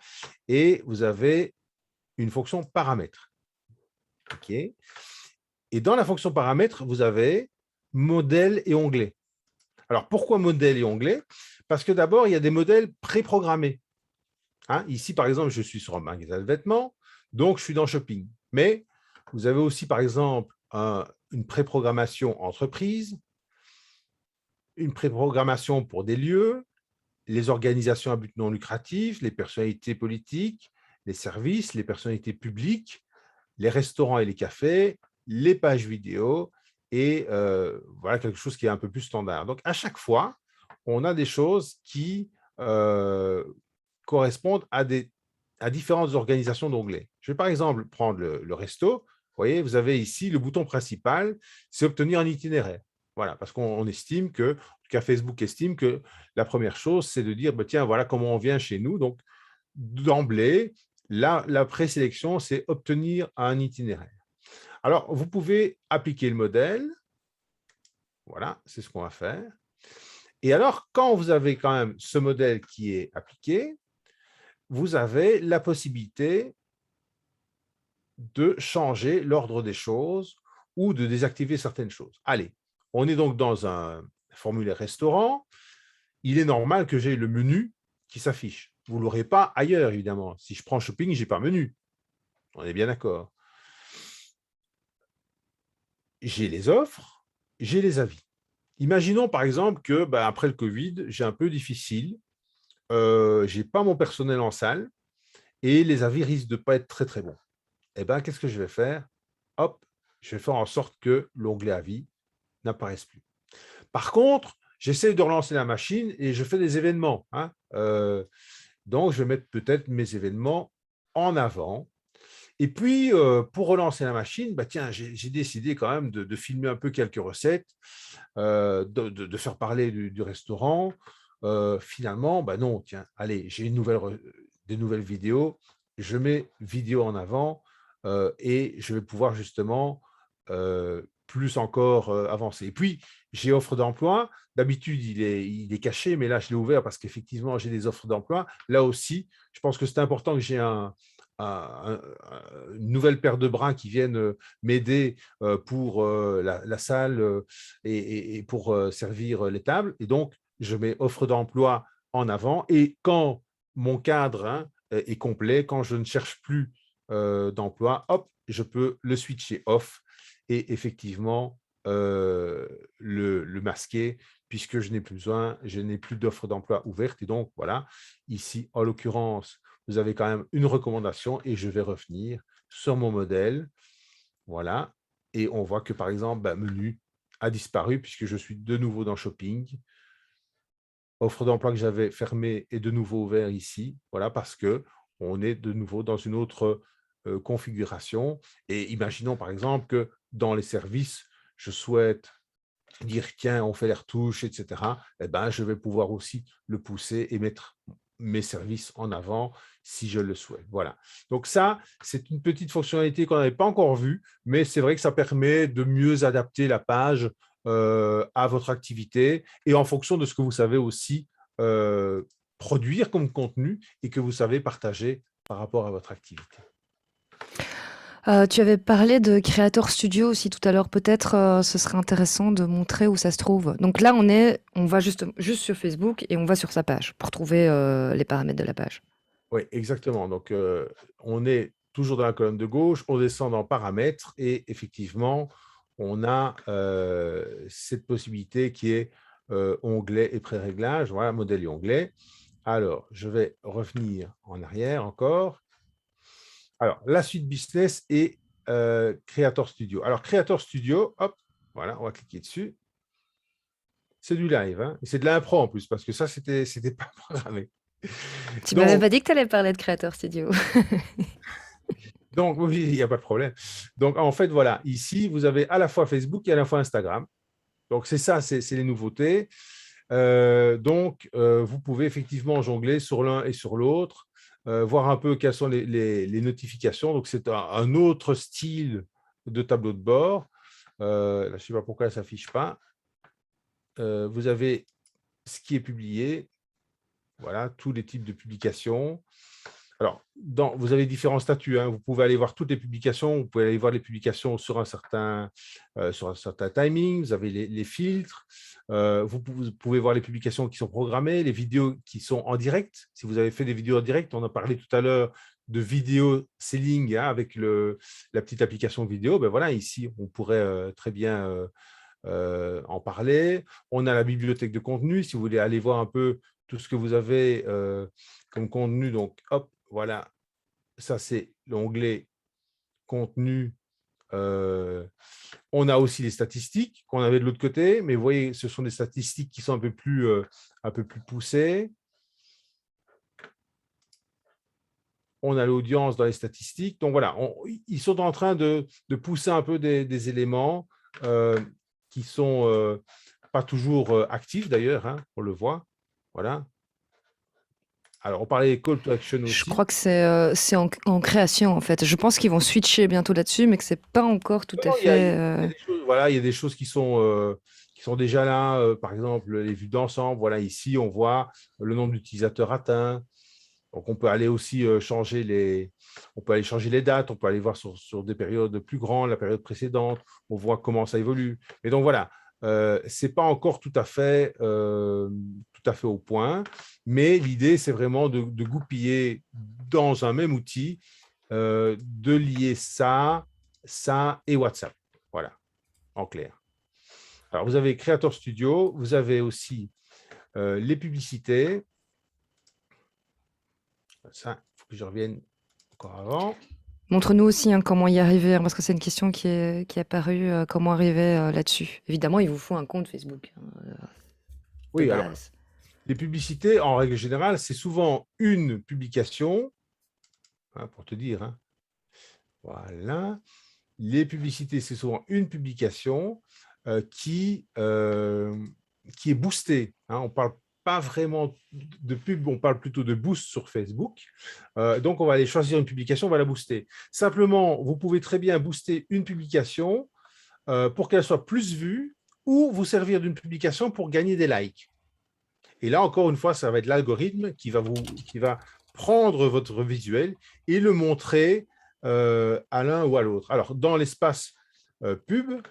et vous avez une fonction paramètres. OK. Et dans la fonction paramètres, vous avez modèle et onglet. Alors, pourquoi modèle et onglet? Parce que d'abord, il y a des modèles préprogrammés. Hein, ici, par exemple, je suis sur un magasin de vêtements, donc je suis dans Shopping. Mais vous avez aussi, par exemple, une préprogrammation entreprise, une préprogrammation pour des lieux, les organisations à but non lucratif, les personnalités politiques, les services, les personnalités publiques, les restaurants et les cafés, les pages vidéo, et voilà quelque chose qui est un peu plus standard. Donc, à chaque fois, on a des choses qui correspondent à différentes organisations d'onglets. Je vais par exemple prendre le resto. Vous voyez, vous avez ici le bouton principal, c'est obtenir un itinéraire. Voilà, parce qu'on estime que, en tout cas Facebook estime que la première chose, c'est de dire, bah, tiens, voilà comment on vient chez nous. Donc, d'emblée, la présélection, c'est obtenir un itinéraire. Alors, vous pouvez appliquer le modèle. Voilà, c'est ce qu'on va faire. Et alors, quand vous avez quand même ce modèle qui est appliqué, vous avez la possibilité de changer l'ordre des choses ou de désactiver certaines choses. Allez, on est donc dans un formulaire restaurant. Il est normal que j'ai le menu qui s'affiche. Vous ne l'aurez pas ailleurs, évidemment. Si je prends Shopping, je n'ai pas menu. On est bien d'accord. J'ai les offres, j'ai les avis. Imaginons par exemple que, après le Covid, j'ai un peu difficile, je n'ai pas mon personnel en salle et les avis risquent de ne pas être très très bons. Eh bien, qu'est-ce que je vais faire? Hop, je vais faire en sorte que l'onglet avis n'apparaisse plus. Par contre, j'essaie de relancer la machine et je fais des événements. Hein. Donc, je vais mettre peut-être mes événements en avant. Et puis, pour relancer la machine, tiens, j'ai décidé quand même de filmer un peu quelques recettes, de faire parler du restaurant. Finalement, non, tiens, allez, j'ai des nouvelles vidéos, je mets vidéo en avant et je vais pouvoir justement plus encore avancer. Et puis, j'ai offre d'emploi. D'habitude, il est caché, mais là, je l'ai ouvert parce qu'effectivement, j'ai des offres d'emploi. Là aussi, je pense que c'est important que j'ai une nouvelle paire de bras qui viennent m'aider pour la salle et pour servir les tables. Et donc, je mets offre d'emploi en avant. Et quand mon cadre est complet, quand je ne cherche plus d'emploi, hop, je peux le switcher off et effectivement le masquer puisque je n'ai plus besoin, je n'ai plus d'offre d'emploi ouverte. Et donc, voilà, ici, en l'occurrence, vous avez quand même une recommandation et je vais revenir sur mon modèle. Voilà. Et on voit que, par exemple, menu a disparu puisque je suis de nouveau dans Shopping. Offre d'emploi que j'avais fermée est de nouveau ouvert ici. Voilà, parce qu'on est de nouveau dans une autre configuration. Et imaginons, par exemple, que dans les services, je souhaite dire, tiens, on fait les retouches, etc. Eh bien, je vais pouvoir aussi le pousser et mettre mes services en avant si je le souhaite. Voilà. Donc ça, c'est une petite fonctionnalité qu'on n'avait pas encore vue, mais c'est vrai que ça permet de mieux adapter la page à votre activité et en fonction de ce que vous savez aussi produire comme contenu et que vous savez partager par rapport à votre activité. Tu avais parlé de Creator Studio aussi tout à l'heure. Peut-être ce serait intéressant de montrer où ça se trouve. Donc là, on va juste sur Facebook et on va sur sa page pour trouver les paramètres de la page. Oui, exactement. Donc, on est toujours dans la colonne de gauche, on descend dans paramètres et effectivement, on a cette possibilité qui est onglet et pré-réglage. Voilà, modèle et onglet. Alors, je vais revenir en arrière encore. Alors, la suite business et Creator Studio. Alors, Creator Studio, hop, voilà, on va cliquer dessus. C'est du live, hein, et c'est de l'impro en plus, parce que ça, c'était pas programmé. Tu m'as même Donc, pas dit que tu allais parler de Creator Studio. donc oui, il n'y a pas de problème. Donc, en fait, voilà, ici, vous avez à la fois Facebook et à la fois Instagram. Donc, c'est ça, c'est les nouveautés. Donc, vous pouvez effectivement jongler sur l'un et sur l'autre, voir un peu quelles sont les notifications. Donc, c'est un autre style de tableau de bord. Là, je ne sais pas pourquoi ça ne s'affiche pas. Vous avez ce qui est publié, voilà, tous les types de publications. Alors, vous avez différents statuts, hein. Vous pouvez aller voir toutes les publications, vous pouvez aller voir les publications sur un certain timing, vous avez les filtres, vous pouvez voir les publications qui sont programmées, les vidéos qui sont en direct. Si vous avez fait des vidéos en direct, on a parlé tout à l'heure de vidéo selling, hein, avec la petite application vidéo. Ben voilà, ici, on pourrait très bien en parler. On a la bibliothèque de contenu, si vous voulez aller voir un peu tout ce que vous avez comme contenu. Donc, hop, voilà, ça c'est l'onglet contenu. On a aussi les statistiques qu'on avait de l'autre côté, mais vous voyez, ce sont des statistiques qui sont un peu plus poussées. On a l'audience dans les statistiques. Donc voilà, ils sont en train de pousser un peu des éléments qui sont pas toujours actifs d'ailleurs, hein, on le voit. Voilà. Alors, on parlait des call to action Je aussi. crois que c'est en création, en fait. Je pense qu'ils vont switcher bientôt là-dessus, mais que c'est pas encore tout à Non, il y a fait. des choses, voilà, il y a des choses qui sont déjà là. Par exemple, les vues d'ensemble. Voilà, ici, on voit le nombre d'utilisateurs atteints. Donc, on peut aller aussi changer les dates. On peut aller voir sur des périodes plus grandes, la période précédente. On voit comment ça évolue. Et donc, voilà, ce n'est pas encore tout à fait au point. Mais l'idée, c'est vraiment de goupiller dans un même outil, de lier ça et WhatsApp. Voilà, en clair. Alors, vous avez Creator Studio, vous avez aussi les publicités. Ça, il faut que je revienne encore avant. Montre-nous aussi, hein, comment y arriver, hein, parce que c'est une question qui est apparue, comment arriver là-dessus. Évidemment, il vous faut un compte Facebook, hein, de Oui, alors, base. les publicités, en règle générale, c'est souvent une publication, hein, pour te dire, hein. Voilà. Les publicités, c'est souvent une publication qui est boostée, hein. On ne parle pas vraiment de pub, on parle plutôt de boost sur Facebook. Donc, on va aller choisir une publication, on va la booster. Simplement, vous pouvez très bien booster une publication pour qu'elle soit plus vue ou vous servir d'une publication pour gagner des likes. Et là, encore une fois, ça va être l'algorithme qui va prendre votre visuel et le montrer à l'un ou à l'autre. Alors, dans l'espace pub,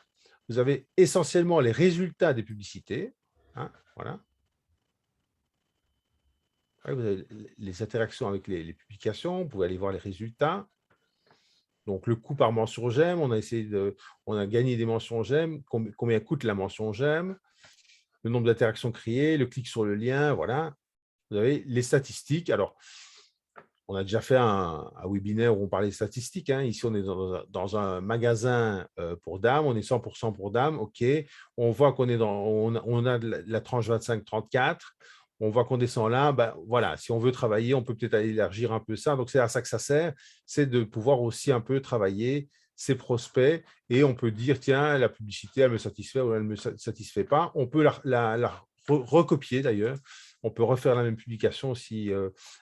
vous avez essentiellement les résultats des publicités, hein, voilà. Vous avez les interactions avec les publications, vous pouvez aller voir les résultats. Donc, le coût par mention j'aime, on a gagné des mentions j'aime, combien coûte la mention j'aime, le nombre d'interactions créées, le clic sur le lien, voilà. Vous avez les statistiques. Alors, on a déjà fait un webinaire où on parlait de statistiques, hein. Ici, on est dans un magasin pour dames, on est 100% pour dames, OK. On voit qu'on est on a de la tranche 25-34. On voit qu'on descend là, ben, voilà, si on veut travailler, on peut peut-être élargir un peu ça. Donc, c'est à ça que ça sert, c'est de pouvoir aussi un peu travailler ses prospects et on peut dire, tiens, la publicité, elle me satisfait ou elle ne me satisfait pas. On peut la recopier d'ailleurs. On peut refaire la même publication si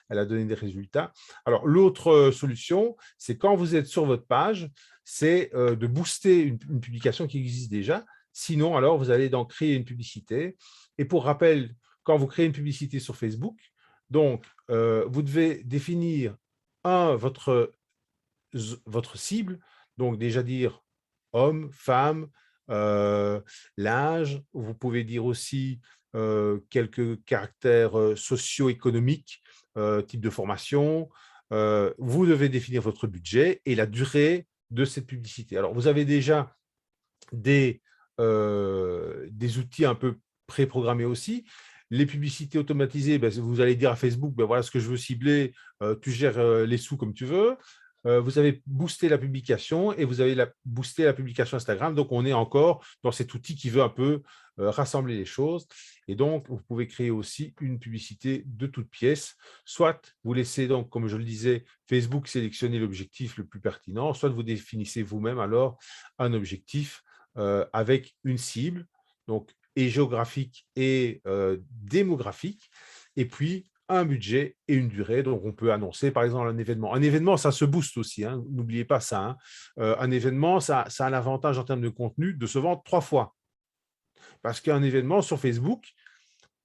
elle a donné des résultats. Alors, l'autre solution, c'est quand vous êtes sur votre page, c'est de booster une publication qui existe déjà. Sinon, alors, vous allez donc créer une publicité. Et pour rappel, quand vous créez une publicité sur Facebook, donc, vous devez définir votre cible, donc déjà dire homme, femme, l'âge. Vous pouvez dire aussi quelques caractères socio-économiques, type de formation, vous devez définir votre budget et la durée de cette publicité. Alors, vous avez déjà des outils un peu préprogrammés aussi. Les publicités automatisées, ben, vous allez dire à Facebook, ben, voilà ce que je veux cibler, tu gères les sous comme tu veux. Vous avez boosté la publication et vous avez boosté la publication Instagram. Donc, on est encore dans cet outil qui veut un peu rassembler les choses. Et donc, vous pouvez créer aussi une publicité de toutes pièces. Soit vous laissez donc, comme je le disais, Facebook sélectionner l'objectif le plus pertinent, soit vous définissez vous-même alors un objectif avec une cible, donc et géographique et démographique, et puis un budget et une durée. Donc, on peut annoncer, par exemple, un événement. Un événement, ça se booste aussi, hein, n'oubliez pas ça. Hein. Un événement, ça a l'avantage en termes de contenu de se vendre 3 fois. Parce qu'un événement sur Facebook,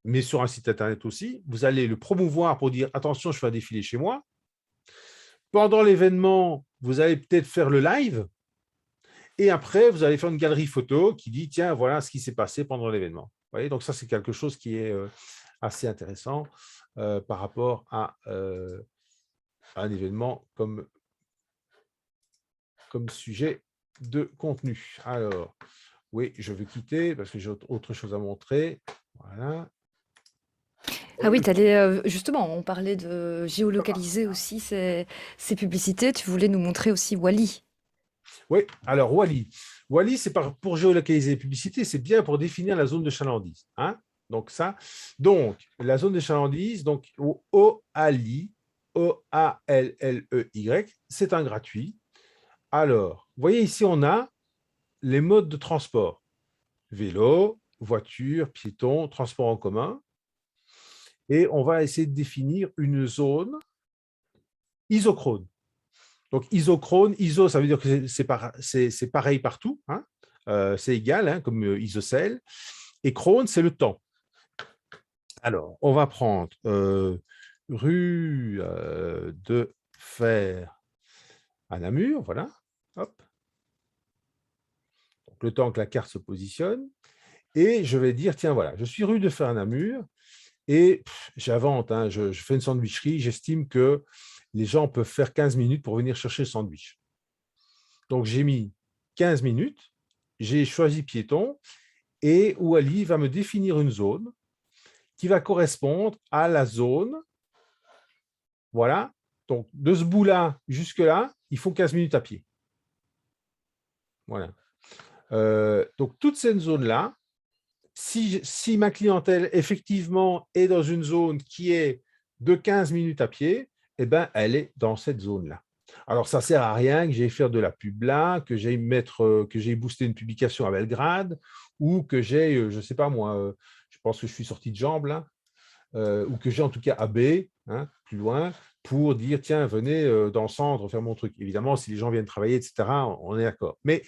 mais sur un site Internet aussi, vous allez le promouvoir pour dire « Attention, je fais un défilé chez moi ». Pendant l'événement, vous allez peut-être faire le live. Et après, vous allez faire une galerie photo qui dit « Tiens, voilà ce qui s'est passé pendant l'événement ». Vous voyez, donc ça, c'est quelque chose qui est assez intéressant par rapport à un événement comme sujet de contenu. Alors, oui, je veux quitter parce que j'ai autre chose à montrer. Voilà. Ah oui, justement, on parlait de géolocaliser aussi ces publicités. Tu voulais nous montrer aussi Wally. Oui, alors Wally. Wally, c'est pour géolocaliser les publicités, c'est bien pour définir la zone de chalandise. Hein? Donc, la zone de chalandise, donc OALY, OALLEY, c'est un gratuit. Alors, vous voyez ici, on a les modes de transport. Vélo, voiture, piéton, transport en commun. Et on va essayer de définir une zone isochrone. Donc, isochrone, iso, ça veut dire que c'est pareil partout. Hein, c'est égal, hein, comme isocèle. Et chrone, c'est le temps. Alors, on va prendre rue de Fer à Namur, voilà. Hop. Donc, le temps que la carte se positionne. Et je vais dire, tiens, voilà, je suis rue de Fer à Namur et j'invente, hein, je fais une sandwicherie, j'estime que les gens peuvent faire 15 minutes pour venir chercher le sandwich. Donc, j'ai mis 15 minutes, j'ai choisi piéton et Wally va me définir une zone qui va correspondre à la zone. Voilà. Donc, de ce bout-là jusque-là, il faut 15 minutes à pied. Voilà. Donc, toute cette zone-là, si ma clientèle, effectivement, est dans une zone qui est de 15 minutes à pied, eh ben, elle est dans cette zone-là. Alors, ça ne sert à rien que j'aille faire de la pub là, que j'aille booster une publication à Belgrade, ou que j'aille, je ne sais pas moi, je pense que je suis sorti de jambes là, ou que j'ai en tout cas AB, hein, plus loin, pour dire, tiens, venez dans le centre faire mon truc. Évidemment, si les gens viennent travailler, etc., on est d'accord. Mais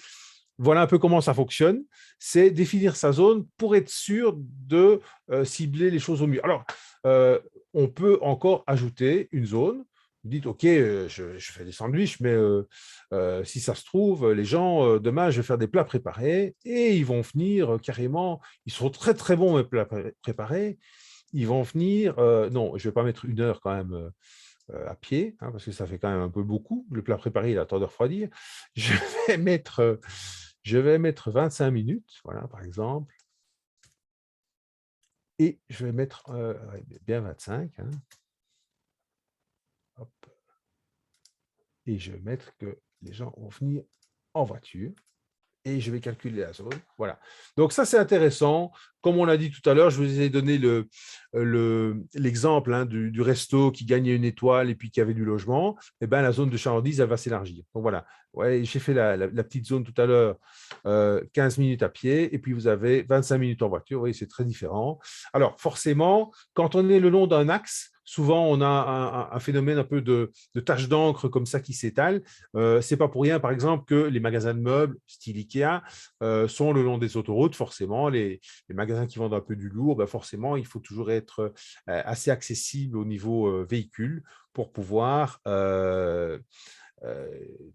voilà un peu comment ça fonctionne, c'est définir sa zone pour être sûr de cibler les choses au mieux. Alors, on peut encore ajouter une zone. Vous dites, OK, je fais des sandwichs, mais si ça se trouve, les gens, demain, je vais faire des plats préparés et ils vont venir carrément, ils seront très, très bons, mes plats préparés. Ils vont venir, non, je ne vais pas mettre 1 heure quand même à pied, hein, parce que ça fait quand même un peu beaucoup. Le plat préparé, il a tendance à refroidir. Je vais mettre 25 minutes, voilà, par exemple. Et je vais mettre bien 25. Hein. Hop. Et je vais mettre que les gens vont venir en voiture. Et je vais calculer la zone. Voilà. Donc, ça, c'est intéressant. Comme on l'a dit tout à l'heure, je vous ai donné l'exemple du resto qui gagnait 1 étoile et puis qui avait du logement. Eh bien, la zone de chalandise, elle va s'élargir. Donc, voilà. Ouais, j'ai fait la petite zone tout à l'heure, 15 minutes à pied, et puis vous avez 25 minutes en voiture. Vous voyez, c'est très différent. Alors, forcément, quand on est le long d'un axe, souvent, on a un phénomène un peu de taches d'encre comme ça qui s'étale. Ce n'est pas pour rien, par exemple, que les magasins de meubles, style Ikea, sont le long des autoroutes. Forcément, les magasins qui vendent un peu du lourd, ben forcément, il faut toujours être assez accessible au niveau véhicule pour pouvoir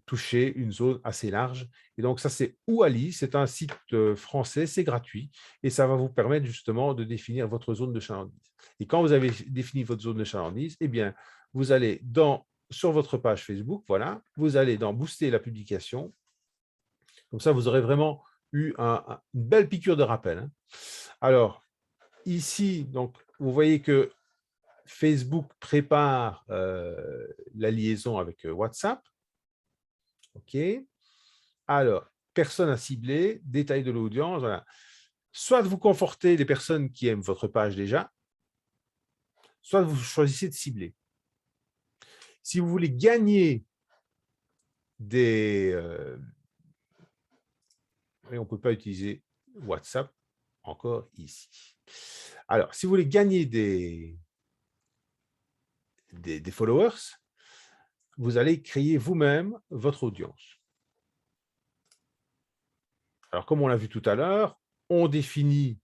toucher une zone assez large. Et donc, ça, c'est Wally, c'est un site français, c'est gratuit, et ça va vous permettre justement de définir votre zone de chalandise. Et quand vous avez défini votre zone de chalandise, eh bien, vous allez dans sur votre page Facebook, voilà, vous allez dans Booster la publication. Comme ça, vous aurez vraiment eu une belle piqûre de rappel, hein. Alors, ici, donc, vous voyez que Facebook prépare la liaison avec WhatsApp. OK. Alors, personnes à cibler, détail de l'audience, voilà. Soit vous confortez les personnes qui aiment votre page déjà, soit vous choisissez de cibler. Si vous voulez gagner des... et on ne peut pas utiliser WhatsApp encore ici. Alors, si vous voulez gagner des followers, vous allez créer vous-même votre audience. Alors, comme on l'a vu tout à l'heure, on définit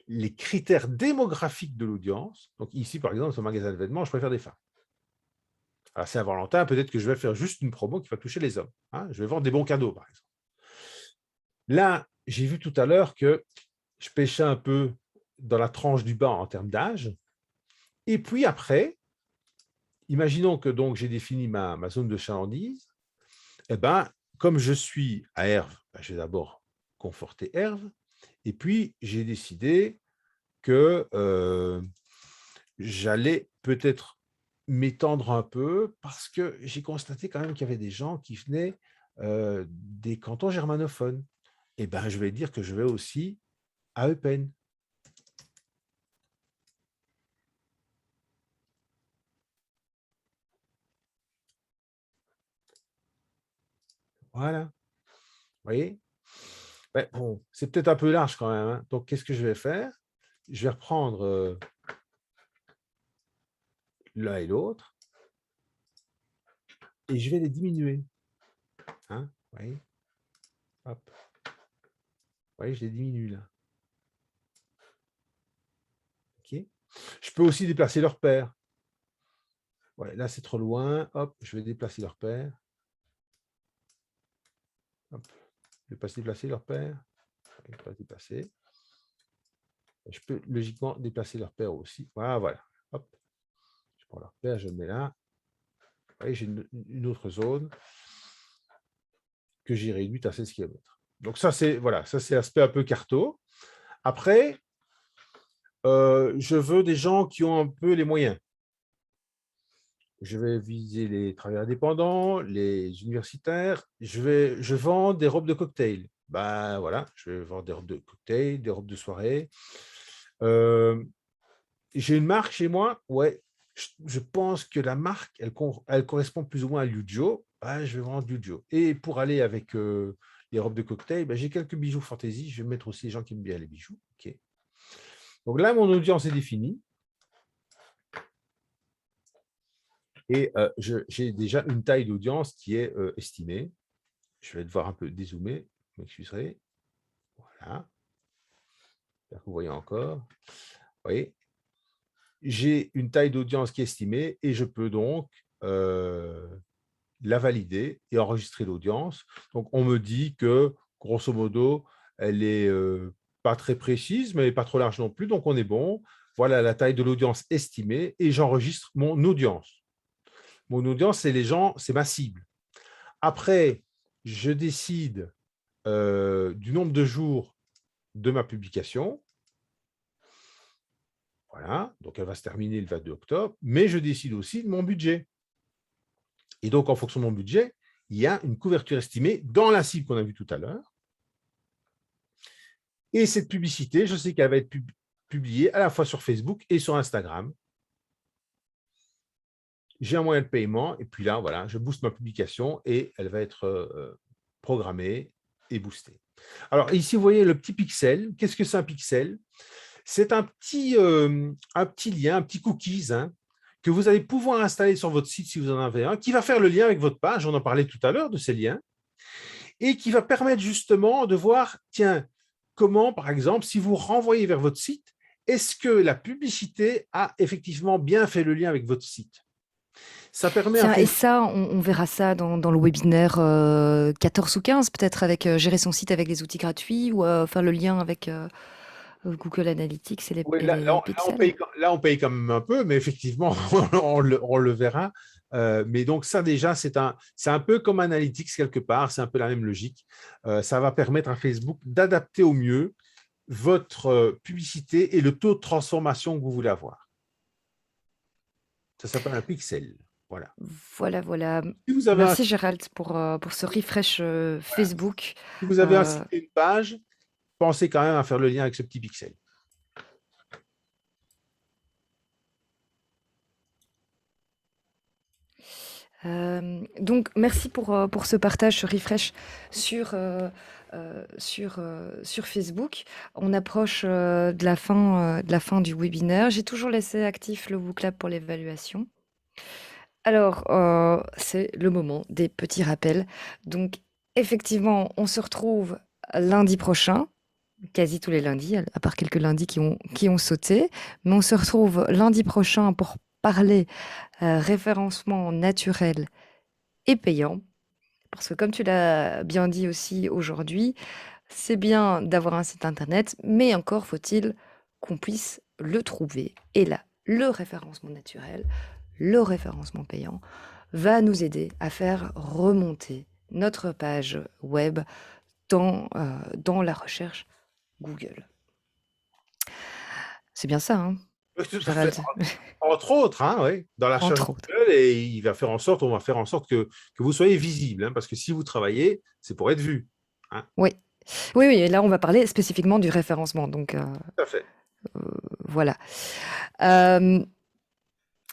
les critères démographiques de l'audience. Donc ici, par exemple, sur le magasin de vêtements, je préfère des femmes. À Saint-Valentin, peut-être que je vais faire juste une promo qui va toucher les hommes, hein. Je vais vendre des bons cadeaux, par exemple. Là, j'ai vu tout à l'heure que je pêchais un peu dans la tranche du bas en termes d'âge. Et puis après, imaginons que donc j'ai défini ma zone de chalandise. Eh ben, comme je suis à Herve, je vais d'abord conforter Herve. Et puis, j'ai décidé que j'allais peut-être m'étendre un peu parce que j'ai constaté quand même qu'il y avait des gens qui venaient des cantons germanophones. Et bien, je vais dire que je vais aussi à Eupen. Voilà. Vous voyez? Ouais, bon, c'est peut-être un peu large quand même, hein. Donc, qu'est-ce que je vais faire? Je vais reprendre l'un et l'autre et je vais les diminuer. Hein, vous voyez? Hop. Vous voyez, je les diminue là. OK. Je peux aussi déplacer leur paire. Ouais, là, c'est trop loin. Hop, je vais déplacer leur paire. Hop. Je ne vais pas déplacer leur paire. Je ne vais pas déplacer. Je peux logiquement déplacer leur paire aussi. Voilà, voilà. Hop. Je prends leur paire, je le mets là. Vous voyez, j'ai une autre zone que j'ai réduite à 16 km. Donc ça, c'est voilà, ça c'est l'aspect un peu carto. Après, je veux des gens qui ont un peu les moyens. Je vais viser les travailleurs indépendants, les universitaires. Je vends des robes de cocktail. Ben voilà, je vais vendre des robes de cocktail, des robes de soirée. J'ai une marque chez moi. Ouais, je pense que la marque, elle correspond plus ou moins à Liujo. Ben, je vais vendre Liujo. Et pour aller avec les robes de cocktail, ben, j'ai quelques bijoux fantaisie. Je vais mettre aussi les gens qui aiment bien les bijoux. Okay. Donc là, mon audience est définie. Et j'ai déjà une taille d'audience qui est estimée. Je vais devoir un peu dézoomer, vous m'excuserez. Voilà. J'espère que vous voyez encore. Vous voyez, j'ai une taille d'audience qui est estimée et je peux donc la valider et enregistrer l'audience. Donc, on me dit que, grosso modo, elle n'est pas très précise, mais pas trop large non plus. Donc, on est bon. Voilà la taille de l'audience estimée et j'enregistre mon audience. Mon audience, c'est les gens, c'est ma cible. Après, je décide du nombre de jours de ma publication. Voilà, donc elle va se terminer le 22 octobre, mais je décide aussi de mon budget. Et donc, en fonction de mon budget, il y a une couverture estimée dans la cible qu'on a vue tout à l'heure. Et cette publicité, je sais qu'elle va être publiée à la fois sur Facebook et sur Instagram. J'ai un moyen de paiement, et puis là, voilà, je booste ma publication et elle va être programmée et boostée. Alors ici, vous voyez le petit pixel. Qu'est-ce que c'est un pixel? C'est un petit lien, un petit cookies que vous allez pouvoir installer sur votre site si vous en avez un, qui va faire le lien avec votre page. On en parlait tout à l'heure de ces liens, et qui va permettre justement de voir, tiens, comment, par exemple, si vous renvoyez vers votre site, est-ce que la publicité a effectivement bien fait le lien avec votre site? Ça permet. Tiens, et ça, on verra ça dans le webinaire 14 ou 15, peut-être, avec gérer son site avec les outils gratuits ou faire le lien avec Google Analytics et Oui, et les pixels? là, on paye quand même un peu, mais effectivement, on le verra. Mais donc ça déjà, c'est un peu comme Analytics quelque part, c'est un peu la même logique. Ça va permettre à Facebook d'adapter au mieux votre publicité et le taux de transformation que vous voulez avoir. Ça s'appelle un pixel. Voilà. Voilà, voilà. Si vous avez un, Merci Gérald pour ce refresh Facebook. si vous avez un Euh, site et une page, pensez quand même à faire le lien avec ce petit pixel. donc, merci pour ce partage, ce refresh sur Facebook. On approche de la fin du webinaire. J'ai toujours laissé actif le Book Lab pour l'évaluation. Alors, c'est le moment des petits rappels. Donc, effectivement, on se retrouve lundi prochain, quasi tous les lundis, à part quelques lundis qui ont sauté. Mais on se retrouve lundi prochain pour parler référencement naturel et payant. Parce que comme tu l'as bien dit aussi aujourd'hui, c'est bien d'avoir un site internet, mais encore faut-il qu'on puisse le trouver. Et là, le référencement naturel, le référencement payant va nous aider à faire remonter notre page web dans la recherche Google. C'est bien ça, hein, Oui, tout à fait. Gérald? Entre autres, hein, oui, dans la recherche Entre autres. Google, et on va faire en sorte que vous soyez visible, hein, parce que si vous travaillez, c'est pour être vu. Hein. Oui. Oui, oui, et là, on va parler spécifiquement du référencement. Donc, Tout à fait. voilà. Euh,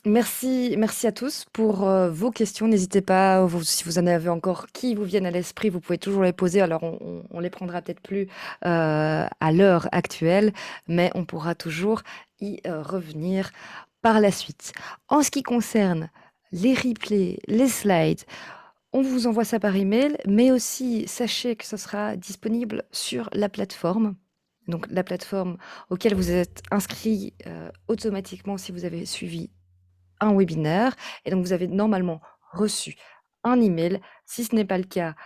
merci à tous pour vos questions. N'hésitez pas, si vous en avez encore qui vous viennent à l'esprit, vous pouvez toujours les poser. Alors, on les prendra peut-être plus à l'heure actuelle, mais on pourra toujours y revenir par la suite. En ce qui concerne les replays, les slides, on vous envoie ça par email, mais aussi sachez que ce sera disponible sur la plateforme. Donc, la plateforme auquel vous êtes inscrit automatiquement si vous avez suivi un webinaire. Et donc, vous avez normalement reçu un email. Si ce n'est pas le cas,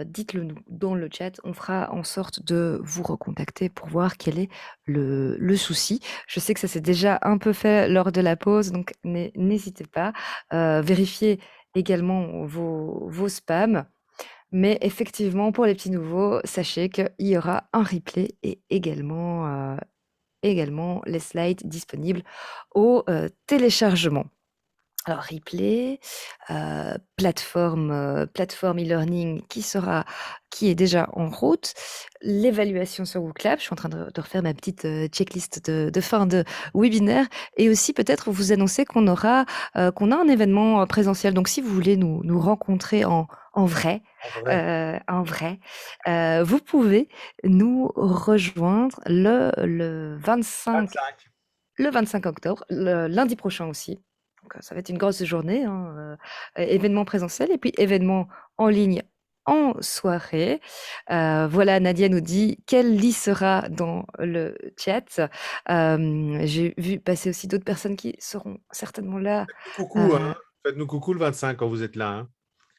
dites-le nous dans le chat. On fera en sorte de vous recontacter pour voir quel est le souci. Je sais que ça s'est déjà un peu fait lors de la pause, donc n'hésitez pas. Vérifiez également vos spams. Mais effectivement, pour les petits nouveaux, sachez qu'il y aura un replay et également les slides disponibles au téléchargement. Alors replay, plateforme e-learning qui est déjà en route, l'évaluation sur WooClap, je suis en train de refaire ma petite checklist de fin de webinaire, et aussi peut-être vous annoncer qu'on a un événement présentiel. Donc si vous voulez nous rencontrer en vrai, en vrai, vous pouvez nous rejoindre le 25 octobre, lundi prochain aussi. Donc, ça va être une grosse journée, hein, événement présentiel et puis événement en ligne en soirée. Voilà, Nadia nous dit quel lit sera dans le chat. J'ai vu passer aussi d'autres personnes qui seront certainement là. Coucou, hein. Faites-nous coucou le 25 quand vous êtes là. Hein.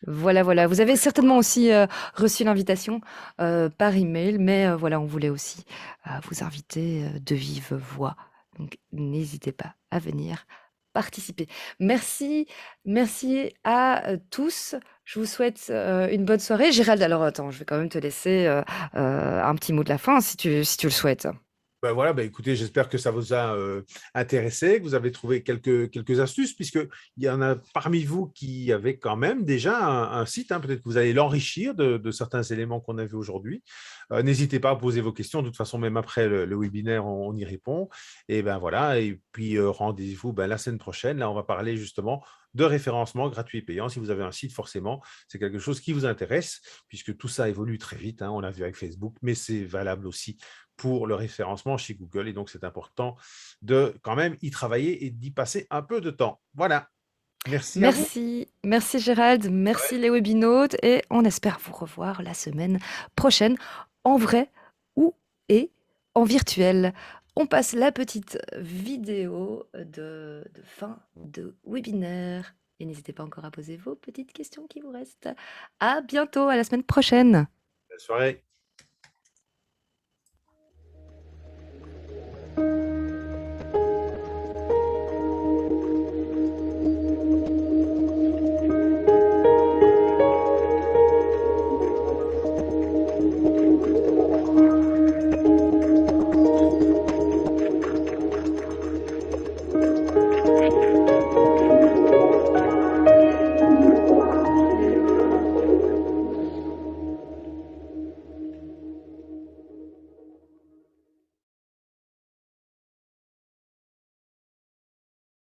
Voilà, voilà. Vous avez certainement aussi reçu l'invitation par email, mais voilà, on voulait aussi vous inviter de vive voix. Donc, n'hésitez pas à venir participer. Merci à tous. Je vous souhaite une bonne soirée. Gérald, alors attends, je vais quand même te laisser un petit mot de la fin si tu le souhaites. Ben voilà, ben écoutez, j'espère que ça vous a intéressé, que vous avez trouvé quelques astuces, puisqu'il y en a parmi vous qui avaient quand même déjà un site. Hein, peut-être que vous allez l'enrichir de certains éléments qu'on a vus aujourd'hui. N'hésitez pas à poser vos questions. De toute façon, même après le webinaire, on y répond. Et ben voilà. Et puis, rendez-vous la semaine prochaine. Là, on va parler justement de référencement gratuit et payant. Si vous avez un site, forcément, c'est quelque chose qui vous intéresse, puisque tout ça évolue très vite. Hein, on l'a vu avec Facebook, mais c'est valable aussi pour le référencement chez Google. Et donc, c'est important de quand même y travailler et d'y passer un peu de temps. Voilà. Merci à vous. Merci Gérald, merci les webinautes et on espère vous revoir la semaine prochaine en vrai et en virtuel. On passe la petite vidéo de fin de webinaire et n'hésitez pas encore à poser vos petites questions qui vous restent. À bientôt, à la semaine prochaine. Bonne soirée.